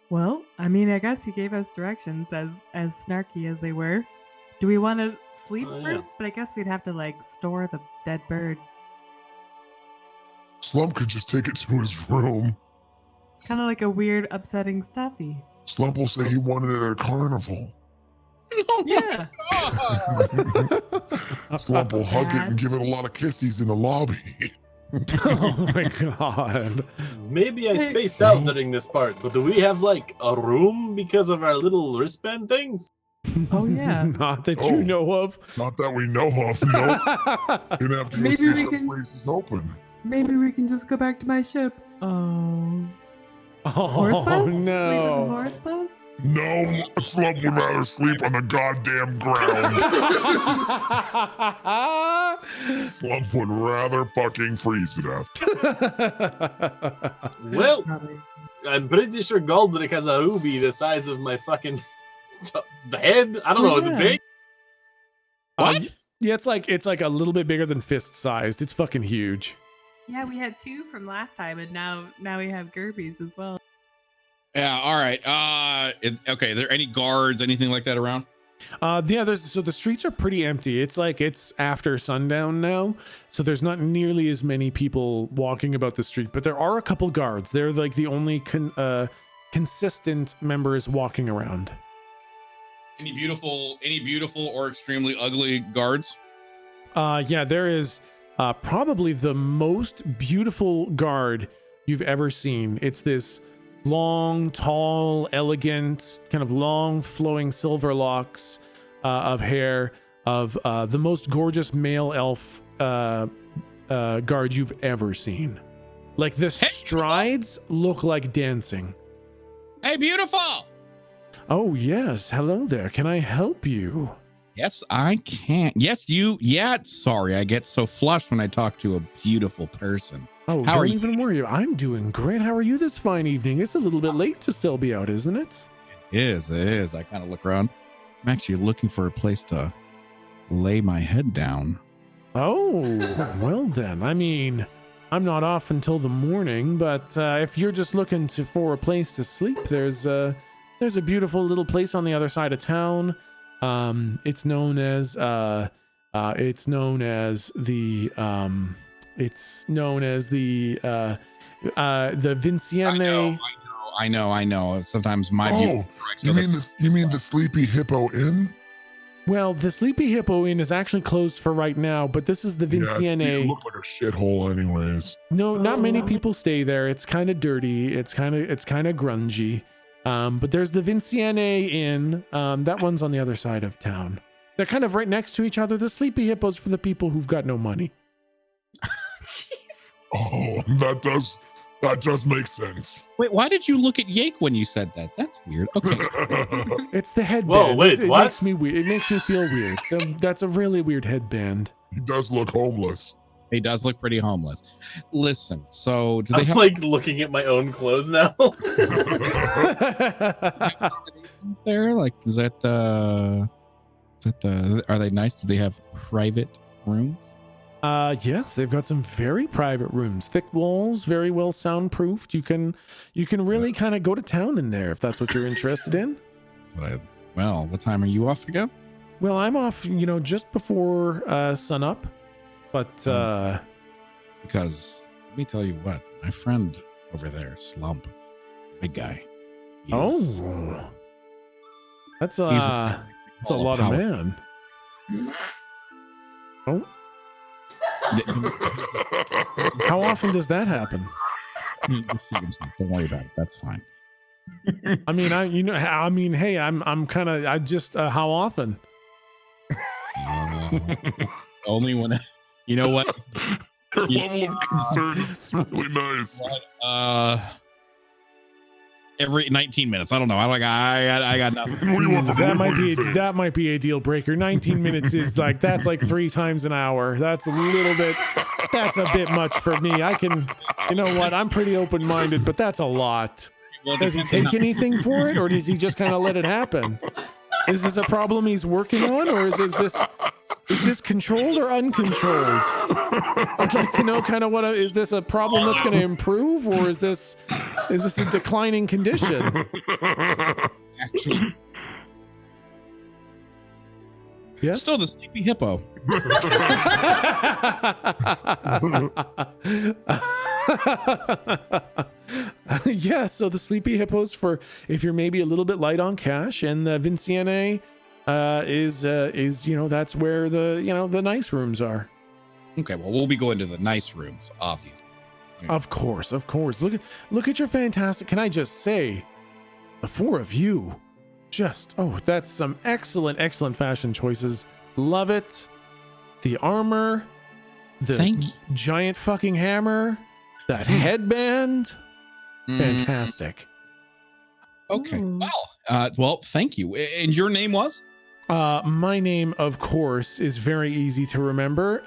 Well, I mean, I guess he gave us directions as snarky as they were. Do we want to sleep first? But I guess we'd have to like store the dead bird. Slump could just take it to his room. Kind of like a weird, upsetting stuffy. Slump will say he wanted it at a carnival. Yeah. Slump will hug it and give it a lot of kisses in the lobby. Oh my god. Maybe I spaced out during this part, but do we have like a room because of our little wristband things? Oh yeah. Not that you know of. Not that we know of. Nope. You'd have to go see if some places open. Maybe we can just go back to my ship. Oh. Oh no. no. Sleep in the horse bus? No, Slump would rather sleep on the goddamn ground. Slump would rather fucking freeze to death. Well, I'm pretty sure Goldrick has a ruby the size of my fucking head. I don't know. Is it big? What? Yeah, it's like a little bit bigger than fist sized. It's fucking huge. Yeah, we had 2 from last time, and now we have Gerbies as well. Yeah, all right. Okay, are there any guards, anything like that around? Yeah, so the streets are pretty empty. It's after sundown now, so there's not nearly as many people walking about the street, but there are a couple guards. They're like the only consistent members walking around. Any beautiful or extremely ugly guards? Yeah, there is probably the most beautiful guard you've ever seen. It's this long, tall, elegant, kind of long flowing silver locks of hair of the most gorgeous male elf guard you've ever seen. Like the strides look like dancing. Hey, beautiful! Oh yes, hello there. Can I help you? Yes, I can. Yes, you. Yeah, sorry, I get so flushed when I talk to a beautiful person. Oh, don't even worry. I'm doing great. How are you this fine evening? It's a little bit late to still be out, isn't it? It is. I kind of look around. I'm actually looking for a place to lay my head down. Oh, well then. I mean, I'm not off until the morning, but if you're just looking for a place to sleep, there's a beautiful little place on the other side of town. It's known as the Vinciane. I know. Sometimes my view. You mean the Sleepy Hippo Inn? Well, the Sleepy Hippo Inn is actually closed for right now, but this is the Vinciane. It looked like a shithole anyways. No, not many people stay there. It's kind of dirty. It's kind of grungy. But there's the Vinciane Inn. That one's on the other side of town. They're kind of right next to each other. The Sleepy Hippo's for the people who've got no money. Jeez. Oh, that does make sense. Wait, why did you look at Yake when you said that? That's weird. Okay. It's the headband. Whoa, wait, it what? makes me weird. It makes me feel weird. That's a really weird headband. He does look homeless. He does look pretty homeless. Listen, so do they I'm have like looking at my own clothes now. there? Like, is that are they nice? Do they have private rooms? Yes, they've got some very private rooms, thick walls, very well soundproofed. You can really kind of go to town in there if that's what you're interested in. Well, what time are you off again? Well, I'm off, just before sun up, but because let me tell you what, my friend over there, Slump, big guy. That's a lot of man. Oh. How often does that happen? Don't worry about it. That's fine. I mean, hey, I'm kind of, how often? Only when you know what? Your level of concern is really nice. Every 19 minutes. I don't know. I got nothing. What do you want from me? That What might do be you say? that might be a deal breaker. 19 minutes is that's like 3 times an hour. That's a little bit. That's a bit much for me. I can, you know what? I'm pretty open-minded, but that's a lot. Well, Does he depends on take anything for it, or does he just kind of let it happen? Is this a problem he's working on, or is this controlled or uncontrolled? I'd like to know kind of is this a problem that's going to improve, or is this a declining condition? Actually, Yes. still the sleepy hippo. Yeah, so the sleepy hippos for if you're maybe a little bit light on cash, and the Vinciane is that's where the nice rooms are. Okay, well, we'll be going to the nice rooms, obviously. Of course. Look at your fantastic. Can I just say, the 4 of you, that's some excellent fashion choices. Love it. The armor, the Thank you. giant fucking hammer, that headband, fantastic. Okay. Ooh. Well, thank you. And your name was? My name, of course, is very easy to remember.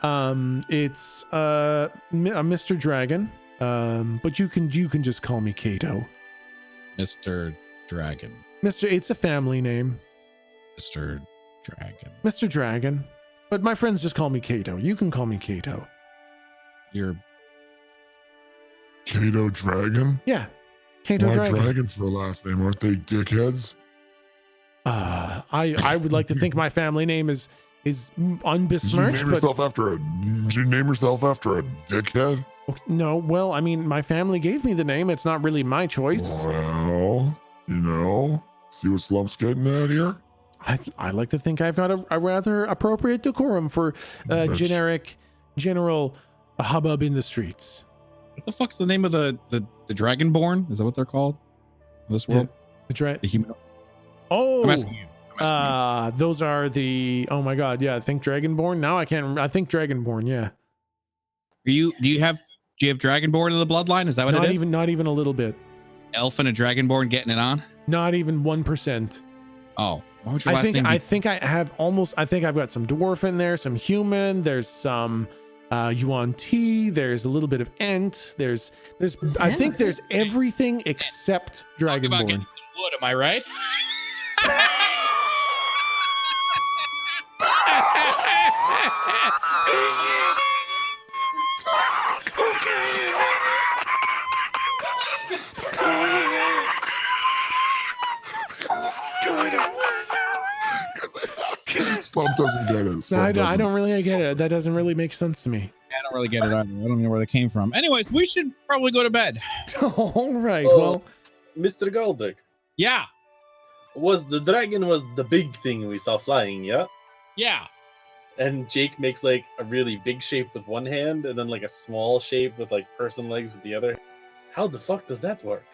It's Mr. Dragon. But you can just call me Kato. Mr. Dragon. It's a family name. Mr. Dragon. Mr. Dragon. But my friends just call me Kato. You can call me Kato. You're Kato Dragon? Yeah. Kato Why Dragon. dragons for a last name? Aren't they dickheads? I would like to think my family name is Did you unbesmirched, name but yourself after a dickhead? no, well, I mean, my family gave me the name. It's not really my choice. Well, see what Slump's getting at here? I like to think I've got a rather appropriate decorum for general hubbub in the streets. what the fuck's the name of the Dragonborn? Is that what they're called? In this world? The The human. Oh, I'm asking you. those are the. Oh my god, yeah. I think Dragonborn. Now I can't. I think Dragonborn. Yeah. Do you have Dragonborn in the bloodline? Is that what it is? Not even a little bit. Elf and a Dragonborn getting it on? Not even 1%. Oh, why would your last name be? I think I've got some dwarf in there, some human. There's some Yuan T. There's a little bit of Ent. There's. I think there's everything except Talk about getting Dragonborn. some wood, am I right? Slump doesn't get it. No, I don't really get it. That doesn't really make sense to me. I don't really get it either. I don't know where they came from. Anyways, we should probably go to bed. All right. Oh. Well, Mr. Goldrick, Yeah. the dragon was the big thing we saw flying, yeah? Yeah. And Jake makes like a really big shape with one hand and then like a small shape with like person legs with the other. How the fuck does that work?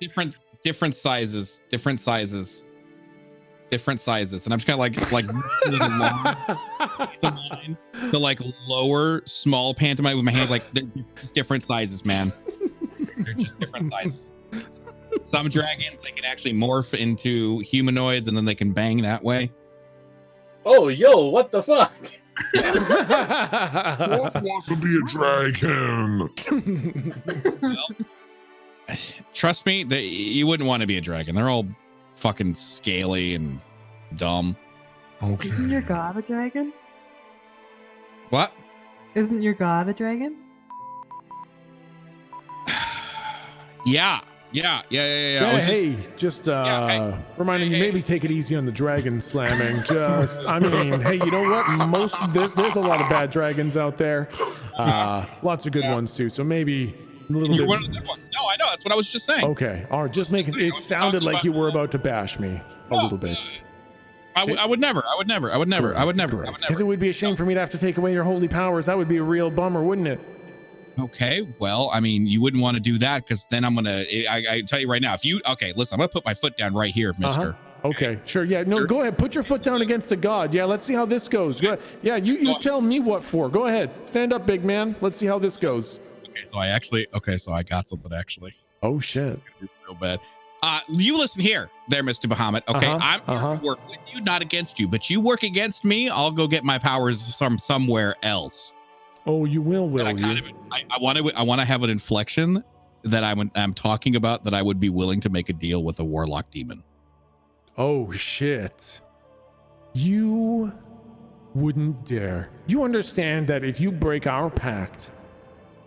Different sizes. And I'm just kind of like the like lower small pantomime with my hands, like they're different sizes, man. They're just different sizes. Some dragons, they can actually morph into humanoids and then they can bang that way. Oh, yo, what the fuck? What wants to be a dragon? Well, trust me, you wouldn't want to be a dragon. They're all fucking scaly and dumb. Okay. Isn't your god a dragon? What? Isn't your god a dragon? Yeah. Yeah, I was hey, just reminding you, maybe take it easy on the dragon slamming. I mean, hey, you know what? There's a lot of bad dragons out there. Lots of good ones too. So maybe a little You're bit. one of the good ones. No, I know. That's what I was just saying. Okay, or just make it. It sounded like you were about to bash me a little bit. I would never. Because it would be a shame for me to have to take away your holy powers. That would be a real bummer, wouldn't it? Okay, well, I mean, you wouldn't want to do that because then I'm gonna. I tell you right now, listen, I'm gonna put my foot down right here, Mister. Okay, sure. Yeah, no, go ahead. Put your foot down against the god. Yeah, let's see how this goes. Go ahead. Yeah, you tell me what for. Go ahead. Stand up, big man. Let's see how this goes. Okay, so I got something actually. Oh shit. Real bad. You listen here, there, Mr. Bahamut. Okay, I'm here to work with you, not against you. But you work against me, I'll go get my powers from somewhere else. Oh, you will you? I want to have an inflection that I'm talking about that I would be willing to make a deal with a warlock demon. Oh shit. You wouldn't dare. You understand that if you break our pact,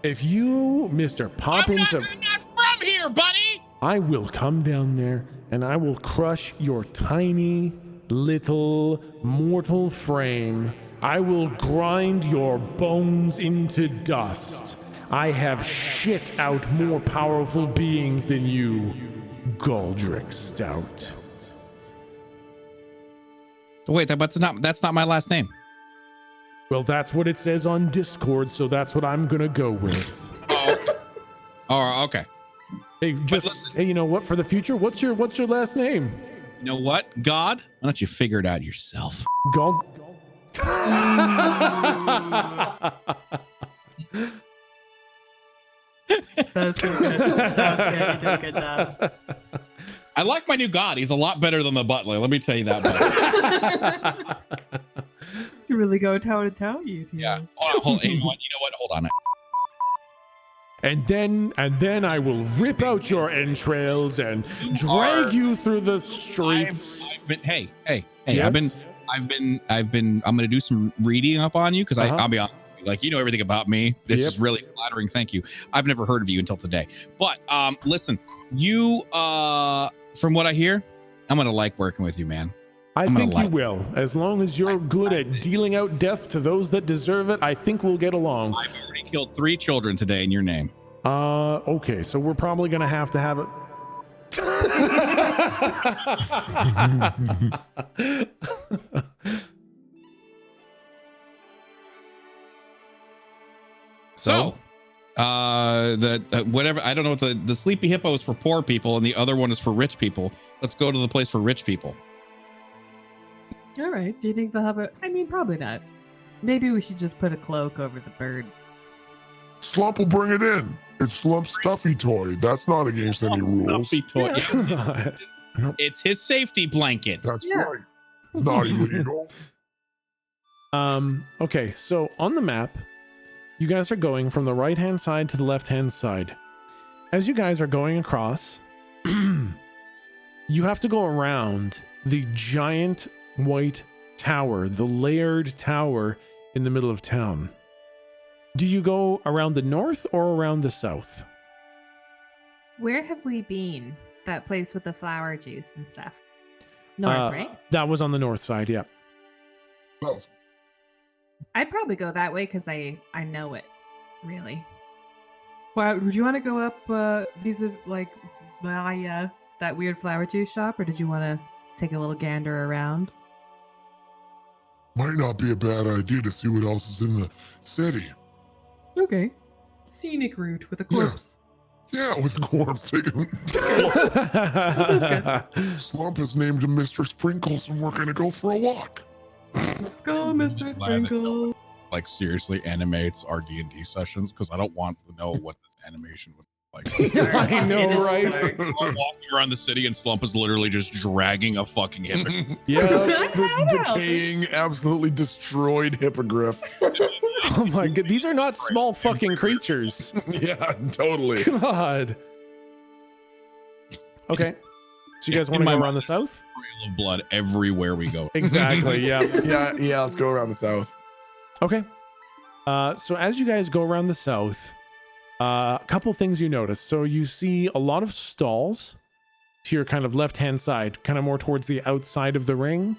if you, Mr. Poppins, I'm not from here, buddy. I will come down there and I will crush your tiny little mortal frame. I will grind your bones into dust. I have shit out more powerful beings than you, Galdrick Stout. Wait, that's not my last name. Well, that's what it says on Discord, so that's what I'm gonna go with. Oh, okay. Hey, hey, you know what? For the future, what's your last name? You know what, God? Why don't you figure it out yourself? God. That was pretty good. That was good. You did a good job. I like my new God. He's a lot better than the butler. Let me tell you that. You really go toe to toe, you two. Yeah. Hold on. You know what? Hold on. And then I will rip out your entrails and drag you through the streets. Hey. Yes? I'm gonna do some reading up on you because I'll be honest. Like, you know everything about me. This is really flattering. Thank you. I've never heard of you until today. But listen, you from what I hear, I'm gonna like working with you, man. I think you will. As long as you're good at dealing out death to those that deserve it, I think we'll get along. I've already killed 3 children today in your name. Okay, so we're probably gonna have to have it. So, whatever, I don't know what the sleepy hippo is for poor people and the other one is for rich people. Let's go to the place for rich people. All right. Do you think they'll have a? I mean, probably not. Maybe we should just put a cloak over the bird. Slump will bring it in. It's Slump's stuffy toy. That's not against any rules. Stuffy toy. Yeah. It's his safety blanket. That's right. Not illegal. Okay, so on the map, you guys are going from the right-hand side to the left-hand side. As you guys are going across, you have to go around the giant white tower, the layered tower in the middle of town. Do you go around the north or around the south? Where have we been? That place with the flower juice and stuff. North, right? That was on the north side, yeah. South. I'd probably go that way because I know it, really. Well, would you want to go up via that weird flower juice shop, or did you want to take a little gander around? Might not be a bad idea to see what else is in the city. Okay. Scenic route with a corpse. Yeah, with a corpse. Slump has named him Mr. Sprinkles, and we're gonna go for a walk. Let's go, Mr. Sprinkle. Like, seriously animates our D&D sessions, because I don't want to know what this animation would look like. I know, right? I'm walking around the city and Slump is literally just dragging a fucking hippogriff. Yeah, this decaying, absolutely destroyed hippogriff. Oh my god, these are not small fucking creatures. Yeah, totally. God. Okay. So you guys want to go around the south? Trail of blood everywhere we go. Exactly, yeah. Yeah, let's go around the south. Okay. So as you guys go around the south, a couple things you notice. So you see a lot of stalls to your kind of left-hand side, kind of more towards the outside of the ring.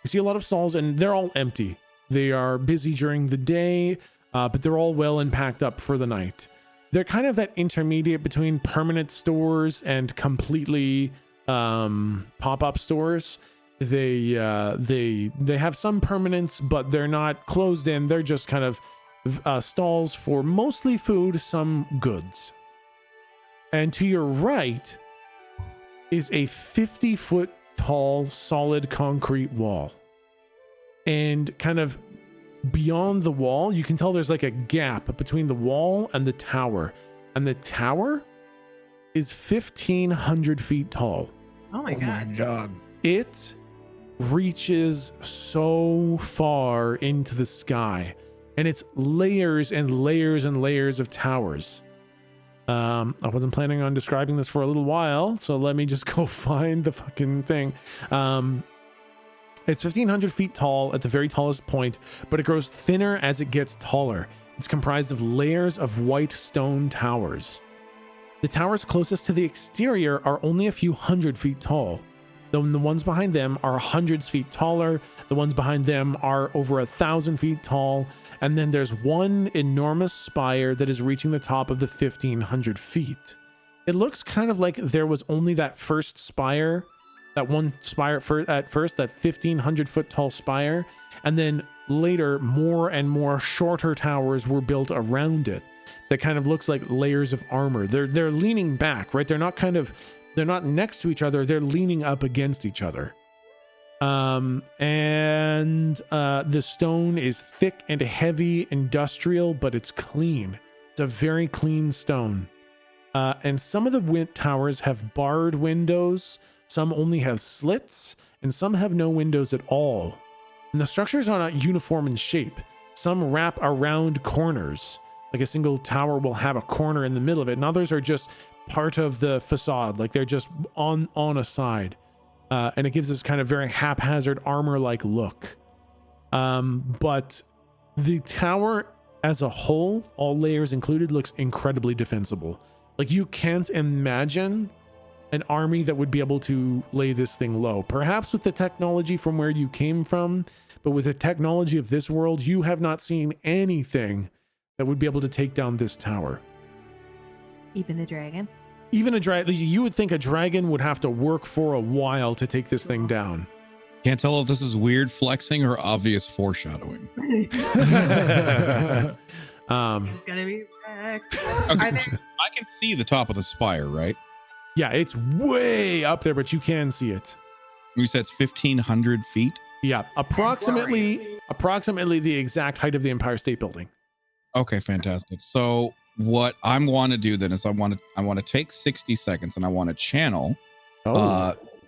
You see a lot of stalls and they're all empty. They are busy during the day, but they're all well and packed up for the night. They're kind of that intermediate between permanent stores and completely pop-up stores. They have some permanence, but they're not closed in. They're just kind of stalls for mostly food, some goods. And to your right is a 50-foot tall, solid concrete wall. And kind of beyond the wall, you can tell there's like a gap between the wall and the tower. And the tower is 1,500 feet tall. Oh my god. It reaches so far into the sky, and it's layers and layers and layers of towers. I wasn't planning on describing this for a little while, so let me just go find the fucking thing. It's 1,500 feet tall at the very tallest point, but it grows thinner as it gets taller. It's comprised of layers of white stone towers. The towers closest to the exterior are only a few hundred feet tall. The ones behind them are hundreds feet taller. The ones behind them are over 1,000 feet tall. And then there's one enormous spire that is reaching the top of the 1,500 feet. It looks kind of like there was only that first spire, that one spire at first, that 1,500 foot tall spire. And then later, more and more shorter towers were built around it. That kind of looks like layers of armor. They're leaning back, right? They're not next to each other. They're leaning up against each other. The stone is thick and heavy, industrial, but it's clean. It's a very clean stone. And some of the towers have barred windows. Some only have slits, and some have no windows at all. And the structures are not uniform in shape. Some wrap around corners. Like a single tower will have a corner in the middle of it, and others are just part of the facade, like they're just on a side. And it gives this kind of very haphazard armor-like look. But the tower as a whole, all layers included, looks incredibly defensible. Like you can't imagine an army that would be able to lay this thing low. Perhaps with the technology from where you came from, but with the technology of this world, you have not seen anything that would be able to take down this tower. Even the dragon? Even a dragon. You would think a dragon would have to work for a while to take this thing down. Can't tell if this is weird flexing or obvious foreshadowing. It's gonna be wrecked. Okay. I can see the top of the spire, right? Yeah, it's way up there, but you can see it. You said it's 1,500 feet? Yeah, approximately the exact height of the Empire State Building. Okay, fantastic. So what I want to do then is I want to take 60 seconds and I want to channel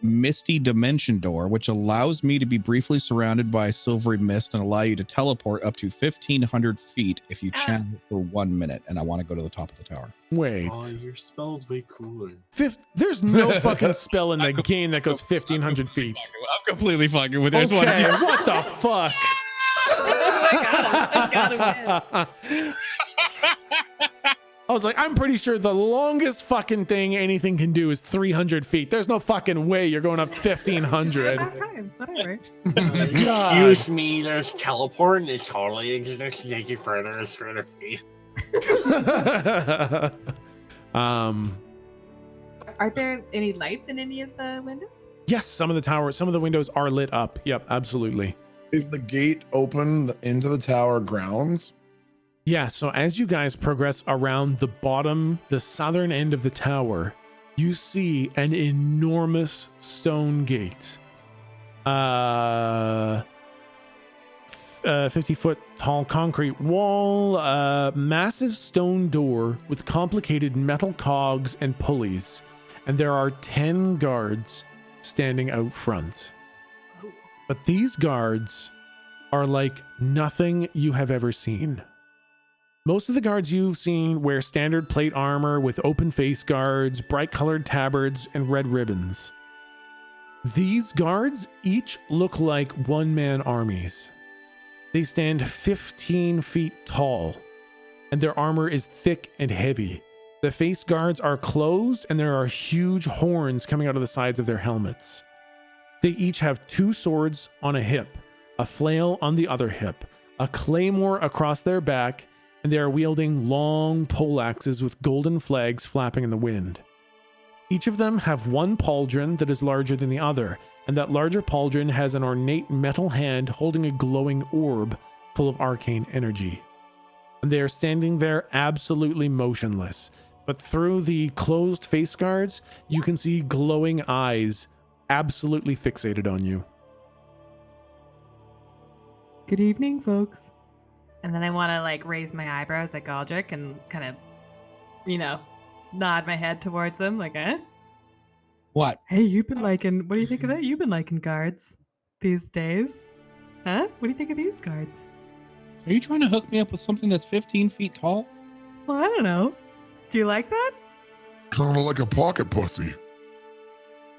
Misty Dimension Door, which allows me to be briefly surrounded by silvery mist and allow you to teleport up to 1,500 feet if you channel it for 1 minute. And I want to go to the top of the tower. Wait. Oh, your spell's way cooler. There's no fucking spell in the game that goes 1,500 feet. I'm completely fucking with this one. Okay, what the fuck? I got him. I was like, I'm pretty sure the longest fucking thing anything can do is 300 feet. There's no fucking way you're going up 1,500. Times, whatever. Excuse me, there's teleport and it totally exists to take you further than 300 feet. Are there any lights in any of the windows? Yes, some of the windows are lit up. Yep, absolutely. Is the gate open into the tower grounds? Yeah, so as you guys progress around the southern end of the tower, you see an enormous stone gate. 50-foot tall concrete wall, massive stone door with complicated metal cogs and pulleys. And there are 10 guards standing out front. But these guards are like nothing you have ever seen. Most of the guards you've seen wear standard plate armor with open face guards, bright colored tabards, and red ribbons. These guards each look like one-man armies. They stand 15 feet tall, and their armor is thick and heavy. The face guards are closed, and there are huge horns coming out of the sides of their helmets. They each have 2 swords on a hip, a flail on the other hip, a claymore across their back, and they are wielding long poleaxes with golden flags flapping in the wind. Each of them have one pauldron that is larger than the other, and that larger pauldron has an ornate metal hand holding a glowing orb full of arcane energy. And they are standing there absolutely motionless, but through the closed face guards, you can see glowing eyes absolutely fixated on you. Good evening, folks. And then I want to like raise my eyebrows at Galdrick and kind of, nod my head towards them like, eh? What? Hey, you've been liking. What do you think of that? You've been liking guards these days, huh? What do you think of these guards? Are you trying to hook me up with something that's 15 feet tall? Well, I don't know. Do you like that? Kind of like a pocket pussy.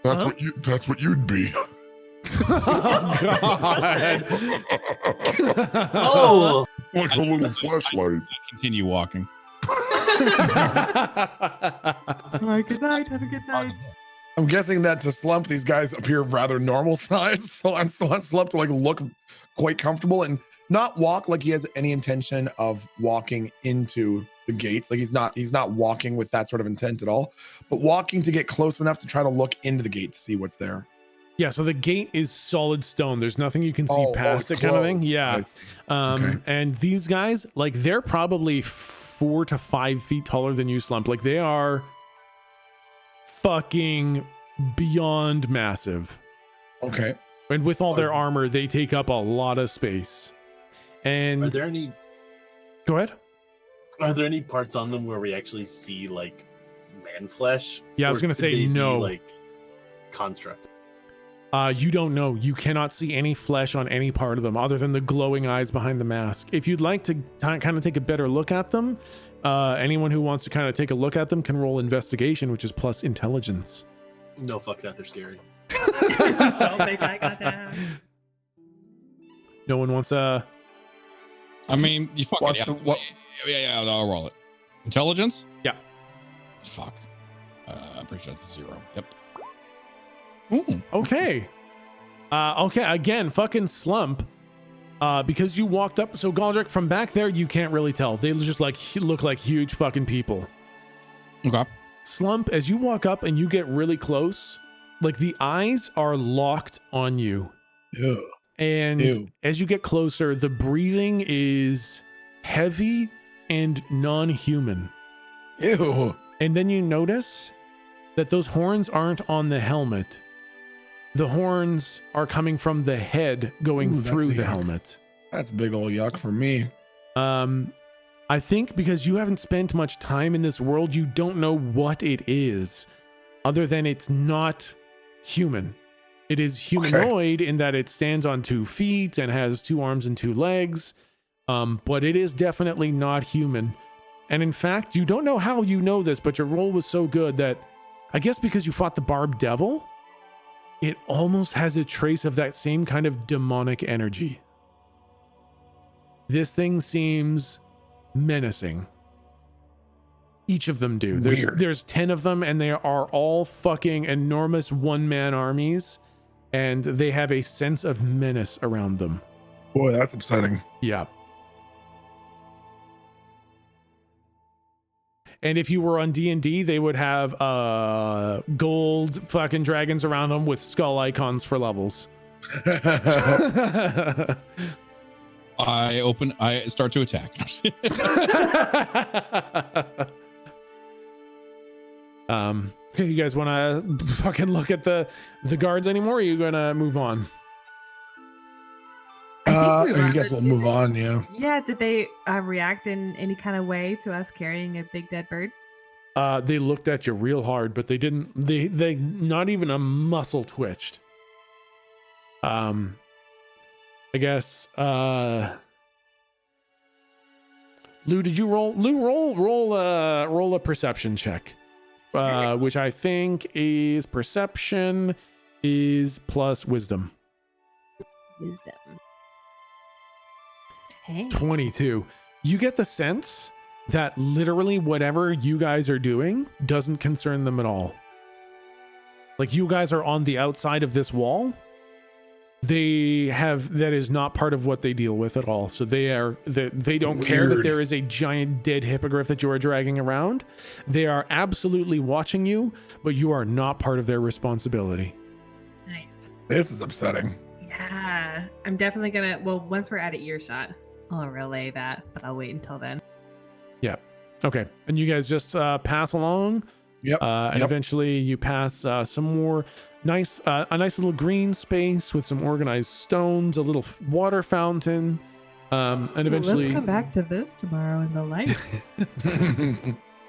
That's Huh? That's what you'd be. Oh God! Oh, Like a little flashlight. Continue walking. All right. Good night. Have a good night. I'm guessing that to Slump, these guys appear rather normal size. So I want Slump to like look quite comfortable and not walk like he has any intention of walking into the gates. Like he's not walking with that sort of intent at all, but walking to get close enough to try to look into the gate to see what's there. Yeah, so the gate is solid stone. There's nothing you can see past it, it's kind of thing. closed. Yeah. Nice. Okay. And these guys, like, they're probably 4 to 5 feet taller than you, Slump. Like, they are fucking beyond massive. Okay. And with all their armor, they take up a lot of space. And are there any go ahead. parts on them where we actually see like man flesh? Yeah, I was Or gonna could say they be, no. like constructs. You don't know. You cannot see any flesh on any part of them other than the glowing eyes behind the mask. If you'd like to kind of take a better look at them, anyone who wants to kind of take a look at them can roll investigation, which is plus intelligence. No, fuck that. They're scary. Don't think I got that. No one wants to. I mean, you fucking What's the- what- yeah, I'll roll it. Intelligence? Yeah. Fuck. I'm pretty sure it's a 0. Yep. Ooh. Okay. Okay. Again, fucking Slump. Because you walked up. So Galdrick, from back there, you can't really tell. They just like look like huge fucking people. Okay. Slump, as you walk up and you get really close, like the eyes are locked on you. Ew. And Ew. as you get closer, the breathing is heavy and non-human. Ew. And then you notice that those horns aren't on the helmet. The horns are coming from the head going Ooh, that's through the yuck. helmet. That's big old yuck for me. I think because you haven't spent much time in this world, you don't know what it is, other than it's not human. It is humanoid in that it stands on 2 feet and has 2 arms and 2 legs, but it is definitely not human. And in fact, you don't know how you know this, but your roll was so good that I guess because you fought the Barbed Devil, it almost has a trace of that same kind of demonic energy. This thing seems menacing. Each of them do. There's 10 of them, and they are all fucking enormous one-man armies, and they have a sense of menace around them. Boy, that's upsetting. Yeah. And if you were on D&D, they would have gold fucking dragons around them with skull icons for levels. I start to attack. Okay, you guys want to fucking look at the guards anymore, or are you gonna move on? I guess we'll move on. Yeah. Yeah, did they react in any kind of way to us carrying a big dead bird? They looked at you real hard, but they didn't. They not even a muscle twitched. I guess. Lou, did you roll? Lou, roll a perception check, which I think is perception is plus wisdom. Wisdom. Hey. 22. You get the sense that literally whatever you guys are doing doesn't concern them at all. Like, you guys are on the outside of this wall. That is not part of what they deal with at all. So they don't care that there is a giant dead hippogriff that you are dragging around. They are absolutely watching you, but you are not part of their responsibility. Nice. This is upsetting. Yeah, I'm definitely gonna. Well, once we're out of earshot, I'll relay that, but I'll wait until then. Yeah. Okay. And you guys just pass along. And eventually you pass some more a nice little green space with some organized stones, a little water fountain, and eventually Let's come back to this tomorrow in the light.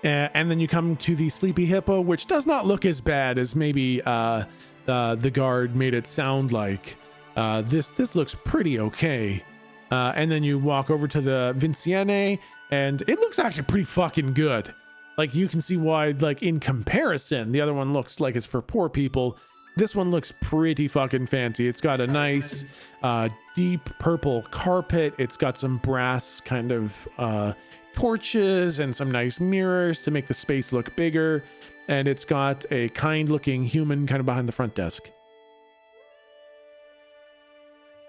and then you come to the Sleepy Hippo, which does not look as bad as maybe the guard made it sound like. This looks pretty okay. And then you walk over to the Vinciane, and it looks actually pretty fucking good. Like, you can see why, like, in comparison, the other one looks like it's for poor people. This one looks pretty fucking fancy. It's got a nice deep purple carpet. It's got some brass kind of torches and some nice mirrors to make the space look bigger. And it's got a kind looking human kind of behind the front desk.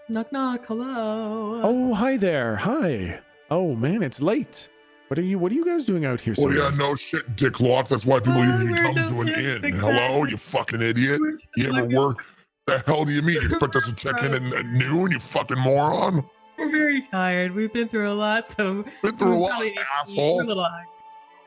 Knock knock, hello. Oh, hi there. Hi. Oh man, it's late. What are you guys doing out here? Oh yeah, no shit, Dicklock. That's why people usually come to an inn. Hello, you fucking idiot. You ever work? The hell do you mean? You expect us to check in at noon, you fucking moron? We're very tired. We've been through a lot, so Been through a lot, asshole. a little high.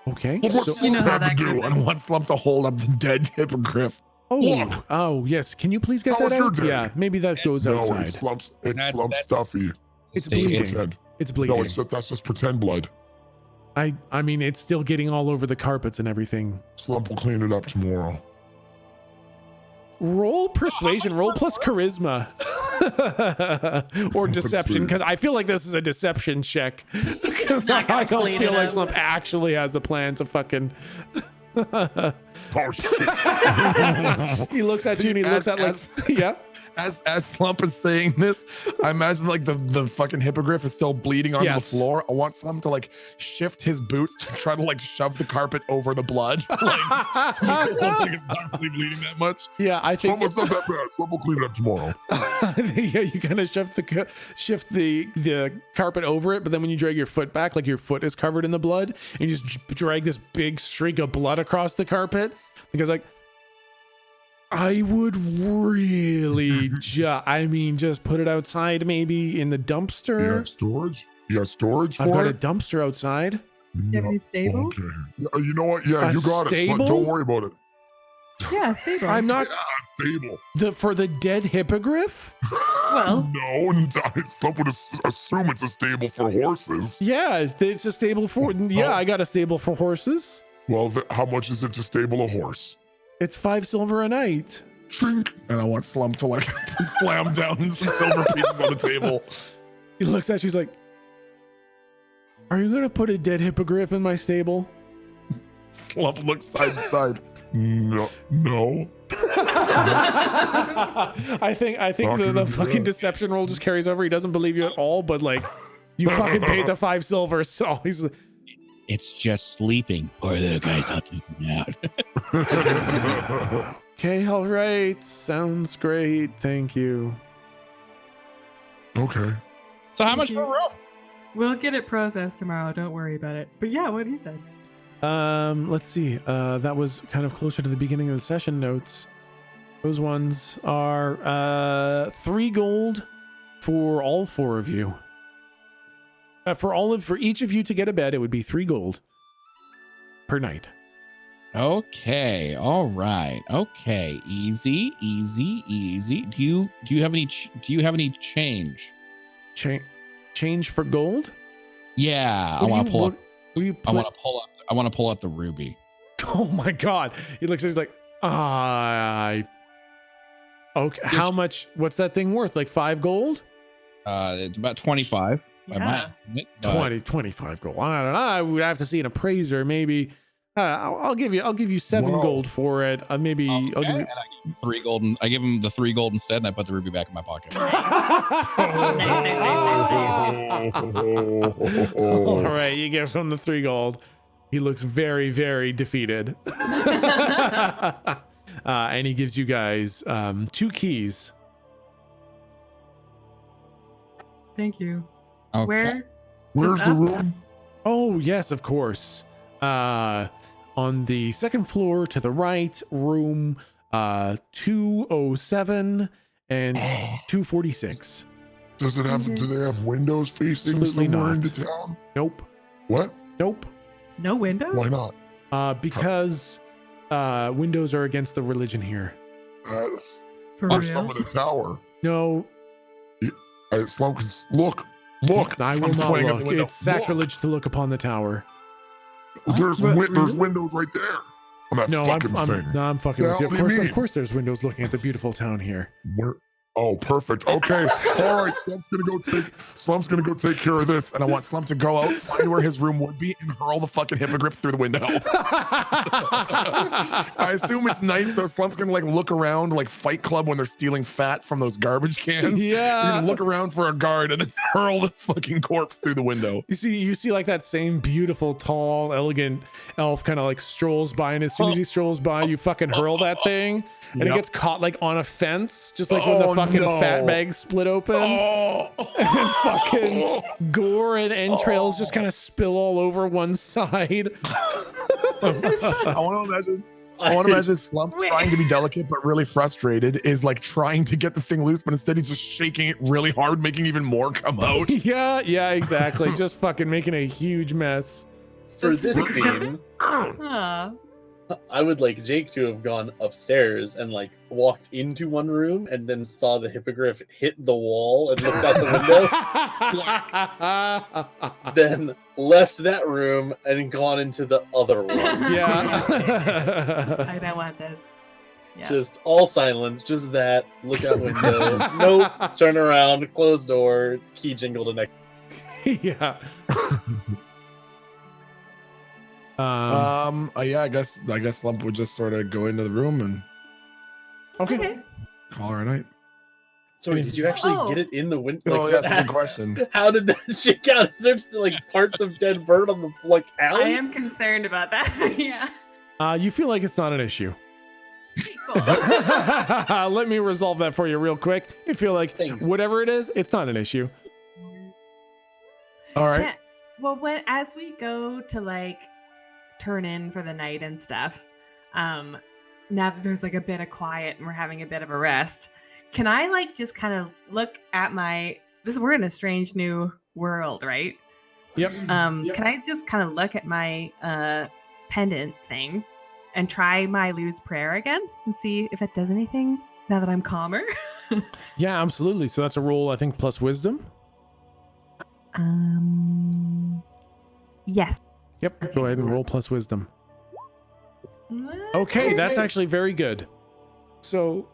Okay. Well, what's so- You know how Slump that have to do? goes. I want Slump to hold up the dead hippogriff. Look. Oh yes. Can you please get How that was your out? day? Yeah, maybe that goes No, outside. it's Slump That- stuffy. It's Stay bleeding. Pretend. It's No, bleeding. that's just pretend blood. I mean, it's still getting all over the carpets and everything. Slump will clean it up tomorrow. Roll persuasion, roll plus charisma. Or deception, because I feel like this is a deception check. Because not I gonna don't clean feel it like up. Slump actually has a plan to fucking. Oh shit. He looks at you and he looks at like, yeah. As Slump is saying this, I imagine like the fucking hippogriff is still bleeding onto Yes. the floor. I want Slump to like shift his boots to try to like shove the carpet over the blood. Like, to make the whole thing is not really bleeding that much. Yeah, I think. Slump, it's not that bad. Slump will clean it up tomorrow. Yeah, you kind of shift the carpet over it, but then when you drag your foot back, like your foot is covered in the blood, and you just drag this big streak of blood across the carpet. Because like, I would really just put it outside, maybe in the You dumpster. have storage? You have storage I've for got a it? dumpster outside. You have any stables? Okay. Yeah, you know what? Yeah, A you got it. stable? Slump, don't worry about it. Yeah, stable. I'm not Yeah, stable. for the dead hippogriff. Well- No, Slump would assume it's a stable for horses. Yeah, it's a stable for. Yeah, I got a stable for horses. Well, how much is it to stable a horse? It's 5 silver a night. Shrink. And I want Slump to like slam down some silver pieces on the table. He looks at you, he's like, "Are you gonna put a dead hippogriff in my stable?" Slump looks side to side. No. I think the fucking deception roll just carries over. He doesn't believe you at all, but like, you fucking paid the 5 silver, so he's. It's just sleeping. Poor little guy's not sleeping out. Okay, all right, sounds great. Thank you. Okay. So how much for a room? We'll get it processed tomorrow. Don't worry about it. But yeah, what he said. Let's see. That was kind of closer to the beginning of the session notes. Those ones are 3 gold for all 4 of you. For each of you to get a bed, it would be 3 gold per night. Okay. All right. Okay. Easy. Do you have any change? Change for gold? Yeah, I want to pull up. What do you I want to pull up the ruby. Oh my god. He looks, he's like, okay, how much, what's that thing worth? Like 5 gold? It's about 25. Yeah. 25 gold. I don't know. I would have to see an appraiser. Maybe I'll give you 7 Whoa. gold for it. Maybe I'll give you. And I give him 3 gold, and I give him the 3 gold instead, and I put the ruby back in my pocket. All right, you give him the 3 gold. He looks very, very defeated. And he gives you guys 2 keys. Thank you. Okay. Where? Where's Just the up? room? Oh, yes, of course. On the 2nd floor to the right, room 207 and 246. Do they have windows facing Absolutely somewhere not. into town? Nope. What? Nope. No windows? Why not? Because windows are against the religion here. For There's real? some in the tower. No, Slump, look. I will Slump's not pointing at the look. window. It's sacrilege to look upon the tower. There's Really? windows right there on that No, fucking thing. I'm fucking The with you. hell do you Of mean? course, there's windows looking at the beautiful town here. Where? Oh, perfect. Okay. All right. Slump's gonna go take care of this. And I want Slump to go out, find where his room would be, and hurl the fucking hippogriff through the window. I assume it's night, so Slump's gonna like look around like Fight Club when they're stealing fat from those garbage cans. Yeah. He's gonna look around for a guard and then hurl this fucking corpse through the window. You see like that same beautiful, tall, elegant elf kind of like strolls by, and as soon as he strolls by, you fucking hurl that thing, and it Yep. gets caught like on a fence, just like when the fucking fat bag split open, and fucking gore and entrails just kind of spill all over one side. I want to imagine Slump Wait. trying to be delicate but really frustrated is like trying to get the thing loose, but instead he's just shaking it really hard, making even more come out. yeah, exactly. Just fucking making a huge mess. For this scene, Aw. I would like Jake to have gone upstairs and like walked into one room and then saw the hippogriff hit the wall and looked out the window, then left that room and gone into the other one. Yeah. I don't want this. Yeah. Just all silence, just that, look out window, nope, turn around, close door, key jingle to next. Yeah. Yeah, I guess Slump would just sort of go into the room and Okay. call her a night. So wait, did you actually Oh. get it in the window? Oh, that's a good question. How did that shake out? Is there still like parts of dead bird on the like alley? I am concerned about that. Yeah. You feel like it's not an issue. Cool. Let me resolve that for you real quick. You feel like Thanks. whatever it is, it's not an issue. All right. Yeah. Well, as we go to like turn in for the night and stuff, now that there's like a bit of quiet and we're having a bit of a rest, can I like just kind of look at we're in a strange new world, right? Yep. Can I just kind of look at my pendant thing and try my lose prayer again and see if it does anything now that I'm calmer? Yeah, absolutely. So that's a roll, I think, plus wisdom. Yes. Yep. Go ahead and roll plus wisdom. Okay, that's actually very good. So,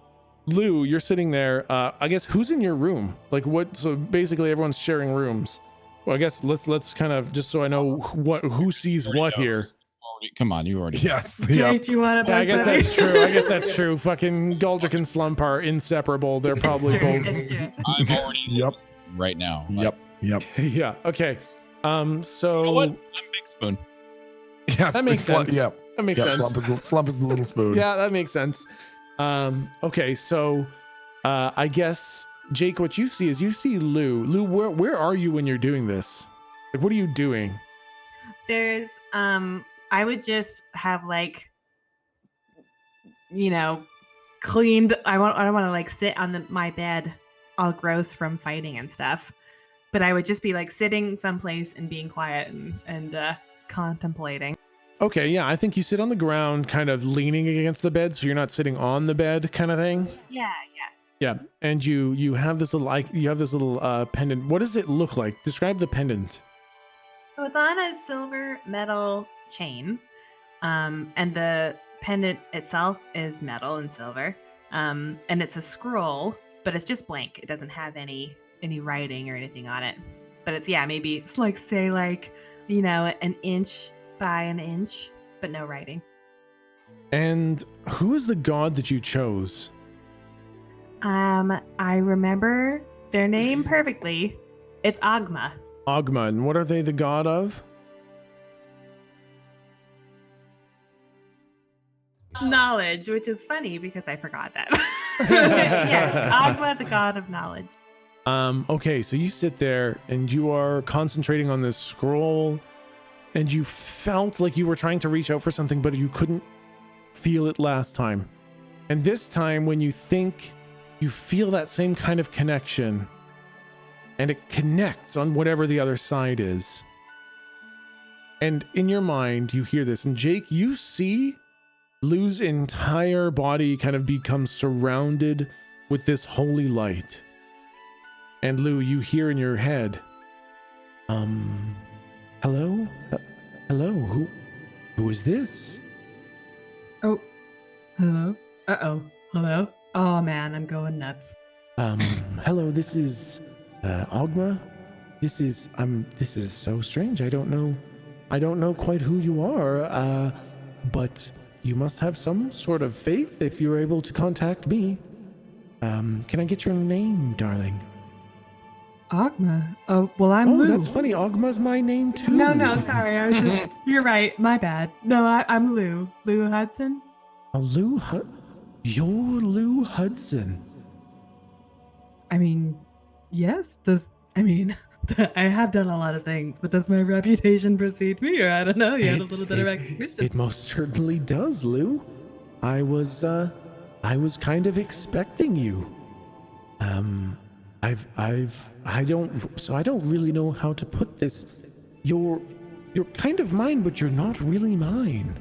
Lou, you're sitting there. I guess who's in your room? Like what? So basically, everyone's sharing rooms. Well, I guess let's kind of just so I know who sees what here. Come on, you already. Yes. Jake, Yep. you want to? Yeah, I guess that's true. I guess that's true. Fucking Galdrick and Slump are inseparable. They're probably both. It's true. I'm already Yep. right now. Like, Yep. Yeah. Okay. So you know what? I'm Big Spoon. Yes. That makes sense. Yep. that makes sense. Slump is the little spoon. Yeah, that makes sense. Okay, so I guess Jake, what you see is you see Lou. Lou, where are you when you're doing this? Like, what are you doing? There's I would just have like, cleaned. I don't want to like sit on my bed all gross from fighting and stuff, but I would just be like sitting someplace and being quiet and contemplating. Okay, yeah, I think you sit on the ground, kind of leaning against the bed, so you're not sitting on the bed, kind of thing. Yeah. Yeah, and you have this little pendant. What does it look like? Describe the pendant. So it's on a silver metal chain, and the pendant itself is metal and silver, and it's a scroll, but it's just blank. It doesn't have any writing or anything on it. But it's maybe it's like say an inch by an inch, but no writing. And who is the god that you chose? I remember their name perfectly. It's Agma. Agma, and what are they the god of? Knowledge, which is funny because I forgot that. Yeah, Agma, the god of knowledge. Okay, so you sit there and you are concentrating on this scroll, and you felt like you were trying to reach out for something, but you couldn't feel it last time. And this time, when you think you feel that same kind of connection, and it connects on whatever the other side is. And in your mind, you hear this. And Jake, you see Lou's entire body kind of becomes surrounded with this holy light. And Lou, you hear in your head, hello? Hello? Who is this? Oh, hello? Uh-oh. Hello? Oh, man, I'm going nuts. Hello, this is, Ogma? This is so strange. I don't know quite who you are, but you must have some sort of faith if you're able to contact me. Can I get your name, darling? Ogma? Oh, well, I'm Lou. That's funny. Ogma's my name, too. No, sorry. I was just... You're right. My bad. No, I'm Lou. Lou Hudson? You're Lou Hudson. I mean, yes. I have done a lot of things, but does my reputation precede me? Or I don't know. You had a little bit of recognition. It most certainly does, Lou. I was kind of expecting you. I don't really know how to put this. You're kind of mine, but you're not really mine.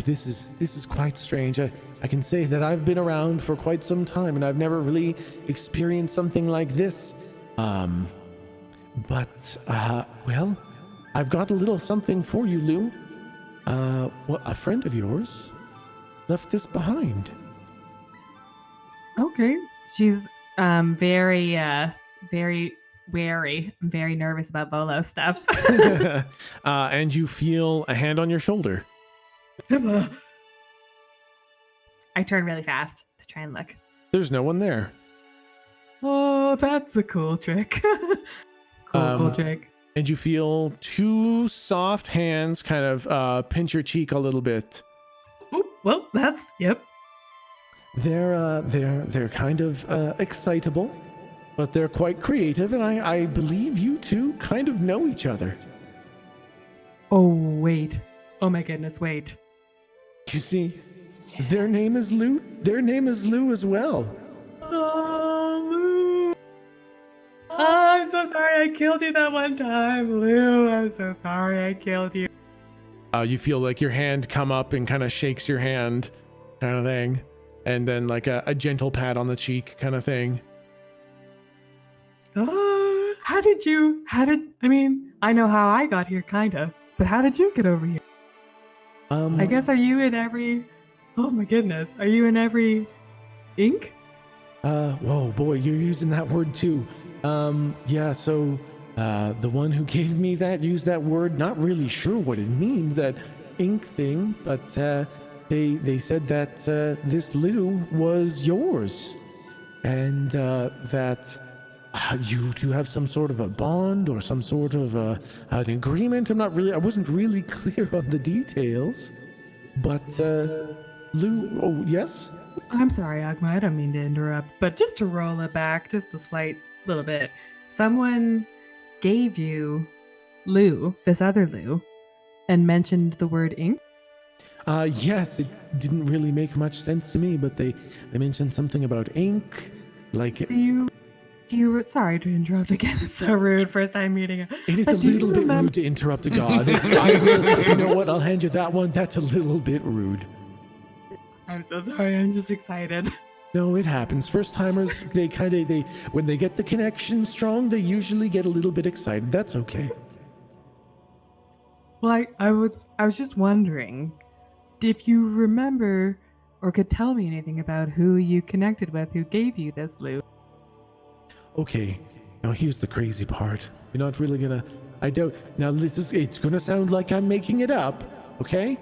This is quite strange. I can say that I've been around for quite some time, and I've never really experienced something like this. Well, I've got a little something for you, Lou. A friend of yours left this behind. Okay. She's very wary. I'm very nervous about Volo stuff. And you feel a hand on your shoulder. I turn really fast to try and look. There's no one there. Oh, that's a cool trick. Cool trick. And you feel two soft hands kind of pinch your cheek a little bit. Oh, well, yep. They're kind of excitable, but they're quite creative, and I believe you two kind of know each other. Oh, wait. Oh my goodness, wait. You see, their name is Lou. Their name is Lou as well. Oh, Lou. Oh, I'm so sorry I killed you that one time, Lou. I'm so sorry I killed you. You feel like your hand come up and kind of shakes your hand, kind of thing. And then like a gentle pat on the cheek kind of thing. I know how I got here, kind of. But how did you get over here? I guess, are you in every... Oh my goodness. Are you in every ink? Whoa, boy, you're using that word too. So the one who gave me that used that word, not really sure what it means, that ink thing, but they said that this Lou was yours, and that you two have some sort of a bond or some sort of an agreement. I wasn't really clear on the details, but Lou, oh yes? I'm sorry, Agma, I don't mean to interrupt, but just to roll it back just a slight little bit, someone gave you Lou, this other Lou, and mentioned the word ink? Yes, it didn't really make much sense to me, but they mentioned something about ink, like... Do you, sorry to interrupt again, it's so rude, first time meeting. It is a little bit rude to interrupt a god. You know what, I'll hand you that one, that's a little bit rude. I'm so sorry, I'm just excited. No, it happens. First timers, when they get the connection strong, they usually get a little bit excited. That's okay. Well, I was just wondering if you remember or could tell me anything about who you connected with, who gave you this Lou. Okay, now here's the crazy part. You're not really gonna... it's gonna sound like I'm making it up, okay?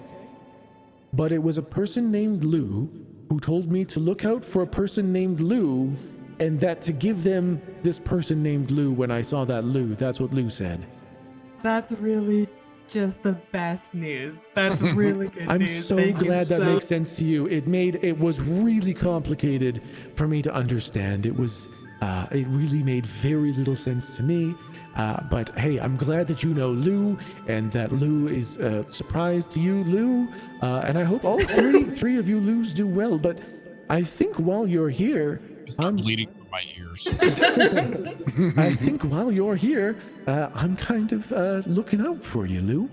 But it was a person named Lou who told me to look out for a person named Lou, and that to give them this person named Lou when I saw that Lou. That's what Lou said. That's really just the best news. That's really good I'm news. so glad that makes sense to you. It was really complicated for me to understand. It really made very little sense to me. But hey, I'm glad that you know Lou, and that Lou is a surprise to you, Lou. And I hope all three of you Lou's do well. But I think while you're here, I'm bleeding from my ears. I think while you're here, I'm kind of looking out for you, Lou.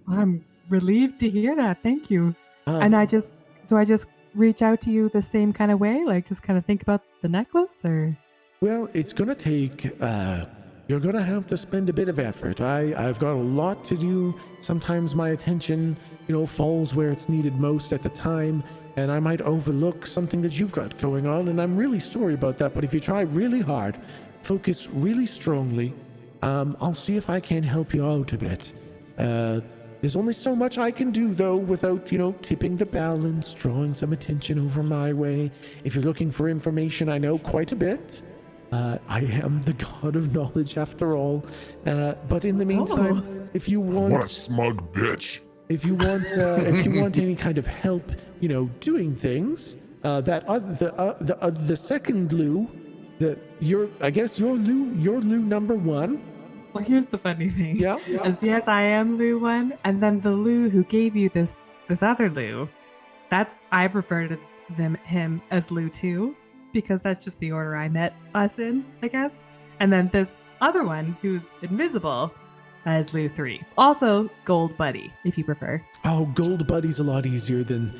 I'm relieved to hear that. Thank you. And do I just reach out to you the same kind of way? Like just kind of think about the necklace or? Well, it's gonna take, you're gonna have to spend a bit of effort. I've got a lot to do. Sometimes my attention, falls where it's needed most at the time, and I might overlook something that you've got going on, and I'm really sorry about that, but if you try really hard, focus really strongly, I'll see if I can help you out a bit. There's only so much I can do, though, without, tipping the balance, drawing some attention over my way. If you're looking for information, I know quite a bit. I am the god of knowledge, after all. But in the meantime, if you want... What a smug bitch. If you want any kind of help, doing things, the second Lou, you're Lou number 1. Well, here's the funny thing. Yeah. As yes, I am Lou 1, and then the Lou who gave you this other Lou, I prefer to him as Lou 2, because that's just the order I met us in, I guess. And then this other one who's invisible as Lou 3. Also Gold Buddy, if you prefer. Oh, Gold Buddy's a lot easier than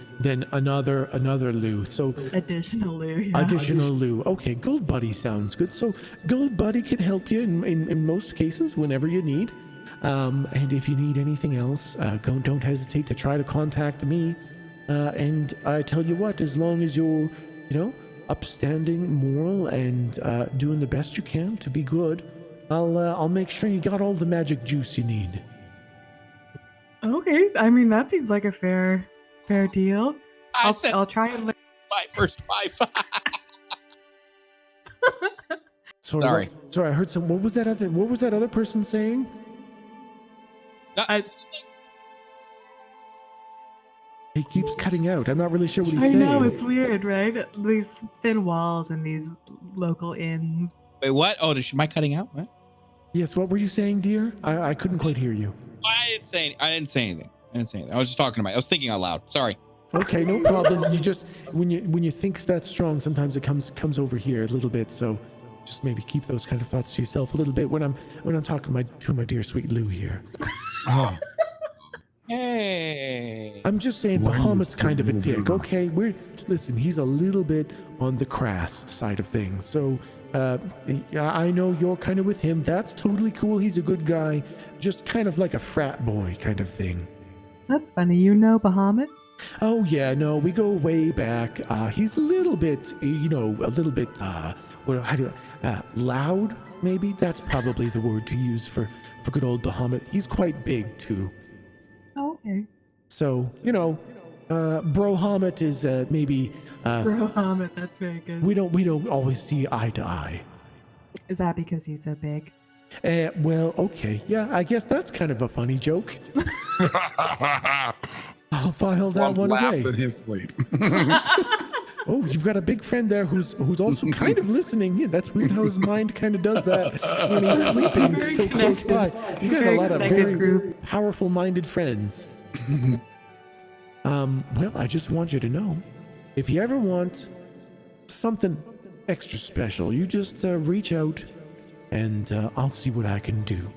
another Lou. So additional Lou. Yeah. Additional Lou. Okay, Gold Buddy sounds good. So Gold Buddy can help you in most cases whenever you need. And if you need anything else, don't hesitate to try to contact me. And I tell you what, as long as you're, upstanding, moral, and doing the best you can to be good, I'll make sure you got all the magic juice you need. Okay, I mean that seems like a fair deal. I'll try and. My first 5. Sorry, I heard some. What was that other person saying? He keeps cutting out. I'm not really sure what he's saying. I know, it's weird, right? These thin walls and these local inns. Wait, what? Oh, am I cutting out? What? Yes, what were you saying, dear? I couldn't quite hear you. I didn't say anything. I was just talking to I was thinking out loud. Sorry. Okay, no problem. You just when you think that strong, sometimes it comes over here a little bit. So just maybe keep those kind of thoughts to yourself a little bit when I'm talking to my dear sweet Lou here. Oh. Hey. I'm just saying Bahamut's kind of a dick, okay? Listen, he's a little bit on the crass side of things. So I know you're kind of with him. That's totally cool. He's a good guy. Just kind of like a frat boy kind of thing. That's funny. You know Bahamut? Oh, yeah, no, we go way back. He's a little bit, loud, maybe? That's probably the word to use for good old Bahamut. He's quite big, too. Oh, okay. So, Brohamut is maybe... Brohamut, that's very good. We don't always see eye to eye. Is that because he's so big? Well, okay. Yeah, I guess that's kind of a funny joke. I'll file that one away. In his sleep. Oh, you've got a big friend there who's also kind of listening. Yeah, that's weird how his mind kind of does that when he's sleeping so close by. You got a lot of very powerful-minded friends. Well, I just want you to know, if you ever want something extra special, you just reach out, and I'll see what I can do.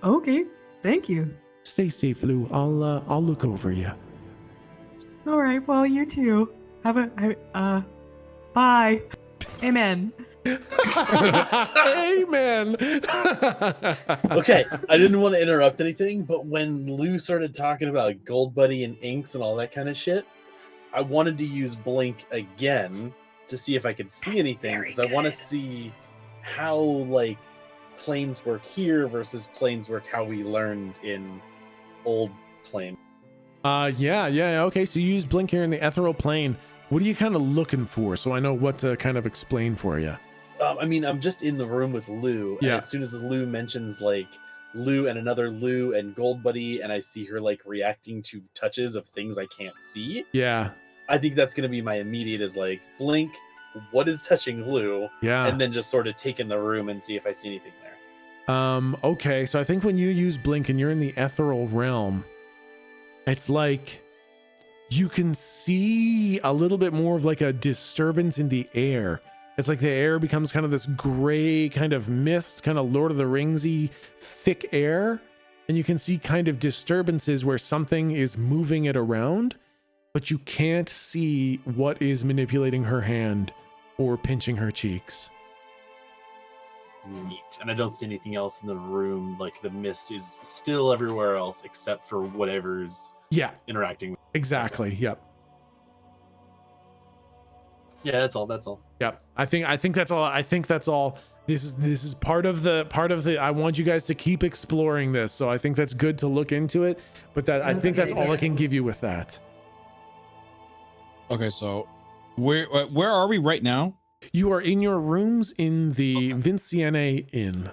Okay, thank you. Stay safe, Lou. I'll look over you. All right. Well, you too. Bye. Amen. Amen. Okay, I didn't want to interrupt anything, but when Lou started talking about Gold Buddy and inks and all that kind of shit, I wanted to use Blink again to see if I could see anything, because I want to see how planes work here versus planes work how we learned in old plane. Yeah. Okay, so you use Blink here in the ethereal plane. What are you kind of looking for, so I know what to kind of explain for you? I'm just in the room with Lou, and as soon as Lou mentions Lou and another Lou and Gold Buddy, and I see her reacting to touches of things I can't see. Yeah. I think that's going to be my immediate is Blink, what is touching Lou? Yeah. And then just sort of take in the room and see if I see anything there. Okay, so I think when you use Blink and you're in the ethereal realm, it's like you can see a little bit more of a disturbance in the air. It's like the air becomes kind of this gray kind of mist, kind of Lord of the Ringsy thick air. and you can see kind of disturbances where something is moving it around, but you can't see what is manipulating her hand or pinching her cheeks. Neat. And I don't see anything else in the room. Like the mist is still everywhere else except for whatever's interacting with. Exactly. Yep. Yeah, that's all. Yep. I think that's all. This is part of the I want you guys to keep exploring this. So I think that's good to look into it, but I think that's all I can give you with that. Okay, so where are we right now? You are in your rooms in the Vinciane Inn.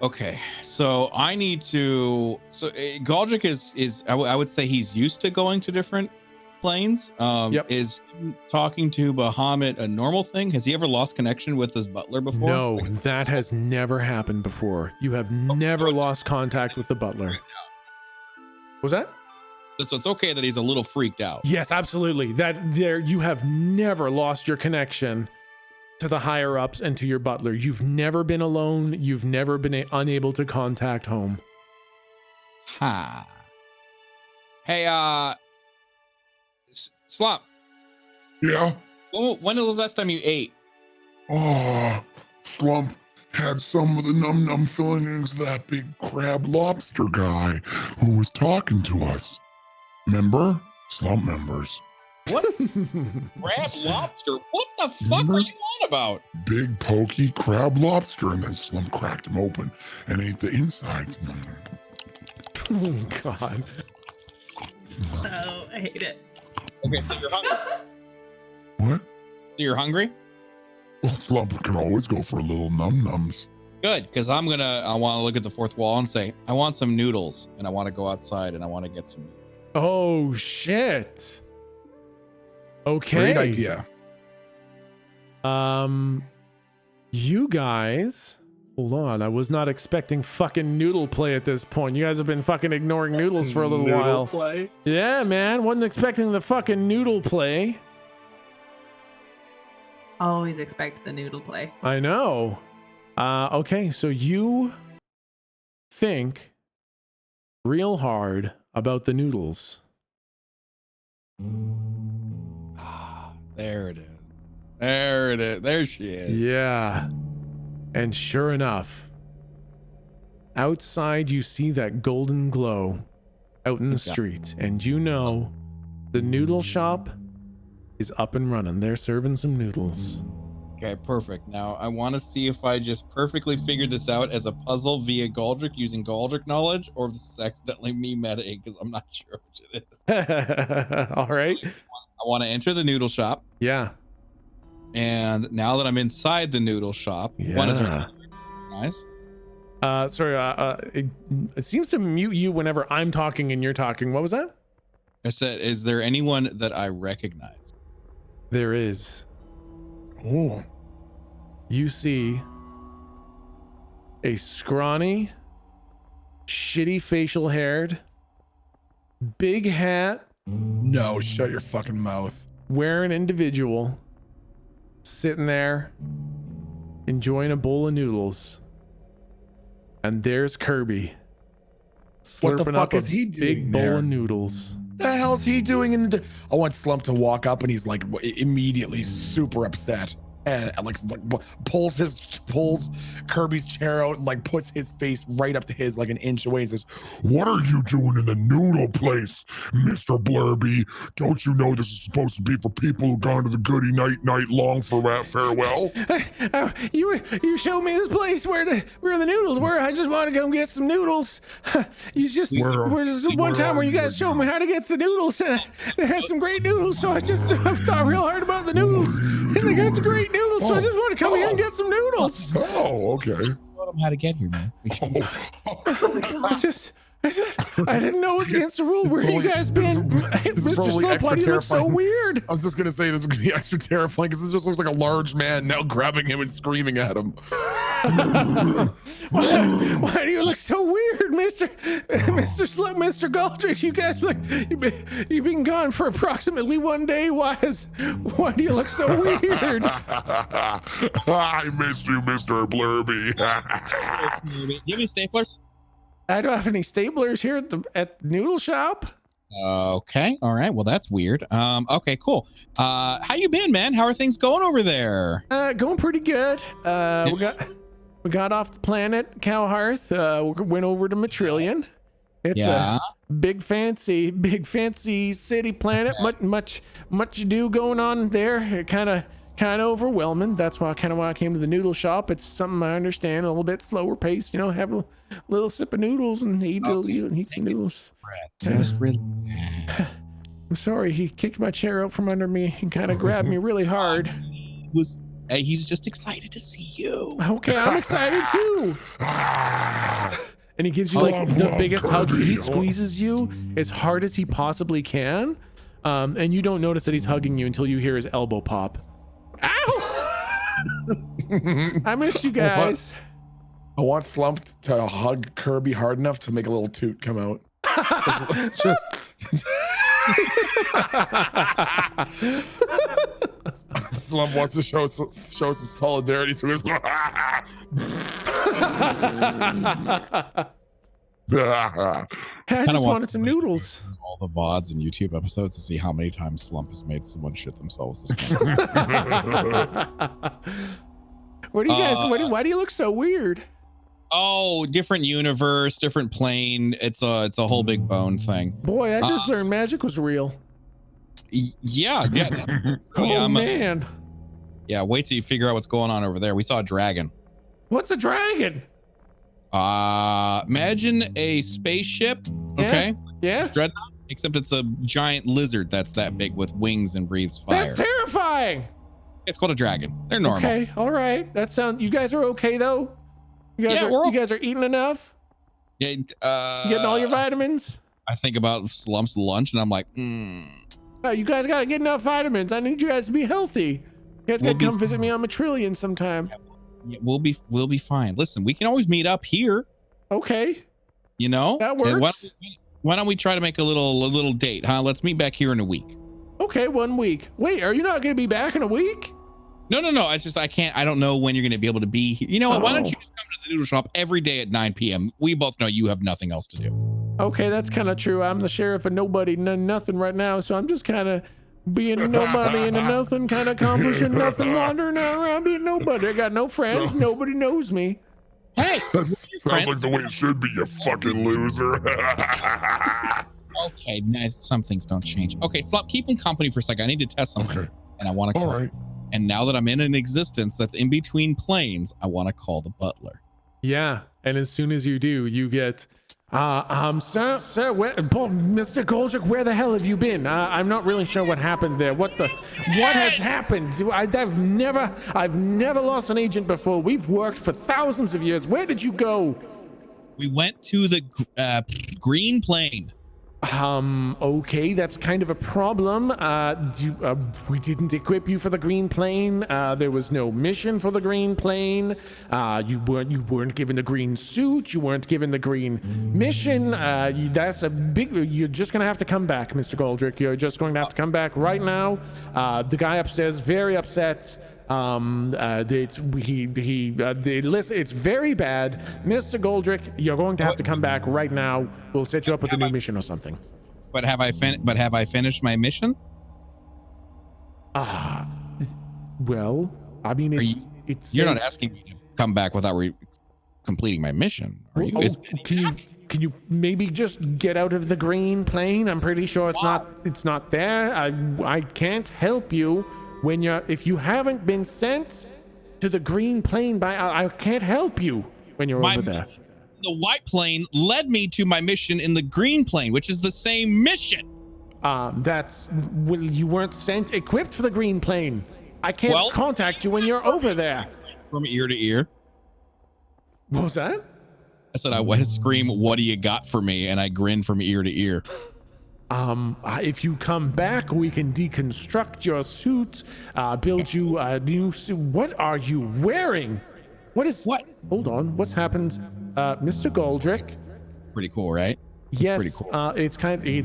Okay, so I need to. So Goldrick is I would say he's used to going to different planes. Is talking to Bahamut a normal thing? Has he ever lost connection with his butler before? No, that has never happened before. You have never lost contact with the butler. What was that? So it's okay that he's a little freaked out. Yes, absolutely. You have never lost your connection to the higher ups and to your butler. You've never been alone. You've never been unable to contact home. Hey, Slump. Yeah? When was the last time you ate? Oh, Slump had some of the num-num fillings of that big crab lobster guy who was talking to us. Remember? Slump members. What? Crab lobster? What the fuck are you on about? Big pokey crab lobster, and then Slump cracked him open and ate the insides. Oh, God. Oh, I hate it. Okay, so you're hungry. What? So you're hungry? Well, Slump can always go for a little num-nums. Good, because I want to look at the fourth wall and say, I want some noodles, and I want to go outside and I want to get some. Oh, shit. Okay. Great idea. You guys, hold on. I was not expecting fucking noodle play at this point. You guys have been fucking ignoring noodles for a little while. Play? Yeah, man. Wasn't expecting the fucking noodle play. Always expect the noodle play. I know. Okay, so you think real hard about the noodles. There it is. There it is. There she is. Yeah. And sure enough, outside you see that golden glow out in the street, and you know the noodle shop is up and running. They're serving some noodles. Okay, perfect. Now I want to see if I just perfectly figured this out as a puzzle via Goldrick using Goldrick knowledge, or if this is accidentally me metaing because I'm not sure which it is. All right. I want to enter the noodle shop. Yeah. And now that I'm inside the noodle shop, one is nice. Sorry, it seems to mute you whenever I'm talking and you're talking. What was that? I said, is there anyone that I recognize? There is. Oh. You see a scrawny, shitty facial haired, big hat, No, shut your fucking mouth. wearing individual sitting there enjoying a bowl of noodles. And there's Kirby What the slurping fuck up is a he big doing bowl there? of noodles. The hell's he doing in the? I want Slump to walk up and he's like immediately super upset and like pulls Kirby's chair out and like puts his face right up to his like an inch away and says, What are you doing in the noodle place, Mr. Blurby? Don't you know this is supposed to be for people who've gone to the goody night long for farewell? You showed me this place where the noodles were. I just want to come get some noodles. You just one time where you guys showed me how to get the noodles, and they had some great noodles. So I thought real hard about the noodles, and they got some great noodles. So I just want to come here and get some noodles. Oh, okay. Taught him how to get here, man. I didn't know it's against the rule. Where you guys been, Mr. Slump? Why do you look so weird? I was just gonna say this is gonna be extra terrifying because this just looks like a large man now grabbing him and screaming at him. Why do you look so weird, Mr. Slump, Mr. Goldrick? You guys look, you've been gone for approximately 1 day. Why do you look so weird? I missed you, Mr. Blurby. Do you have any staplers? I don't have any staplers here at the noodle shop. Okay. All right. Well, that's weird. Okay, cool. How you been, man? How are things going over there? Going pretty good. We got off the planet Cowhearth. We went over to Matrillion. It's a big fancy city planet. Much ado going on there. Kind of overwhelming. That's why I came to the noodle shop. It's something I understand, a little bit slower paced. You know, have a little sip of noodles and eat some noodles. Just relax. I'm sorry, he kicked my chair out from under me and kind of grabbed me really hard. He's just excited to see you. Okay, I'm excited too. And he gives you like the biggest hug. He squeezes you as hard as he possibly can. And you don't notice that he's hugging you until you hear his elbow pop. Ow! I missed you guys. I want Slump to hug Kirby hard enough to make a little toot come out. Slump wants to show some solidarity to his. I just wanted some noodles. All the VODs and YouTube episodes to see how many times Slump has made someone shit themselves this morning. What do you guys? Why do you look so weird? Oh, different universe, different plane. It's a whole big bone thing. Boy, I just learned magic was real. Yeah. Oh man. Yeah, wait till you figure out what's going on over there. We saw a dragon. What's a dragon? Imagine a spaceship. Okay. Yeah. Dreadnought, except it's a giant lizard that's that big with wings and breathes fire. That's terrifying. It's called a dragon. They're normal. Okay. All right. You guys are okay though? You guys are eating enough? Yeah. Getting all your vitamins? I think about Slump's lunch and I'm like, Oh, you guys gotta get enough vitamins. I need you guys to be healthy. You guys gotta come visit me on Matrillion sometime. Yeah, we'll be fine. Listen, we can always meet up here. Okay. You know? That works. Why don't we try to make a little date, huh? Let's meet back here in a week. Okay, 1 week. Wait, are you not gonna be back in a week? No. It's just I don't know when you're gonna be able to be here. You know what? Why don't you just come to the noodle shop every day at 9 p.m.? We both know you have nothing else to do. Okay, that's kind of true. I'm the sheriff of nobody, nothing right now, so I'm just kind of being nobody into nothing, kind of accomplishing nothing, wandering around being nobody. I got no friends. Nobody knows me. Hey, sounds like the way it should be, you fucking loser. Okay, nice. Some things don't change. Okay, Slump, keep him company for a second. I need to test something, and I want to call. All right. And now that I'm in an existence that's in between planes, I want to call the butler. Yeah, and as soon as you do, you get, sir, Mr. Goldrick, where the hell have you been? I'm not really sure what happened there. What has happened? I've never lost an agent before. We've worked for thousands of years. Where did you go? We went to the green plane. Okay, that's kind of a problem. We didn't equip you for the green plane. There was no mission for the green plane. You weren't given the green suit. You weren't given the green mission. You're just gonna have to come back, Mr. Goldrick. You're just going to have to come back right now. The guy upstairs is very upset. It's very bad. Mr. Goldrick, you're going to have to come back right now. We'll set you up with a new mission or something. But have I finished my mission? Well, I mean, you're not asking me to come back without completing my mission, are you? Can you maybe just get out of the green plane? I'm pretty sure it's not there. I can't help you. If you haven't been sent to the green plane I can't help you when you're over there. The white plane led me to my mission in the green plane, which is the same mission. You weren't sent equipped for the green plane. I can't contact you when you're over there. From ear to ear. What was that? I said I scream, "What do you got for me?" And I grin from ear to ear. If you come back, we can deconstruct your suit, build you a new suit. What are you wearing? What? Hold on. What's happened? Mr. Goldrick. Pretty cool, right? Yes. Pretty cool. It's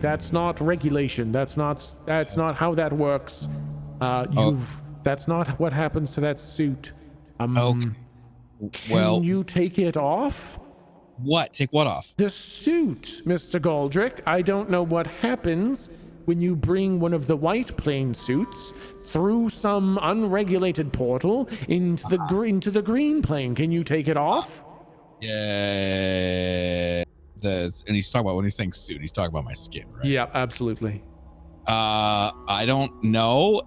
that's not regulation. That's not how that works. That's not what happens to that suit. Okay. Can you take it off? What? Take what off? The suit, Mr. Goldrick. I don't know what happens when you bring one of the white plane suits through some unregulated portal into the green plane. Can you take it off? Yeah. And he's talking about, when he's saying suit, he's talking about my skin, right? Yeah, absolutely. I don't know.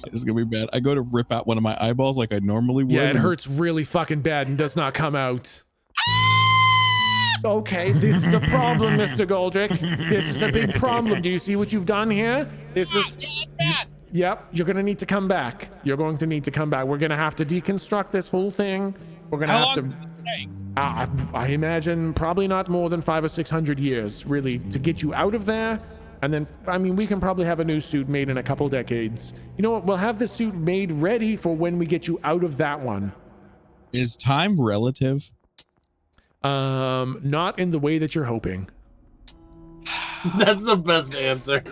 It's gonna be bad. I go to rip out one of my eyeballs like I normally would. Yeah, it hurts really fucking bad and does not come out. Okay, this is a problem, Mr. Goldrick. This is a big problem. Do you see what you've done here? This is... Yep, you're gonna need to come back. You're going to need to come back. We're gonna have to deconstruct this whole thing. We're gonna have to... I imagine probably not more than 500 or 600 years, really, to get you out of there. And then, I mean, we can probably have a new suit made in a couple decades. You know what? We'll have the suit made ready for when we get you out of that one. Is time relative? Not in the way that you're hoping. That's the best answer.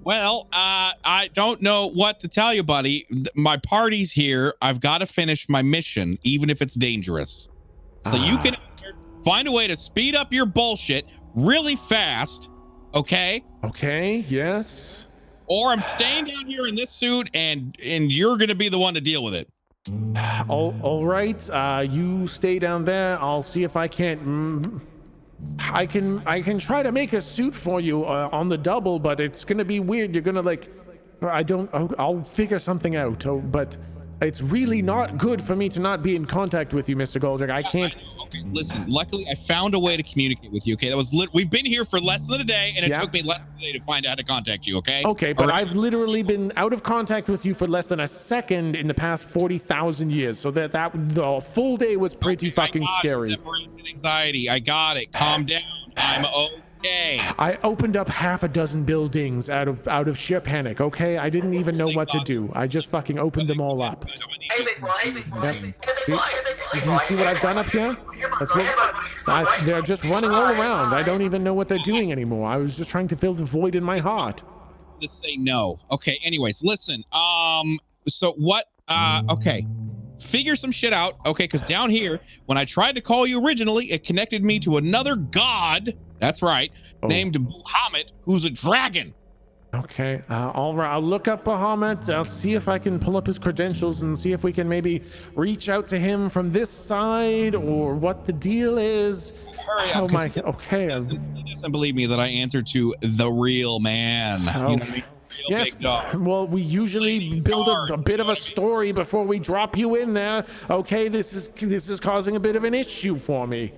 Well, I don't know what to tell you, buddy. My party's here. I've got to finish my mission, even if it's dangerous. So you can find a way to speed up your bullshit really fast, okay? Okay, yes. Or I'm staying down here in this suit, and you're gonna be the one to deal with it. All right. You stay down there. I'll see if I can't. I can try to make a suit for you on the double, but it's gonna be weird. You're gonna like, I'll figure something out. But it's really not good for me to not be in contact with you, Mr. Goldrick. I can't. Okay, listen. Luckily, I found a way to communicate with you. Okay, that was we've been here for less than a day, and it took me less than a day to find out how to contact you. Okay. Okay, but I've literally been out of contact with you for less than a second in the past 40,000 years. So that the full day was pretty fucking scary. Anxiety. I got it. Calm down. I'm okay. I opened up half a dozen buildings out of sheer panic. Okay, I didn't even know what to do. I just fucking opened them all up. Yep. Do you see what I've done up here? That's what they're just running all around. I don't even know what they're doing anymore. I was just trying to fill the void in my heart. Just say no. Okay. Anyways, listen. So what? Okay. Figure some shit out. Okay, because down here, when I tried to call you originally, it connected me to another god. That's right, named Bahamut, who's a dragon. Okay, all right. I'll look up Bahamut. I'll see if I can pull up his credentials and see if we can maybe reach out to him from this side or what the deal is. Hurry up. Okay. He doesn't believe me that I answer to the real man. Okay. You know what I mean? Yes, well, we usually build a bit of a story before we drop you in there. Okay, this is causing a bit of an issue for me.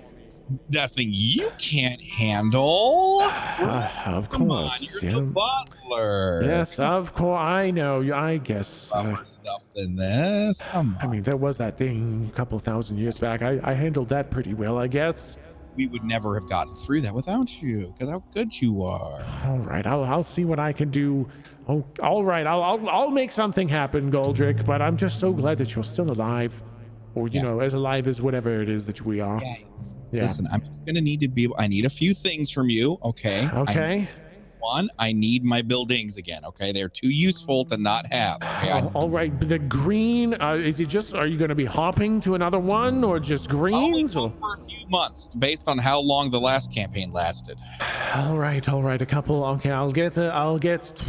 Nothing you can't handle. Of Come course. on, you're the butler. Yes, of course. I know. I guess. More stuff than this. Come on. I mean, there was that thing a couple thousand years back. I handled that pretty well, I guess. We would never have gotten through that without you, because how good you are. All right, I'll see what I can do. Oh, all right, I'll make something happen, Goldrick. But I'm just so glad that you're still alive, or you know, as alive as whatever it is that we are. Yeah. Listen, I'm gonna need to be. I need a few things from you. Okay. Okay. One, I need my buildings again. Okay, they're too useful to not have. Okay? All right, the green. Is it just? Are you going to be hopping to another one, or just greens? Or for a few months, based on how long the last campaign lasted. All right, a couple. Okay, I'll get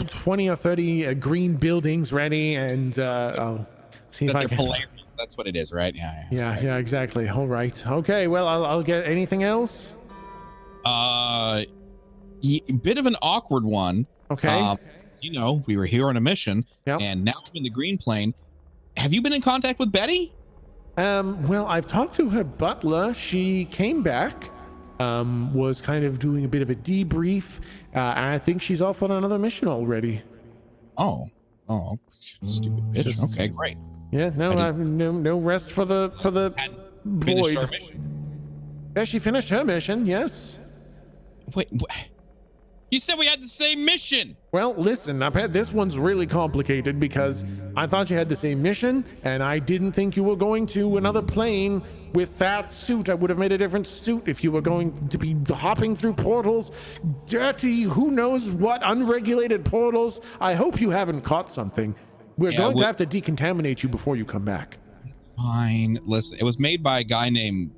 20 or 30 green buildings ready, and I'll see if I can. That's what it is, right? Yeah, exactly. All right. Okay. Well, I'll get anything else. Bit of an awkward one. Okay. You know, we were here on a mission, and now I'm in the green plane. Have you been in contact with Betty? Well, I've talked to her butler. She came back, was kind of doing a bit of a debrief, and I think she's off on another mission already. Oh, stupid bitch. Okay, great. Yeah, no rest for the void. Yeah, she finished her mission. Yes. Wait. You said we had the same mission. Well, listen, this one's really complicated because I thought you had the same mission, and I didn't think you were going to another plane with that suit. I would have made a different suit if you were going to be hopping through portals, dirty, who knows what, unregulated portals. I hope you haven't caught something. We're going to have to decontaminate you before you come back. Fine. Listen, it was made by a guy named.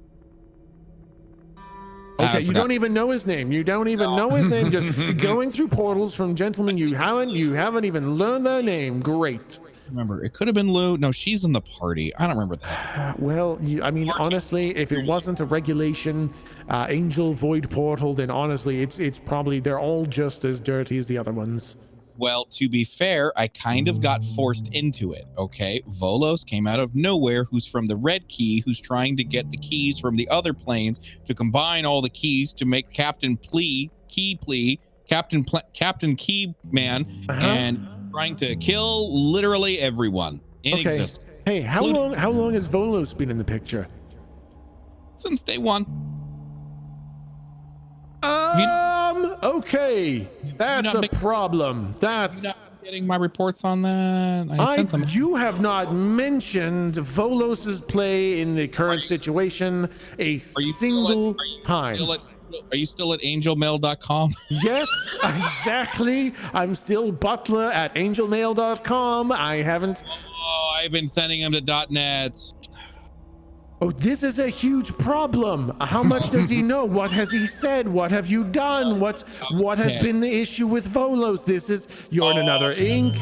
Okay, you don't even know his name. You don't even know his name. Just going through portals from gentlemen you haven't even learned their name. Great. Remember, it could have been Lou. No, she's in the party. I don't remember that. Well, I mean, honestly, if it wasn't a regulation angel void portal, then honestly, it's probably they're all just as dirty as the other ones. Well, to be fair, I kind of got forced into it, okay? Volos came out of nowhere, who's from the Red Key, who's trying to get the keys from the other planes to combine all the keys to make Captain Key Man, and trying to kill literally everyone in existence. Hey, how long has Volos been in the picture? Since day one. Okay, that's a problem. That's not getting my reports on that. I sent them. You have not mentioned Volos's play in the current situation a single time. Are you still at angelmail.com? Yes, exactly. I'm still butler at angelmail.com. I haven't. Oh, I've been sending him to .net. Oh, this is a huge problem. How much does he know? What has he said? What have you done? What has been the issue with Volos? You're in another ink.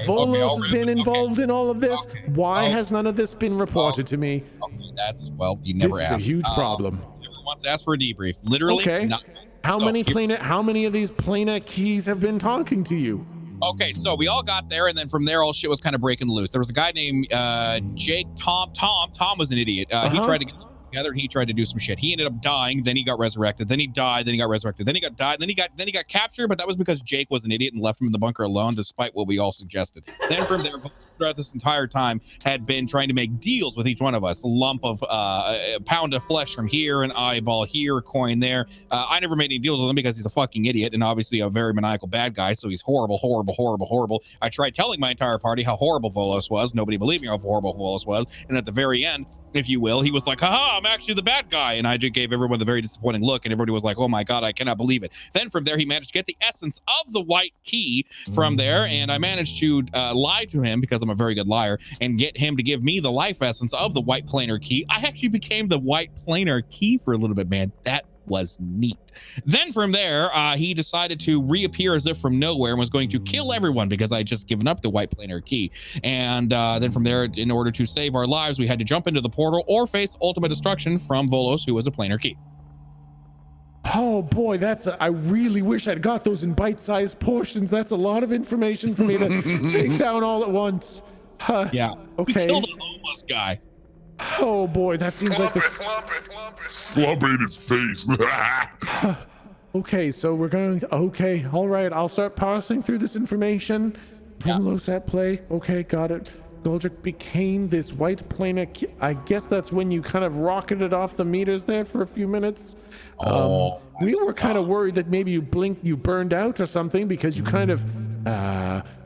Volos has been involved in all of this. Why has none of this been reported to me? Okay, you never asked. This is a huge problem. Everyone wants to ask for a debrief. Literally. Okay. How many of these planet keys have been talking to you? Okay, so we all got there, and then from there, all shit was kind of breaking loose. There was a guy named Jake. Tom was an idiot. He tried to get together, and he tried to do some shit. He ended up dying. Then he got resurrected. Then he died. Then he got resurrected. Then he got died. Then he got captured. But that was because Jake was an idiot and left him in the bunker alone, despite what we all suggested. Then from there, throughout this entire time, had been trying to make deals with each one of us. A lump of a pound of flesh from here, an eyeball here, a coin there. I never made any deals with him because he's a fucking idiot and obviously a very maniacal bad guy. So he's horrible. I tried telling my entire party how horrible Volos was. Nobody believed me how horrible Volos was. And at the very end, if you will, he was like, haha, I'm actually the bad guy. And I just gave everyone the very disappointing look, and everybody was like, oh my God, I cannot believe it. Then from there, he managed to get the essence of the white key from there, and I managed to lie to him because I'm a very good liar and get him to give me the life essence of the white planar key. I actually became the white planar key for a little bit, man. That was neat. Then from there, he decided to reappear as if from nowhere and was going to kill everyone because I had just given up the white planar key. And then from there, in order to save our lives, we had to jump into the portal or face ultimate destruction from Volos, who was a planar key. Oh boy, I really wish I'd got those in bite-sized portions. That's a lot of information for me to take down all at once. Yeah. Okay. We killed a homeless guy. Oh boy, that seems like this. Slump in his face. Okay, so we're going to. Okay, all right. I'll start parsing through this information. Volos at play. Okay, got it. Goldrick became this white planar. I guess that's when you kind of rocketed off the meters there for a few minutes. We were kind of worried that maybe you burned out or something because you kind of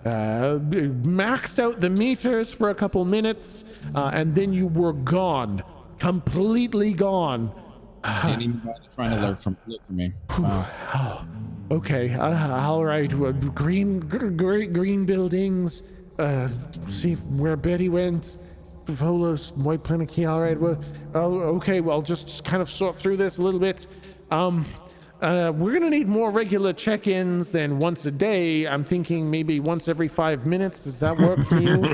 maxed out the meters for a couple minutes, and then you were gone, completely gone. I didn't even bother trying to look for me. Wow. Okay, all right. Green buildings. See where Betty went. Volos, white planar key. All right. Well, okay. Well, just kind of sort through this a little bit. We're gonna need more regular check-ins than once a day. I'm thinking maybe once every 5 minutes. Does that work for you?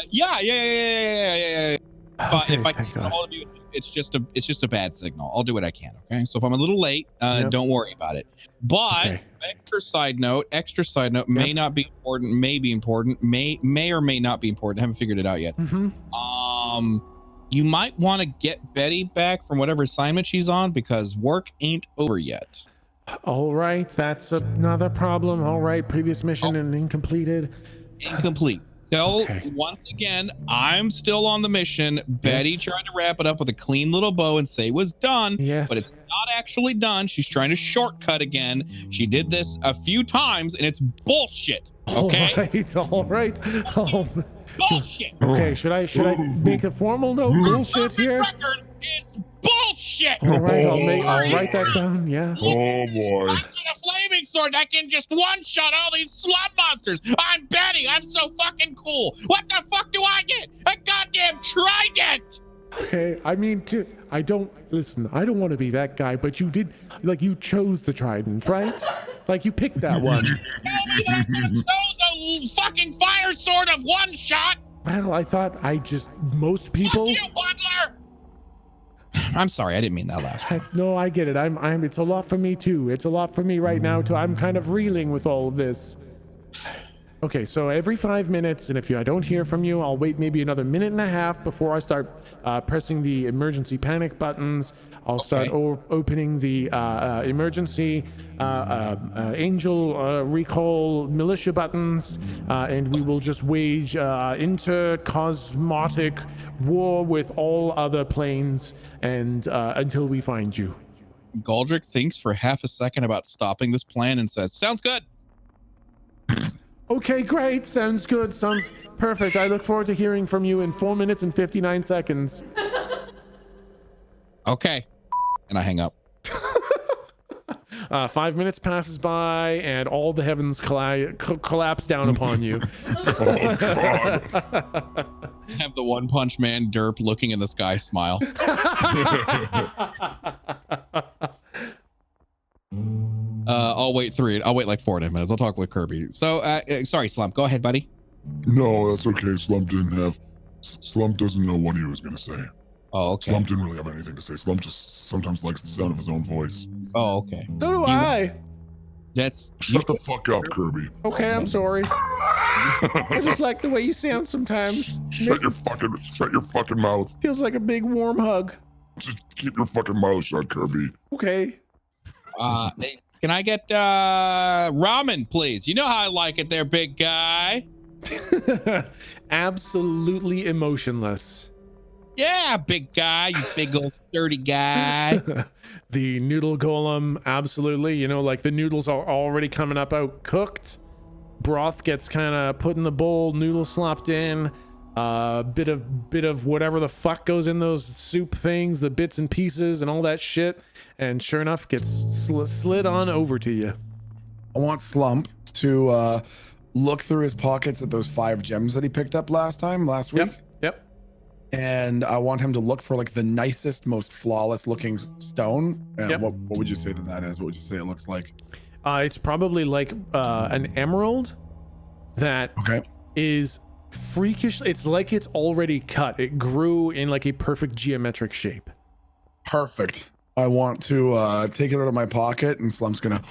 Yeah. But if I can get all of you, it's just a bad signal. I'll do what I can. Okay. So if I'm a little late, don't worry about it. But extra side note, may not be important, may be important, may or may not be important. I haven't figured it out yet. You might want to get Betty back from whatever assignment she's on because work ain't over yet. All right, that's another problem. All right, previous mission and incompleted. Incomplete. So once again, I'm still on the mission. Betty tried to wrap it up with a clean little bow and say it was done, but it's not actually done. She's trying to shortcut again. She did this a few times and it's bullshit. Okay. All right. Bullshit. Okay. Should I make a formal note? Bullshit here. Record is bullshit. All right. I'll write that down. Yeah. Oh boy. I got a flaming sword sword that can just one-shot all these slum monsters. I'm Betty. I'm so fucking cool. What the fuck do I get? A goddamn trident! Okay, I mean, I don't want to be that guy, but you did, like, you chose the trident, right? Like, you picked that one. Tell me that I chose a fucking fire sword of one shot. Well, I thought most people. Fuck you, butler! I'm sorry, I didn't mean that last. No, I get it. It's a lot for me too. It's a lot for me right now too. I'm kind of reeling with all of this. Okay, so every 5 minutes, and if I don't hear from you, I'll wait maybe another minute and a half before I start pressing the emergency panic buttons. I'll start opening the emergency angel recall militia buttons, and we will just wage intercosmotic war with all other planes and until we find you. Galdrick thinks for half a second about stopping this plan and says, "Sounds good." Okay, great. Sounds good. Sounds perfect. I look forward to hearing from you in 4 minutes and 59 seconds. Okay. And I hang up. 5 minutes passes by and all the heavens collapse down upon you. Oh, God. Have the One Punch Man derp looking in the sky smile. I'll wait like 4 minutes. I'll talk with Kirby. So, sorry, Slump. Go ahead, buddy. No, that's okay. Slump doesn't know what he was going to say. Oh, okay. Slump didn't really have anything to say. Slump just sometimes likes the sound of his own voice. Oh, okay. So do I. Shut the fuck up, Kirby. Okay, I'm sorry. I just like the way you sound sometimes. Shut your fucking mouth. Feels like a big warm hug. Just keep your fucking mouth shut, Kirby. Okay. Can I get ramen, please? You know how I like it there, big guy. Absolutely emotionless. Yeah, big guy, you big old sturdy guy. The noodle golem, absolutely. You know, like the noodles are already coming up out cooked. Broth gets kind of put in the bowl, noodle slopped in. Bit of whatever the fuck goes in those soup things, the bits and pieces and all that shit, and sure enough gets slid on over to you. I want Slump to look through his pockets at those 5 gems that he picked up last week. Yep. And I want him to look for like the nicest, most flawless looking stone. Yep. What would you say that is? What would you say it looks like? It's probably like an emerald that is freakish. It's like it's already cut. It grew in like a perfect geometric shape. Perfect. I want to take it out of my pocket, and Slump's gonna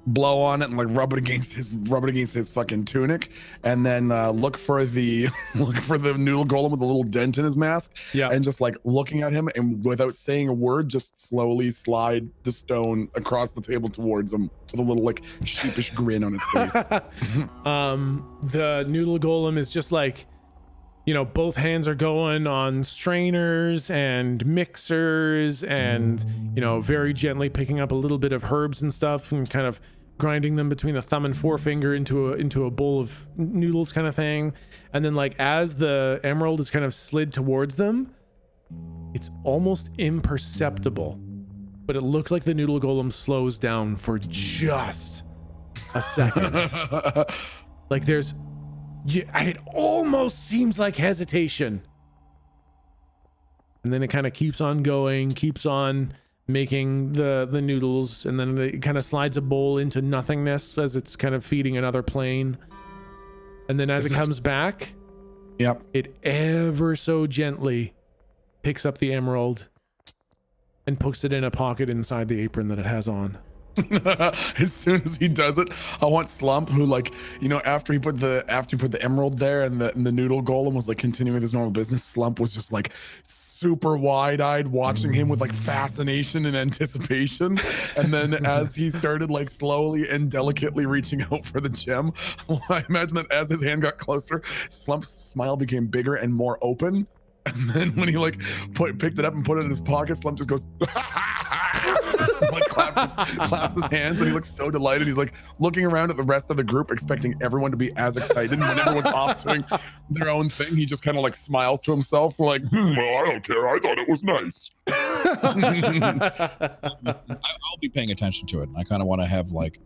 blow on it and like rub it against his fucking tunic, and then look for the noodle golem with a little dent in his mask. Yeah. And just like looking at him, and without saying a word, just slowly slide the stone across the table towards him with a little like sheepish grin on his face. The noodle golem is just like, you know, both hands are going on strainers and mixers and, you know, very gently picking up a little bit of herbs and stuff and kind of grinding them between the thumb and forefinger into a bowl of noodles kind of thing. And then like as the emerald is kind of slid towards them, it's almost imperceptible, but it looks like the noodle golem slows down for just a second. Like it almost seems like hesitation. And then it kind of keeps on going, keeps on making the noodles, and then it kind of slides a bowl into nothingness as it's kind of feeding another plane. And then as it comes back, it ever so gently picks up the emerald and puts it in a pocket inside the apron that it has on. As soon as he does it, I want Slump, who like, you know, after he put the emerald there and the noodle golem was like continuing his normal business, Slump was just like super wide-eyed watching him with like fascination and anticipation. And then as he started like slowly and delicately reaching out for the gem, I imagine that as his hand got closer, Slump's smile became bigger and more open. And then when he like picked it up and put it in his pocket, Slump just goes like claps his hands, and he looks so delighted. He's like looking around at the rest of the group, expecting everyone to be as excited. When everyone's off doing their own thing, he just kind of like smiles to himself, like, well, I don't care. I thought it was nice. I'll be paying attention to it. I kind of want to have like,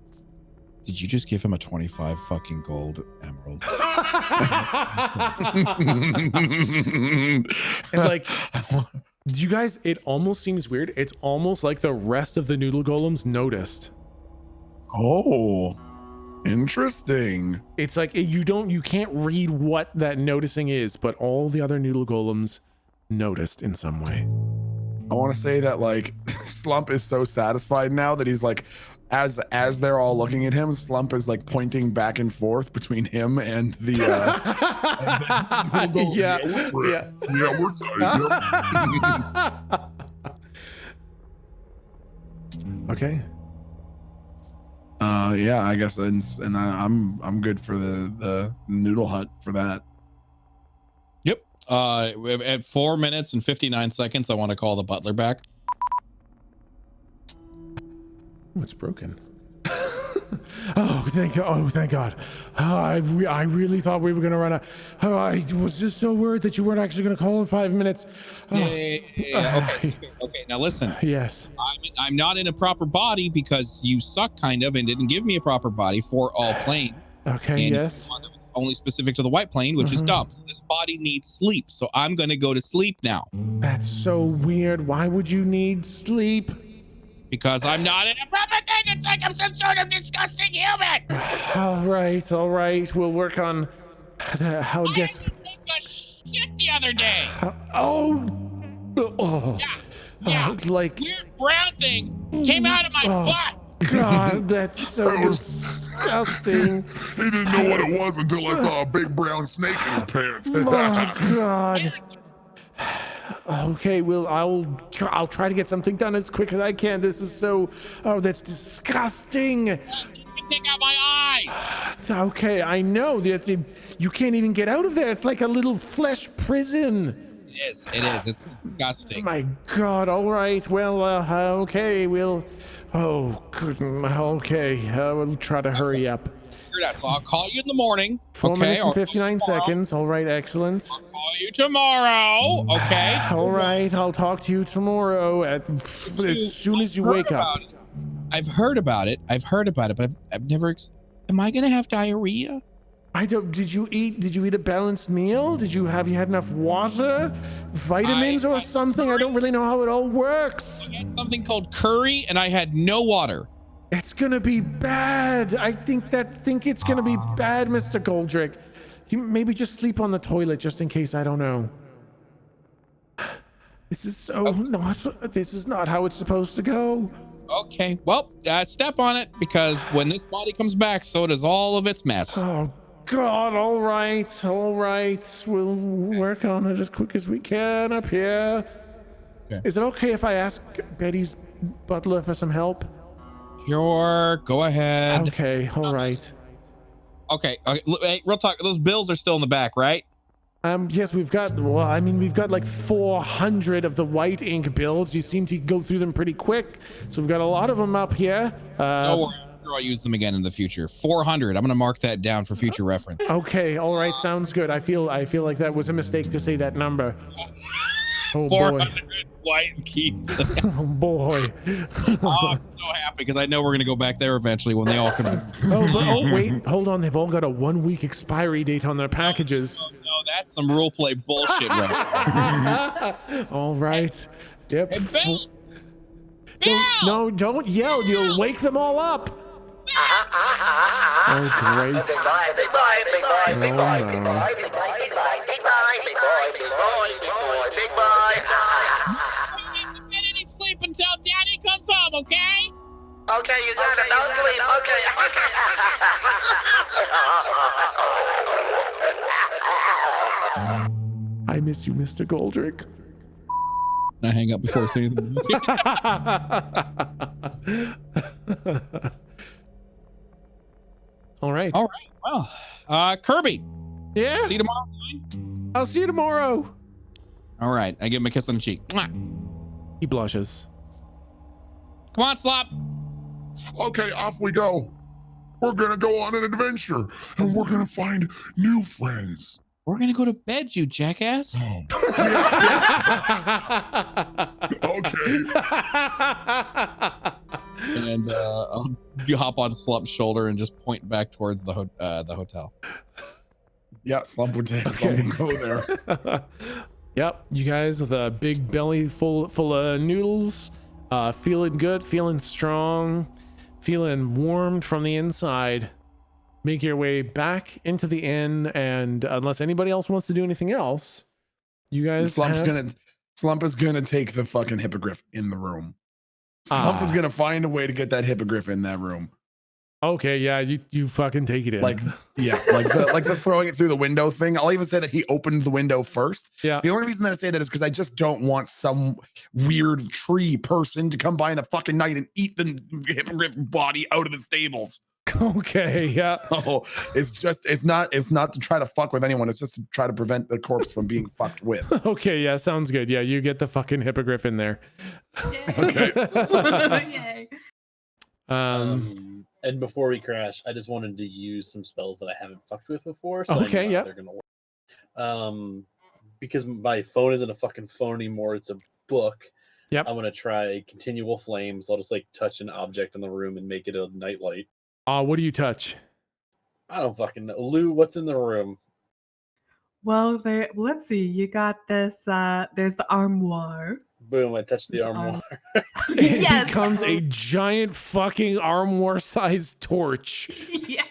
did you just give him a 25 fucking gold emerald? And like, do you guys, it almost seems weird. It's almost like the rest of the noodle golems noticed. Oh, interesting. It's like you can't read what that noticing is, but all the other noodle golems noticed in some way. I want to say that like Slump is so satisfied now that he's like, as they're all looking at him, Slump is like pointing back and forth between him and the Yeah, we're tight. Okay. Yeah, I guess, and I'm good for the noodle hunt for that. Yep. At 4 minutes and 59 seconds, I want to call the butler back. Oh, it's broken. Oh, thank God. Oh, thank God. Oh, I really thought we were going to run out. Oh, I was just so worried that you weren't actually going to call in 5 minutes. Oh. Yeah. Okay. Now listen. Yes. I'm not in a proper body because you suck kind of and didn't give me a proper body for all plane. Okay, and yes. Only specific to the white plane, which is dumb. So this body needs sleep. So I'm going to go to sleep now. That's so weird. Why would you need sleep? Because I'm not in a proper thing. It's like I'm some sort of disgusting human. All right. We'll work on how I guess. I took a shit the other day. Yeah. Like Weird brown thing came out of my butt. God, that's so disgusting. He didn't know what it was until I saw a big brown snake in his pants. Oh God. Okay, well, I'll try to get something done as quick as I can. This is so, that's disgusting. You can take out my eyes. Okay, I know that you can't even get out of there. It's like a little flesh prison. It is. It's disgusting. My God. All right. Well, okay. We'll. Oh, good. Okay. We'll try to hurry up. So I'll call you in the morning. 4 minutes and 59 seconds. All right. Excellent. I'll call you tomorrow. Okay. All right. I'll talk to you tomorrow as soon as you wake up. I've heard about it, but I've never. Am I gonna have diarrhea? I don't. Did you eat a balanced meal? You had enough water, vitamins, or something? I don't really know how it all works. I had something called curry, and I had no water. It's gonna be bad. I think it's gonna be bad, Mr. Goldrick. You maybe just sleep on the toilet just in case. I don't know. This is This is not how it's supposed to go. Okay. Well, step on it because when this body comes back, so does all of its mess. Oh God! All right. We'll work on it as quick as we can up here. Okay. Is it okay if I ask Betty's butler for some help? Sure, go ahead. Okay, all right. Okay, hey, real talk. Those bills are still in the back, right? Yes, we've got like 400 of the white ink bills. You seem to go through them pretty quick, so we've got a lot of them up here. Don't worry, I'm sure I'll use them again in the future. 400. I'm gonna mark that down for future reference. Okay, all right, sounds good. I feel like that was a mistake to say that number. Oh 400 boy. white key. Oh boy. Oh, I'm so happy because I know we're gonna go back there eventually when they all come. Wait, hold on. They've all got a 1 week expiry date on their packages. No, that's some role play bullshit, right? All right. Yep. Hey, Bill! Don't yell. You'll wake them all up. Oh, great. Big boy. Any sleep until Daddy comes home, okay? Okay, you got it. No sleep. Okay. I miss you, Mr. Goldrick. I hang up before saying anything. All right. Well, Kirby. Yeah. See you tomorrow. I'll see you tomorrow. All right. I give him a kiss on the cheek. Mwah. He blushes. Come on, Slop. Okay, off we go. We're gonna go on an adventure, and we're gonna find new friends. We're gonna go to bed, you jackass. Oh. Okay. and I'll hop on Slump's shoulder and just point back towards the hotel. Yeah, Slump would take. Slump would go there. Yep, you guys with a big belly full of noodles, feeling good, feeling strong, feeling warmed from the inside. Make your way back into the inn, and unless anybody else wants to do anything else, you guys. Slump is gonna take the fucking hippogriff in the room. Slump is gonna find a way to get that hippogriff in that room. Okay, yeah, you fucking take it in. Like the throwing it through the window thing. I'll even say that he opened the window first. Yeah. The only reason that I say that is because I just don't want some weird tree person to come by in the fucking night and eat the hippogriff body out of the stables. Okay, yeah. So it's not to try to fuck with anyone. It's just to try to prevent the corpse from being fucked with. Okay, yeah, sounds good. Yeah, you get the fucking hippogriff in there. Okay. Yay. And before we crash, I just wanted to use some spells that I haven't fucked with before. So Okay, I know yeah. how they're gonna work. Because my phone isn't a fucking phone anymore; it's a book. Yep. I'm gonna try continual flames. I'll just like touch an object in the room and make it a nightlight. What do you touch? I don't fucking know. Lou, what's in the room? Well, let's see. You got this. There's the armoire. Boom! I touched the armoire. It Yes. becomes a giant fucking armoire-sized torch. Yeah.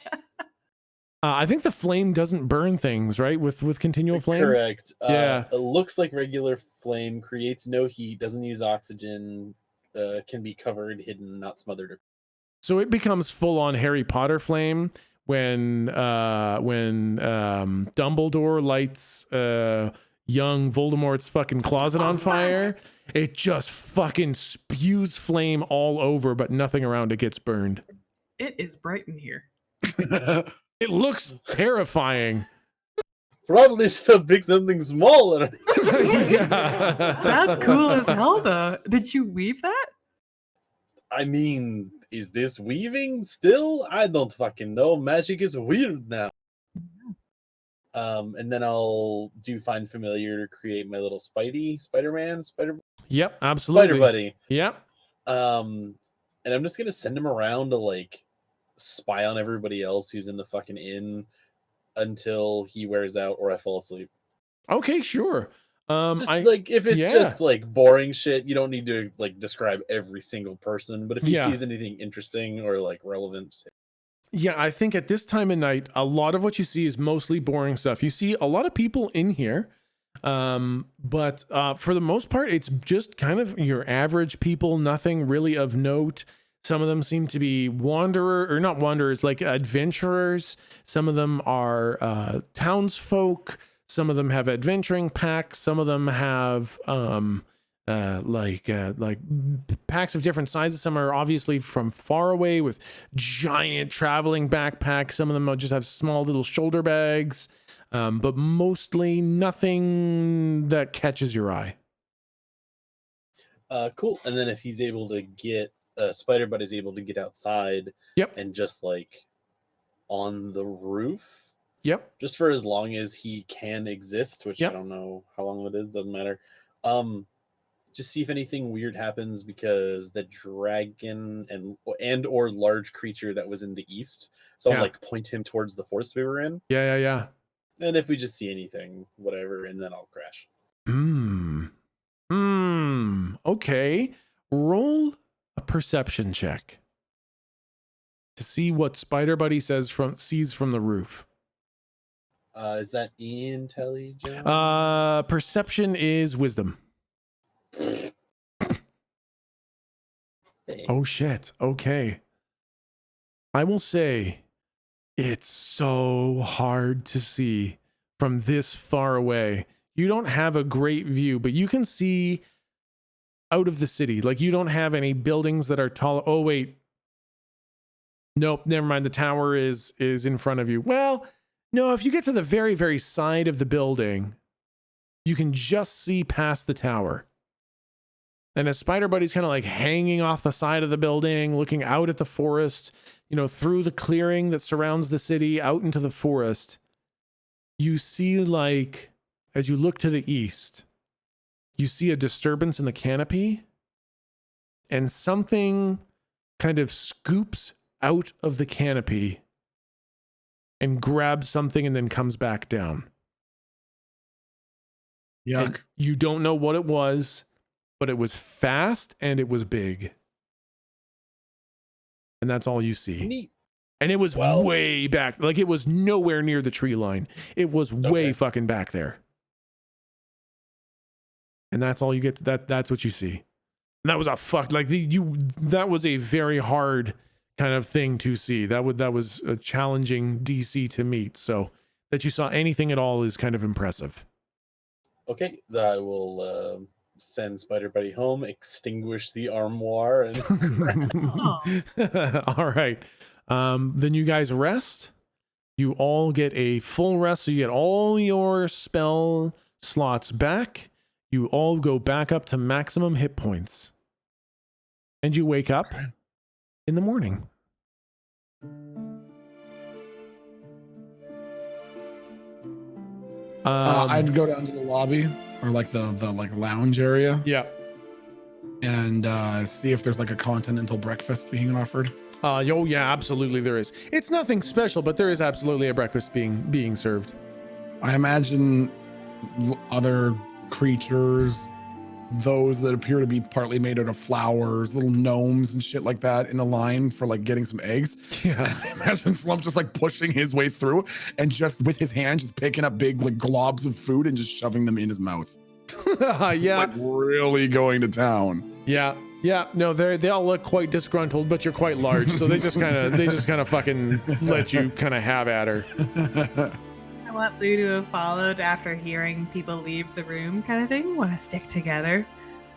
I think the flame doesn't burn things, right? With continual flame. Correct. Yeah. It looks like regular flame. Creates no heat. Doesn't use oxygen. Can be covered, hidden, not smothered. So it becomes full-on Harry Potter flame when Dumbledore lights young Voldemort's fucking closet on fire. It just fucking spews flame all over, but nothing around it gets burned. It is bright in here. It looks terrifying. Probably should have picked something smaller. That's cool as hell, though. Did you weave that? I mean, is this weaving still? I don't fucking know. Magic is weird now. And then I'll do Find Familiar to create my little Spider-Man. Yep, absolutely. Spider Buddy. Yep. And I'm just gonna send him around to like spy on everybody else who's in the fucking inn until he wears out or I fall asleep. Okay, sure. Just like if it's just like boring shit, you don't need to like describe every single person. But if he sees anything interesting or like relevant. Yeah, I think at this time of night, a lot of what you see is mostly boring stuff. You see a lot of people in here, but for the most part, it's just kind of your average people, nothing really of note. Some of them seem to be not wanderers, like adventurers. Some of them are townsfolk. Some of them have adventuring packs. Some of them have like packs of different sizes. Some are obviously from far away with giant traveling backpacks. Some of them just have small little shoulder bags, but mostly nothing that catches your eye. Cool. And then if he's able to get Spider Buddy's able to get outside, and just like on the roof, just for as long as he can exist, which I don't know how long that is, doesn't matter. Just see if anything weird happens because the dragon and or large creature that was in the east. So I'll like point him towards the forest we were in. Yeah. And if we just see anything, whatever, and then I'll crash. Okay. Roll a perception check to see what Spider Buddy sees from the roof. Is that intelligence? Perception is wisdom. Oh shit. Okay. I will say it's so hard to see from this far away. You don't have a great view, but you can see out of the city. Like you don't have any buildings that are tall. Oh wait. Nope, never mind. The tower is in front of you. Well, no, if you get to the very, very side of the building, you can just see past the tower. And as Spider Buddy's kind of like hanging off the side of the building, looking out at the forest, through the clearing that surrounds the city, out into the forest, you see like, as you look to the east, you see a disturbance in the canopy and something kind of scoops out of the canopy and grabs something and then comes back down. Yuck. And you don't know what it was, but it was fast and it was big. And that's all you see. Neat. And it was way back. Like, it was nowhere near the tree line. It was way fucking back there. And that's all you get. That's what you see. And that was that was a very hard kind of thing to see. That was a challenging DC to meet. So that you saw anything at all is kind of impressive. Okay, I will send Spider Buddy home, extinguish the armoire, and all right. Then you guys rest. You all get a full rest, so you get all your spell slots back. You all go back up to maximum hit points. And you wake up in the morning. I'd go down to the lobby or like the like lounge area. Yeah. And see if there's like a continental breakfast being offered. Oh yeah, absolutely there is. It's nothing special, but there is absolutely a breakfast being served. I imagine other creatures, those that appear to be partly made out of flowers, little gnomes and shit like that in the line for like getting some eggs. Yeah. I imagine Slump just like pushing his way through and just with his hand just picking up big like globs of food and just shoving them in his mouth. Yeah. Like really going to town. Yeah. Yeah. No, they all look quite disgruntled, but you're quite large, so they just kind of fucking let you kind of have at her. I want Lou to have followed after hearing people leave the room, kind of thing. Want to stick together.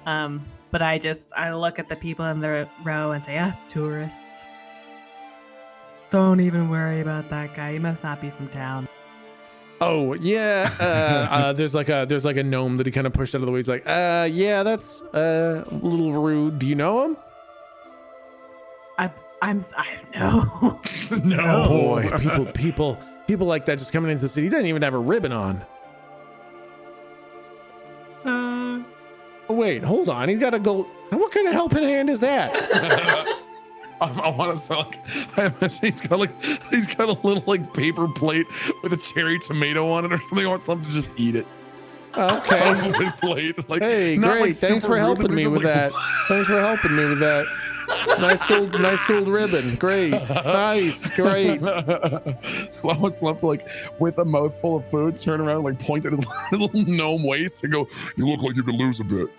But I look at the people in the row and say, tourists. Don't even worry about that guy. He must not be from town. Oh yeah, there's like a gnome that he kind of pushed out of the way. He's like, yeah, that's a little rude. Do you know him? I know. No. Boy, people like that just coming into the city. He doesn't even have a ribbon on. Oh, wait, hold on. He's got to go. What kind of helping hand is that? I want to say, like, I imagine he's got a little like paper plate with a cherry tomato on it or something. I want something to just eat it. Okay. Off of his plate. Like, hey, not, great. like, Thanks super for helping rude, me but with just, like, that. Thanks for helping me with that. Nice gold ribbon. Great. Nice. Great. Slump like with a mouthful of food, turn around, like point at his little gnome waist and go, You look like you could lose a bit.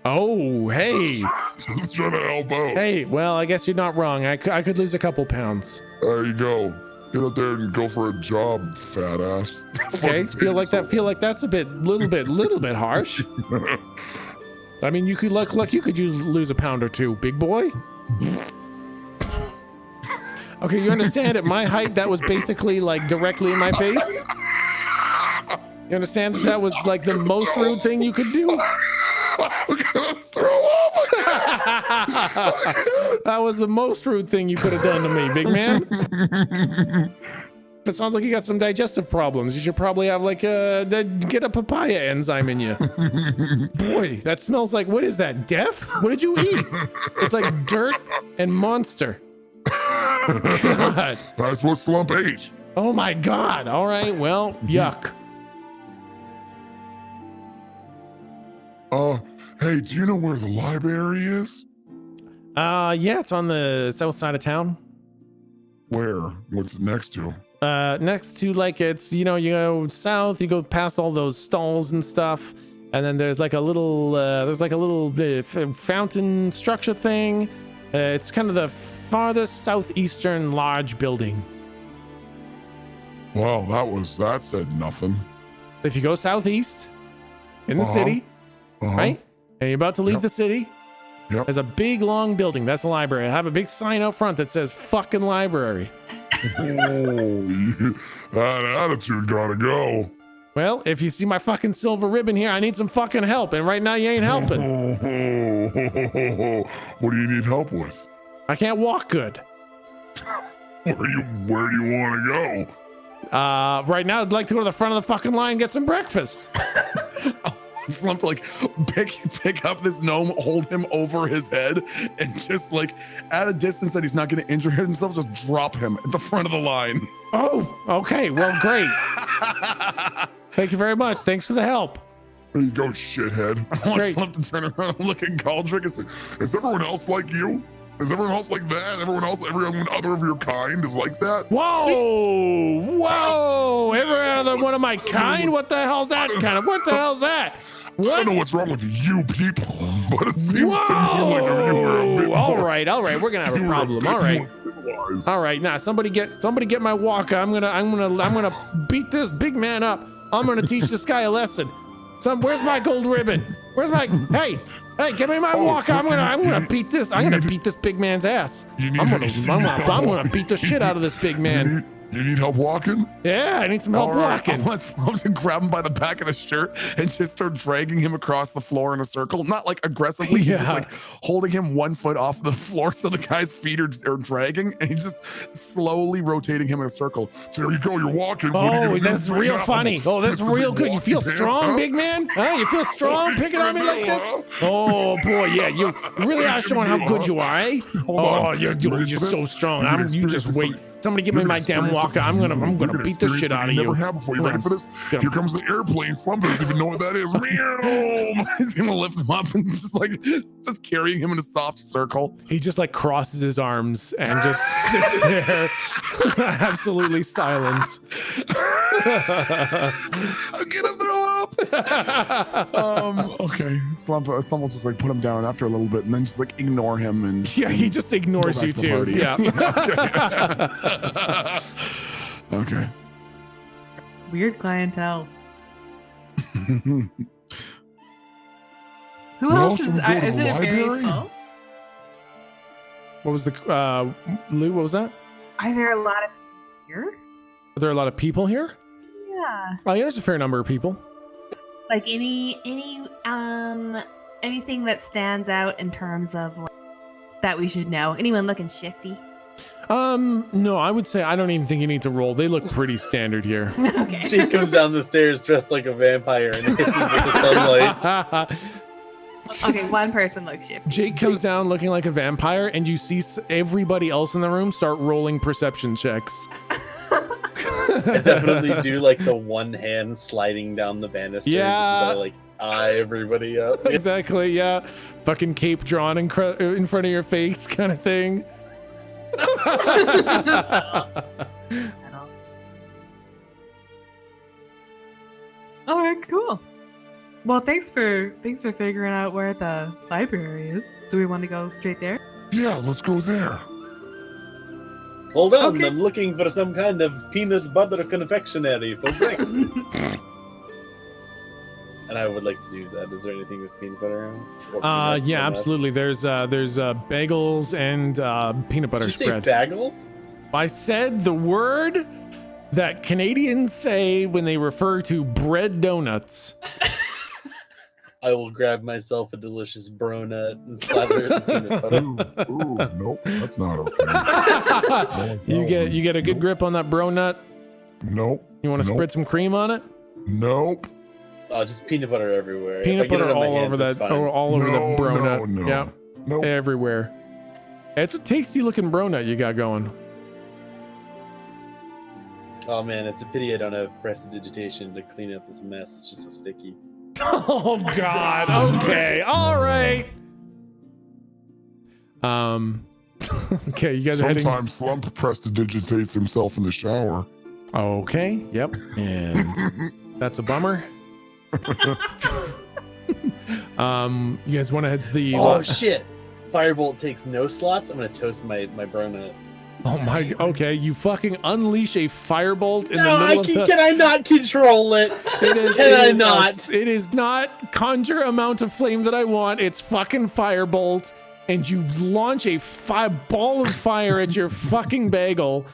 Oh, hey. Just trying to help out. Hey, well, I guess you're not wrong. I could lose a couple pounds. There you go. Get up there and go for a job, fat ass. Okay, feel like that's a little bit harsh. I mean, you could you could lose a pound or two, big boy. Okay, you understand at my height that was basically like directly in my face? You understand that was like the most rude thing you could do? I'm gonna throw up. That was the most rude thing you could have done to me, big man. It sounds like you got some digestive problems. You should probably have like get a papaya enzyme in you. Boy, that smells like, what is that, death? What did you eat? It's like dirt and monster. God. That's what Slump ate. Oh my God. All right, well, yuck. Hey, do you know where the library is? Yeah, it's on the south side of town. Where? What's it next to? Next to like it's, you go south, you go past all those stalls and stuff, and then there's like a little fountain structure thing. It's kind of the farthest southeastern large building. Well, that said nothing. If you go southeast in the city, right, and you're about to leave the city, there's a big long building. That's a library. I have a big sign out front that says "fucking library." Oh, that attitude gotta go. Well, if you see my fucking silver ribbon here, I need some fucking help, and right now you ain't helping. What do you need help with? I can't walk good. Where do you want to go? Right now I'd like to go to the front of the fucking line and get some breakfast. Slump to like pick up this gnome, hold him over his head, and just like at a distance that he's not going to injure himself, just drop him at the front of the line. Oh, okay. Well, great. Thank you very much. Thanks for the help. There you go, shithead. I want Slump to turn around and look at Galdrick and say, is everyone else like you? Is everyone else like that? Everyone other of your kind is like that? Whoa! Every other one of my kind? What the hell's that kind of? What the hell's that? What? I don't know what's wrong with you people, but it seems to me like you were a bit All more- right. We're gonna have a problem. All right. All right. Now, somebody get my walker. I'm gonna beat this big man up. I'm gonna teach this guy a lesson. Where's my gold ribbon? Where's my? Hey, give me my walker. I'm gonna beat this. I'm gonna beat this big man's ass. I'm gonna beat the shit out of this big man. You need help walking? Yeah, I need some help walking. I want Slump to grab him by the back of the shirt and just start dragging him across the floor in a circle. Not like aggressively, he's just like holding him 1 foot off the floor so the guy's feet are dragging, and he's just slowly rotating him in a circle. So there you go, you're walking. Oh, that's real funny. Oh, that's real good. You feel strong, big man? Huh? You feel strong picking on me like this? Oh boy, yeah. You really are showing how good you are, eh? Oh, you're so strong. You just wait. Somebody give me my damn walker. I'm gonna beat the shit out of you. Never have before. You ready for this? Here comes the airplane. Slump doesn't even know what that is. He's gonna lift him up and just carrying him in a soft circle. He just like crosses his arms and just sits there, absolutely silent. I'm gonna throw up. Okay. Slump will just like put him down after a little bit and then just like ignore him and he just ignores you too. Yeah. Okay. Weird clientele. Who else is? Is it very full? What was the Lou? What was that? Are there a lot of here? Are there a lot of people here? Yeah. Oh yeah, there's a fair number of people. Like anything that stands out in terms of like, that we should know. Anyone looking shifty? No, I would say I don't even think you need to roll. They look pretty standard here. Okay. She comes down the stairs dressed like a vampire and hisses at the sunlight. Okay, one person looks shifty. Jake comes down looking like a vampire, and you see everybody else in the room start rolling perception checks. I definitely do like the one hand sliding down the banister. Yeah. Just as I like eye everybody up. Exactly, yeah. Fucking cape drawn in front of your face kind of thing. All right, cool. Well, thanks for figuring out where the library is. Do we want to go straight there? Yeah, let's go there. Hold on, Okay. I'm looking for some kind of peanut butter confectionery for breakfast. And I would like to do that. Is there anything with peanut butter in it? Or peanuts Yeah, or nuts? absolutely. There's bagels and peanut butter Did you spread. say bagels? I said the word that Canadians say when they refer to bread donuts. I will grab myself a delicious bronut and slather it in peanut butter. Ooh, nope, that's not okay. You get a good grip on that bro nut. Nope. You want to spread some cream on it? Nope. Oh, just peanut butter everywhere. If I Peanut get it butter on my all hands, over that, it's fine. all over the bro nut. No. Yeah, Nope. everywhere. It's a tasty looking bro nut you got going. Oh man, it's a pity I don't have prestidigitation to clean up this mess. It's just so sticky. Oh God. Okay. All right. Okay, you guys are heading. Sometimes Slump prestidigitates himself in the shower. Okay. Yep. And that's a bummer. You guys want to head to the? Oh shit! Firebolt takes no slots. I'm gonna toast my bronut. Oh my. Okay, you fucking unleash a firebolt in the No, middle of the. can I not control it? It is. Can it I is not? It is not conjure amount of flame that I want. It's fucking firebolt, and you launch a ball of fire at your fucking bagel,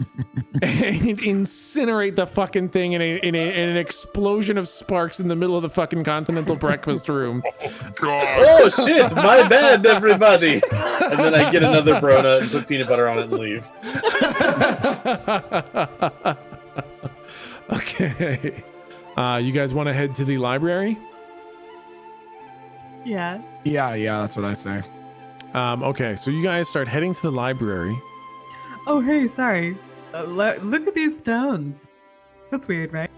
and incinerate the fucking thing in an explosion of sparks in the middle of the fucking continental breakfast room. God. Oh shit! My bad, everybody. And then I get another bronut and put peanut butter on it and leave. Okay. You guys want to head to the library? Yeah. Yeah, that's what I say. Okay, so you guys start heading to the library. Oh, hey, sorry. Look at these stones. That's weird, right?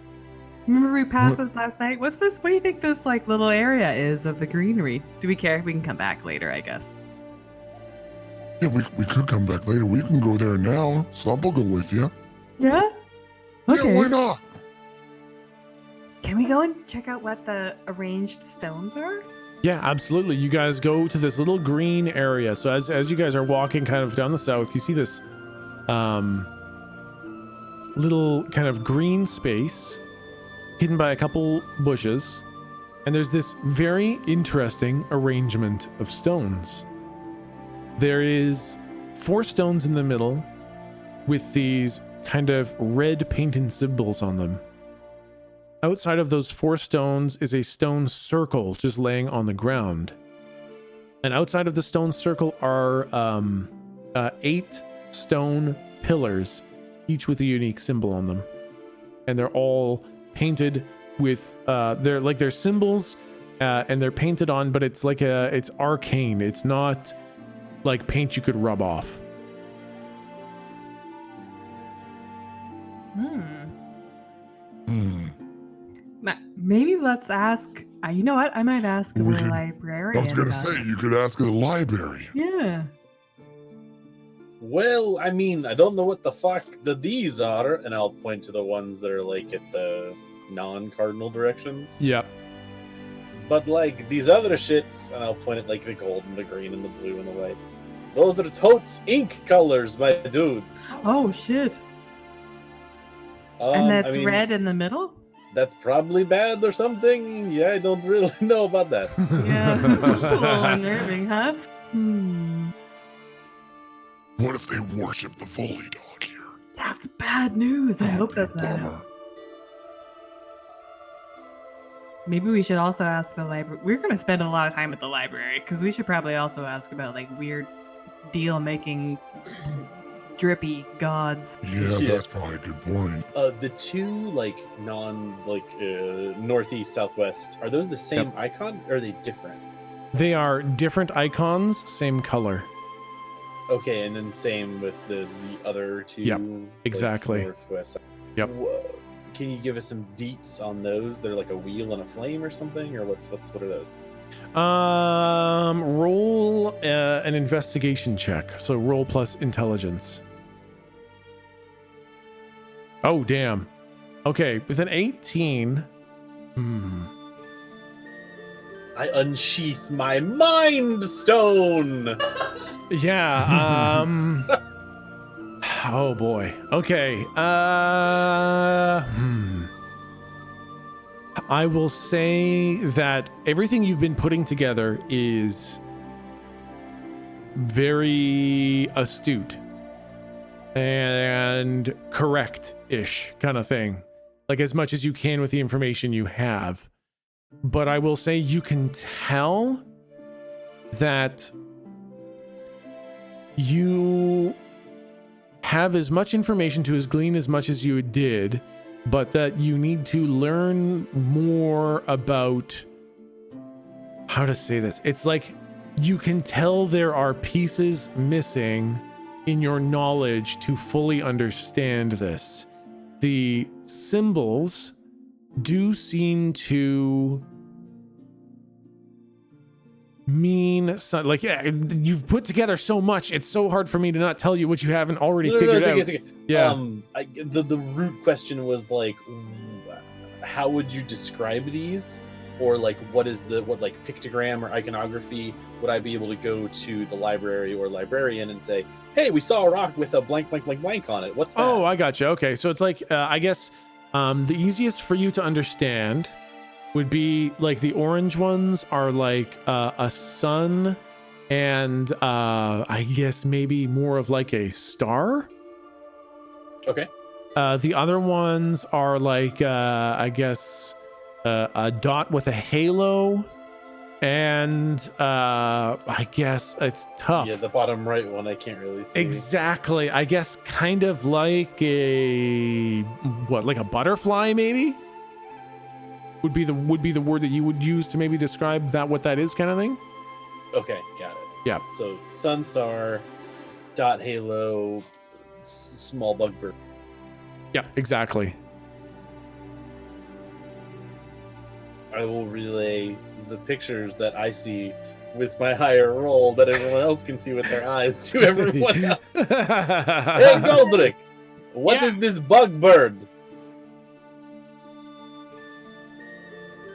Remember we passed this last night? What's this? What do you think this like little area is of the greenery? Do we care? We can come back later, I guess. Yeah, we could come back later. We can go there now. Slump will go with you. Yeah? Okay. Yeah, why not? Can we go and check out what the arranged stones are? Yeah, absolutely. You guys go to this little green area. So as you guys are walking kind of down the south, you see this little kind of green space hidden by a couple bushes. And there's this very interesting arrangement of stones. There is 4 stones in the middle with these kind of red painted symbols on them. Outside of those 4 stones is a stone circle just laying on the ground. And outside of the stone circle are 8 stone pillars, each with a unique symbol on them. And they're all painted with they're symbols and they're painted on, but it's like it's arcane. It's not like paint you could rub off. Maybe let's ask. You know what? I might ask the librarian. I was going to about say, it. you could ask the library. Yeah. Well, I mean, I don't know what the fuck these are, and I'll point to the ones that are like at the non-cardinal directions. Yep. But like these other shits, and I'll point at like the gold and the green and the blue and the white. Those are totes ink colors, my dudes. Oh shit. And that's I mean, red in the middle? That's probably bad or something. Yeah, I don't really know about that. Yeah. It's a little unnerving, huh? What if they worship the Foley Dog here? That's bad news. I hope that's not. Bummer. Maybe we should also ask the library. We're going to spend a lot of time at the library because we should probably also ask about like weird deal making drippy gods. Yeah, that's probably a good point. The 2 like northeast, southwest, are those the same icon or are they different? They are different icons, same color. Okay, and then same with the other 2. Yep, like, exactly. northwest. Yep. Can you give us some deets on those? They're like a wheel and a flame or something, or what are those? Roll an investigation check. So roll plus intelligence. Oh, damn. Okay, with an 18. I unsheath my mind stone. Yeah, oh boy. Okay. I will say that everything you've been putting together is very astute and correct-ish kind of thing. Like as much as you can with the information you have. But I will say you can tell that you have as much information to glean as much as you did, but that you need to learn more about how to say this. It's like you can tell there are pieces missing in your knowledge to fully understand this. The symbols do seem to mean like you've put together so much, it's so hard for me to not tell you what you haven't already figured out. It's okay. Yeah. The root question was like, how would you describe these, or like what like pictogram or iconography would I be able to go to the library or librarian and say, hey, we saw a rock with a blank blank blank blank on it, what's that? Oh, I gotcha. Okay, so it's like I guess the easiest for you to understand would be like the orange ones are like a sun and I guess maybe more of like a star. Okay. The other ones are like I guess a dot with a halo, and I guess it's tough. Yeah, the bottom right one I can't really see. Exactly. I guess kind of like like a butterfly maybe. would be the word that you would use to maybe describe what that is, kind of thing. Okay, got it. Yeah. So Sunstar, dot halo, small bug bird. Yeah, exactly. I will relay the pictures that I see with my higher roll that everyone else can see with their eyes to everyone else. Hey, Goldrick, what is this bug bird?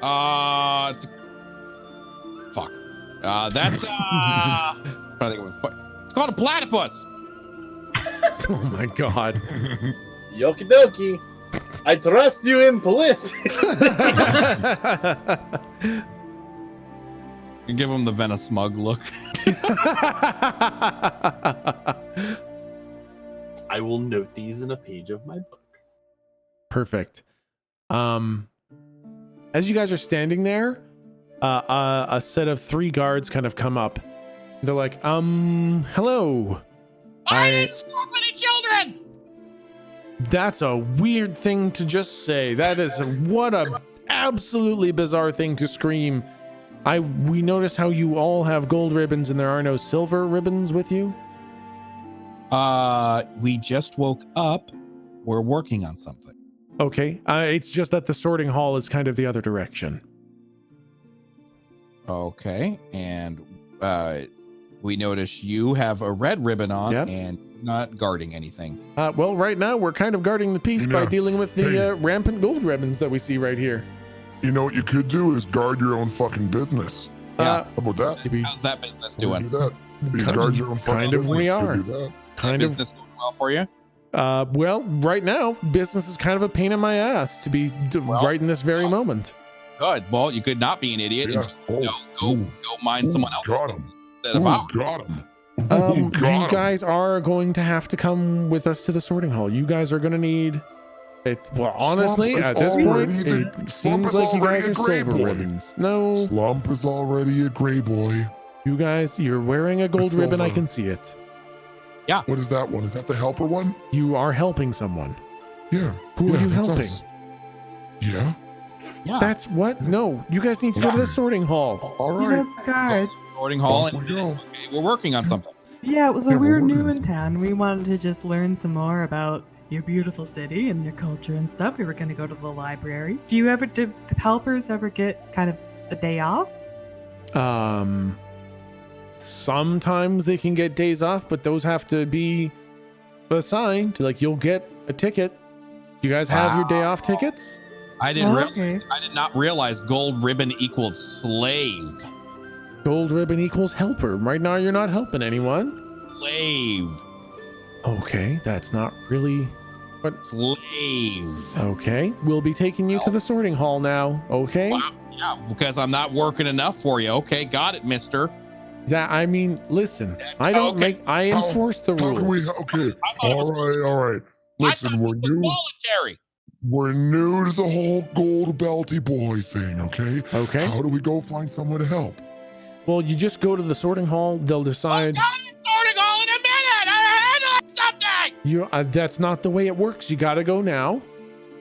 It's fuck. That's I think it's called a platypus. Oh my god. Yoki dokie. I trust you implicitly. You give him the Vena smug look. I will note these in a page of my book. Perfect. As you guys are standing there, a set of 3 guards kind of come up. They're like, hello. I didn't stop any children. That's a weird thing to just say. That is what a absolutely bizarre thing to scream. We notice how you all have gold ribbons and there are no silver ribbons with you. We just woke up. We're working on something. Okay. It's just that the sorting hall is kind of the other direction. Okay. And we notice you have a red ribbon on and not guarding anything. Well, right now we're kind of guarding the peace by dealing with the rampant gold ribbons that we see right here. You know what you could do is guard your own fucking business. Yeah. How about that? How's that business doing? Do that. You guard your own fucking Kind of business. we You are. do that. Kind Is of. business going well for you? Well, right now, business is kind of a pain in my ass to be right in this very moment. Good. Well, you could not be an idiot. Yeah. And go mind someone else. Got him. Instead of ours. Got him. You Got him. guys are going to have to come with us to the sorting hall. You guys are going to need it. Well, honestly, Slump is at this point, already the- it Slump seems is like you already guys a are gray silver boy. ribbons. No, Slump is already a gray boy. you guys, you're wearing a gold ribbon. I silver. can see it. What is that one? Is that the helper one? You are helping someone. Yeah. Who are you that's helping? us. Yeah. Yeah. That's what? No, you guys need to go to the sorting hall. All You right. know, guards. Sorting hall. Off we And, go. okay, we're working on something. Yeah, so Yeah, we're we're new working. in town. We wanted to just learn some more about your beautiful city and your culture and stuff. We were going to go to the library. Do the helpers ever get kind of a day off? Sometimes they can get days off, but those have to be assigned. Like, you'll get a ticket. You guys have your day off tickets? I didn't. Okay. I did not realize gold ribbon equals slave. Gold ribbon equals helper. Right now, you're not helping anyone. Slave. Okay, that's not really. Slave. Okay, we'll be taking you to the sorting hall now. Okay. Wow. Yeah, because I'm not working enough for you. Okay, got it, mister. That I mean, listen. I don't Okay. I enforce the How can we? rules. Okay. I thought it was All right. Listen, I thought we're it was new. voluntary. We're new to the whole gold belty boy thing. Okay. Okay. How do we go find someone to help? Well, you just go to the sorting hall. They'll decide. Sorting all in a minute. I handled something. You. That's not the way it works. You gotta go now.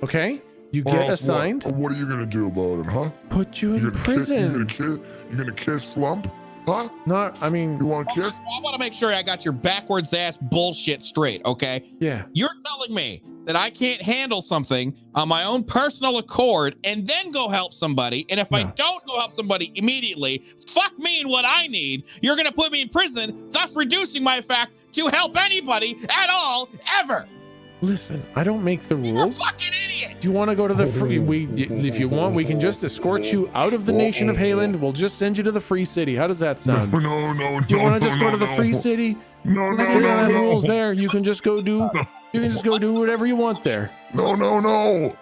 Okay. You Or get else assigned. What are you gonna do about it, huh? Put you in You're gonna prison. you're gonna kiss Slump, huh? Not. I mean. You want to kiss? I want to make sure I got your backwards ass bullshit straight, okay? Yeah. You're telling me that I can't handle something on my own personal accord and then go help somebody. And if I No. don't go help somebody immediately, fuck me and what I need. You're going to put me in prison, thus reducing my fact to help anybody at all, ever. Listen. I don't make the You're a rules. fucking idiot. Do you want to go to the free? If you want, we can just escort you out of the nation of Hayland. We'll just send you to the free city. How does that sound? No. Do you want to just go to the free city? No. We don't have rules there. You can just go do. You can just go do whatever you want there. No.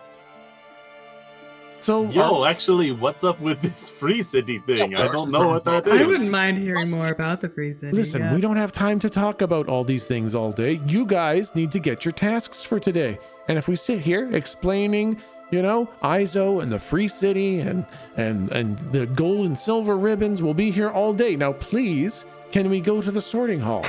So Yo, actually, what's up with this free city thing? I don't know what that I wouldn't is. mind hearing more about the free city. listen, yeah. we don't have time to talk about all these things all day. You guys need to get your tasks for today. And if we sit here explaining, ISO and the free city and the gold and silver ribbons, we'll be here all day. Now, please, can we go to the sorting hall?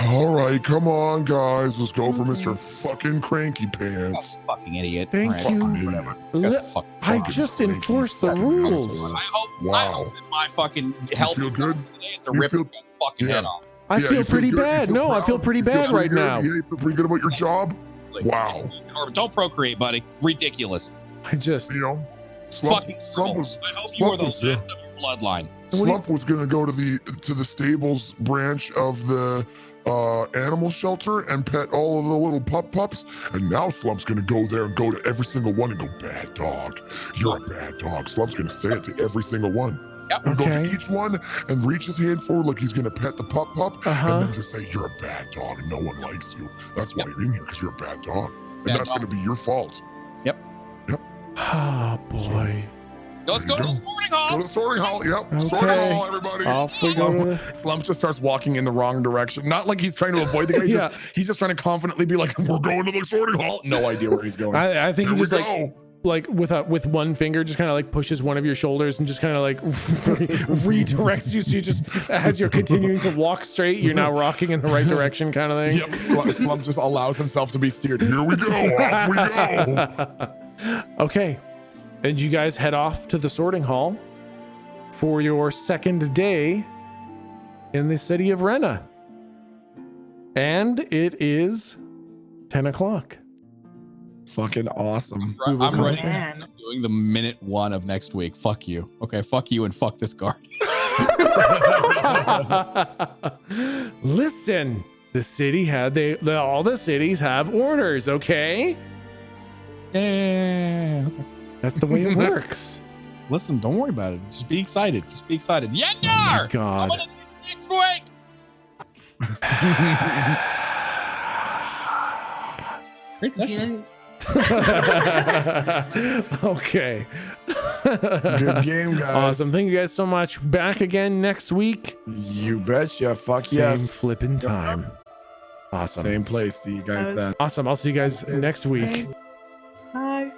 All right, come on, guys. Let's go for Mr. Fucking Cranky Pants. Fucking idiot. Thank All right, you. fine, whatever. This guy's a fucking I fucking just cranky enforced the fucking rules. asshole. I Wow. hope that my fucking help feel good? is to You rip feel- your fucking Yeah. head off. I Yeah, feel you pretty good? You bad. feel No, I proud? feel pretty You feel bad right pretty now. good? Yeah, you feel pretty good about your job? It's like, Wow. Don't procreate, buddy. Ridiculous. I just. You know, Slump Fucking Slump girl. was I hope you are the Slump was, last of your bloodline. Slump was gonna go to the stables branch of the animal shelter and pet all of the little pups, and now Slump's gonna go there and go to every single one and go, bad dog, you're a bad dog. Slump's gonna say it to every single one. Yep. And go Okay. to each one and reach his hand forward like he's gonna pet the pup, Uh-huh. and then just say, you're a bad dog and no one likes you. That's why you're in here, because you're a bad dog. And Bad that's dog. gonna be your fault. Oh boy. Let's go to the sorting Go hall. to the sorting hall. Yep. Okay. Sorting hall, everybody. Off we go to the. Slump just starts walking in the wrong direction. Not like he's trying to avoid the guy. Yeah. He's just trying to confidently be like, we're going to the sorting hall. No idea where he's going. I think Here he we just go. like with one finger just kind of like pushes one of your shoulders and just kind of like redirects you, so you just, as you're continuing to walk straight, you're now rocking in the right direction kind of thing. Yep. Slump just allows himself to be steered. Here we go. Off we go. Okay, and you guys head off to the sorting hall for your second day in the city of Rena, and it is 10 o'clock. Fucking awesome. We will I'm call ready. it there. Man. I'm doing the minute 1 of next week. Fuck you. Okay, fuck you and fuck this guard. Listen, the city had all the cities have orders, okay? Yeah. Okay. That's the way it works. Listen, don't worry about it. Just be excited. Just be excited. Oh my Yendar! I'm God. gonna do it next week. Great session. Okay. Good game, guys. Awesome. Thank you guys so much. Back again next week. You betcha. Fuck Same yes. flipping time. Awesome. Same place. See you guys then. Awesome. I'll see you guys next week. Bye.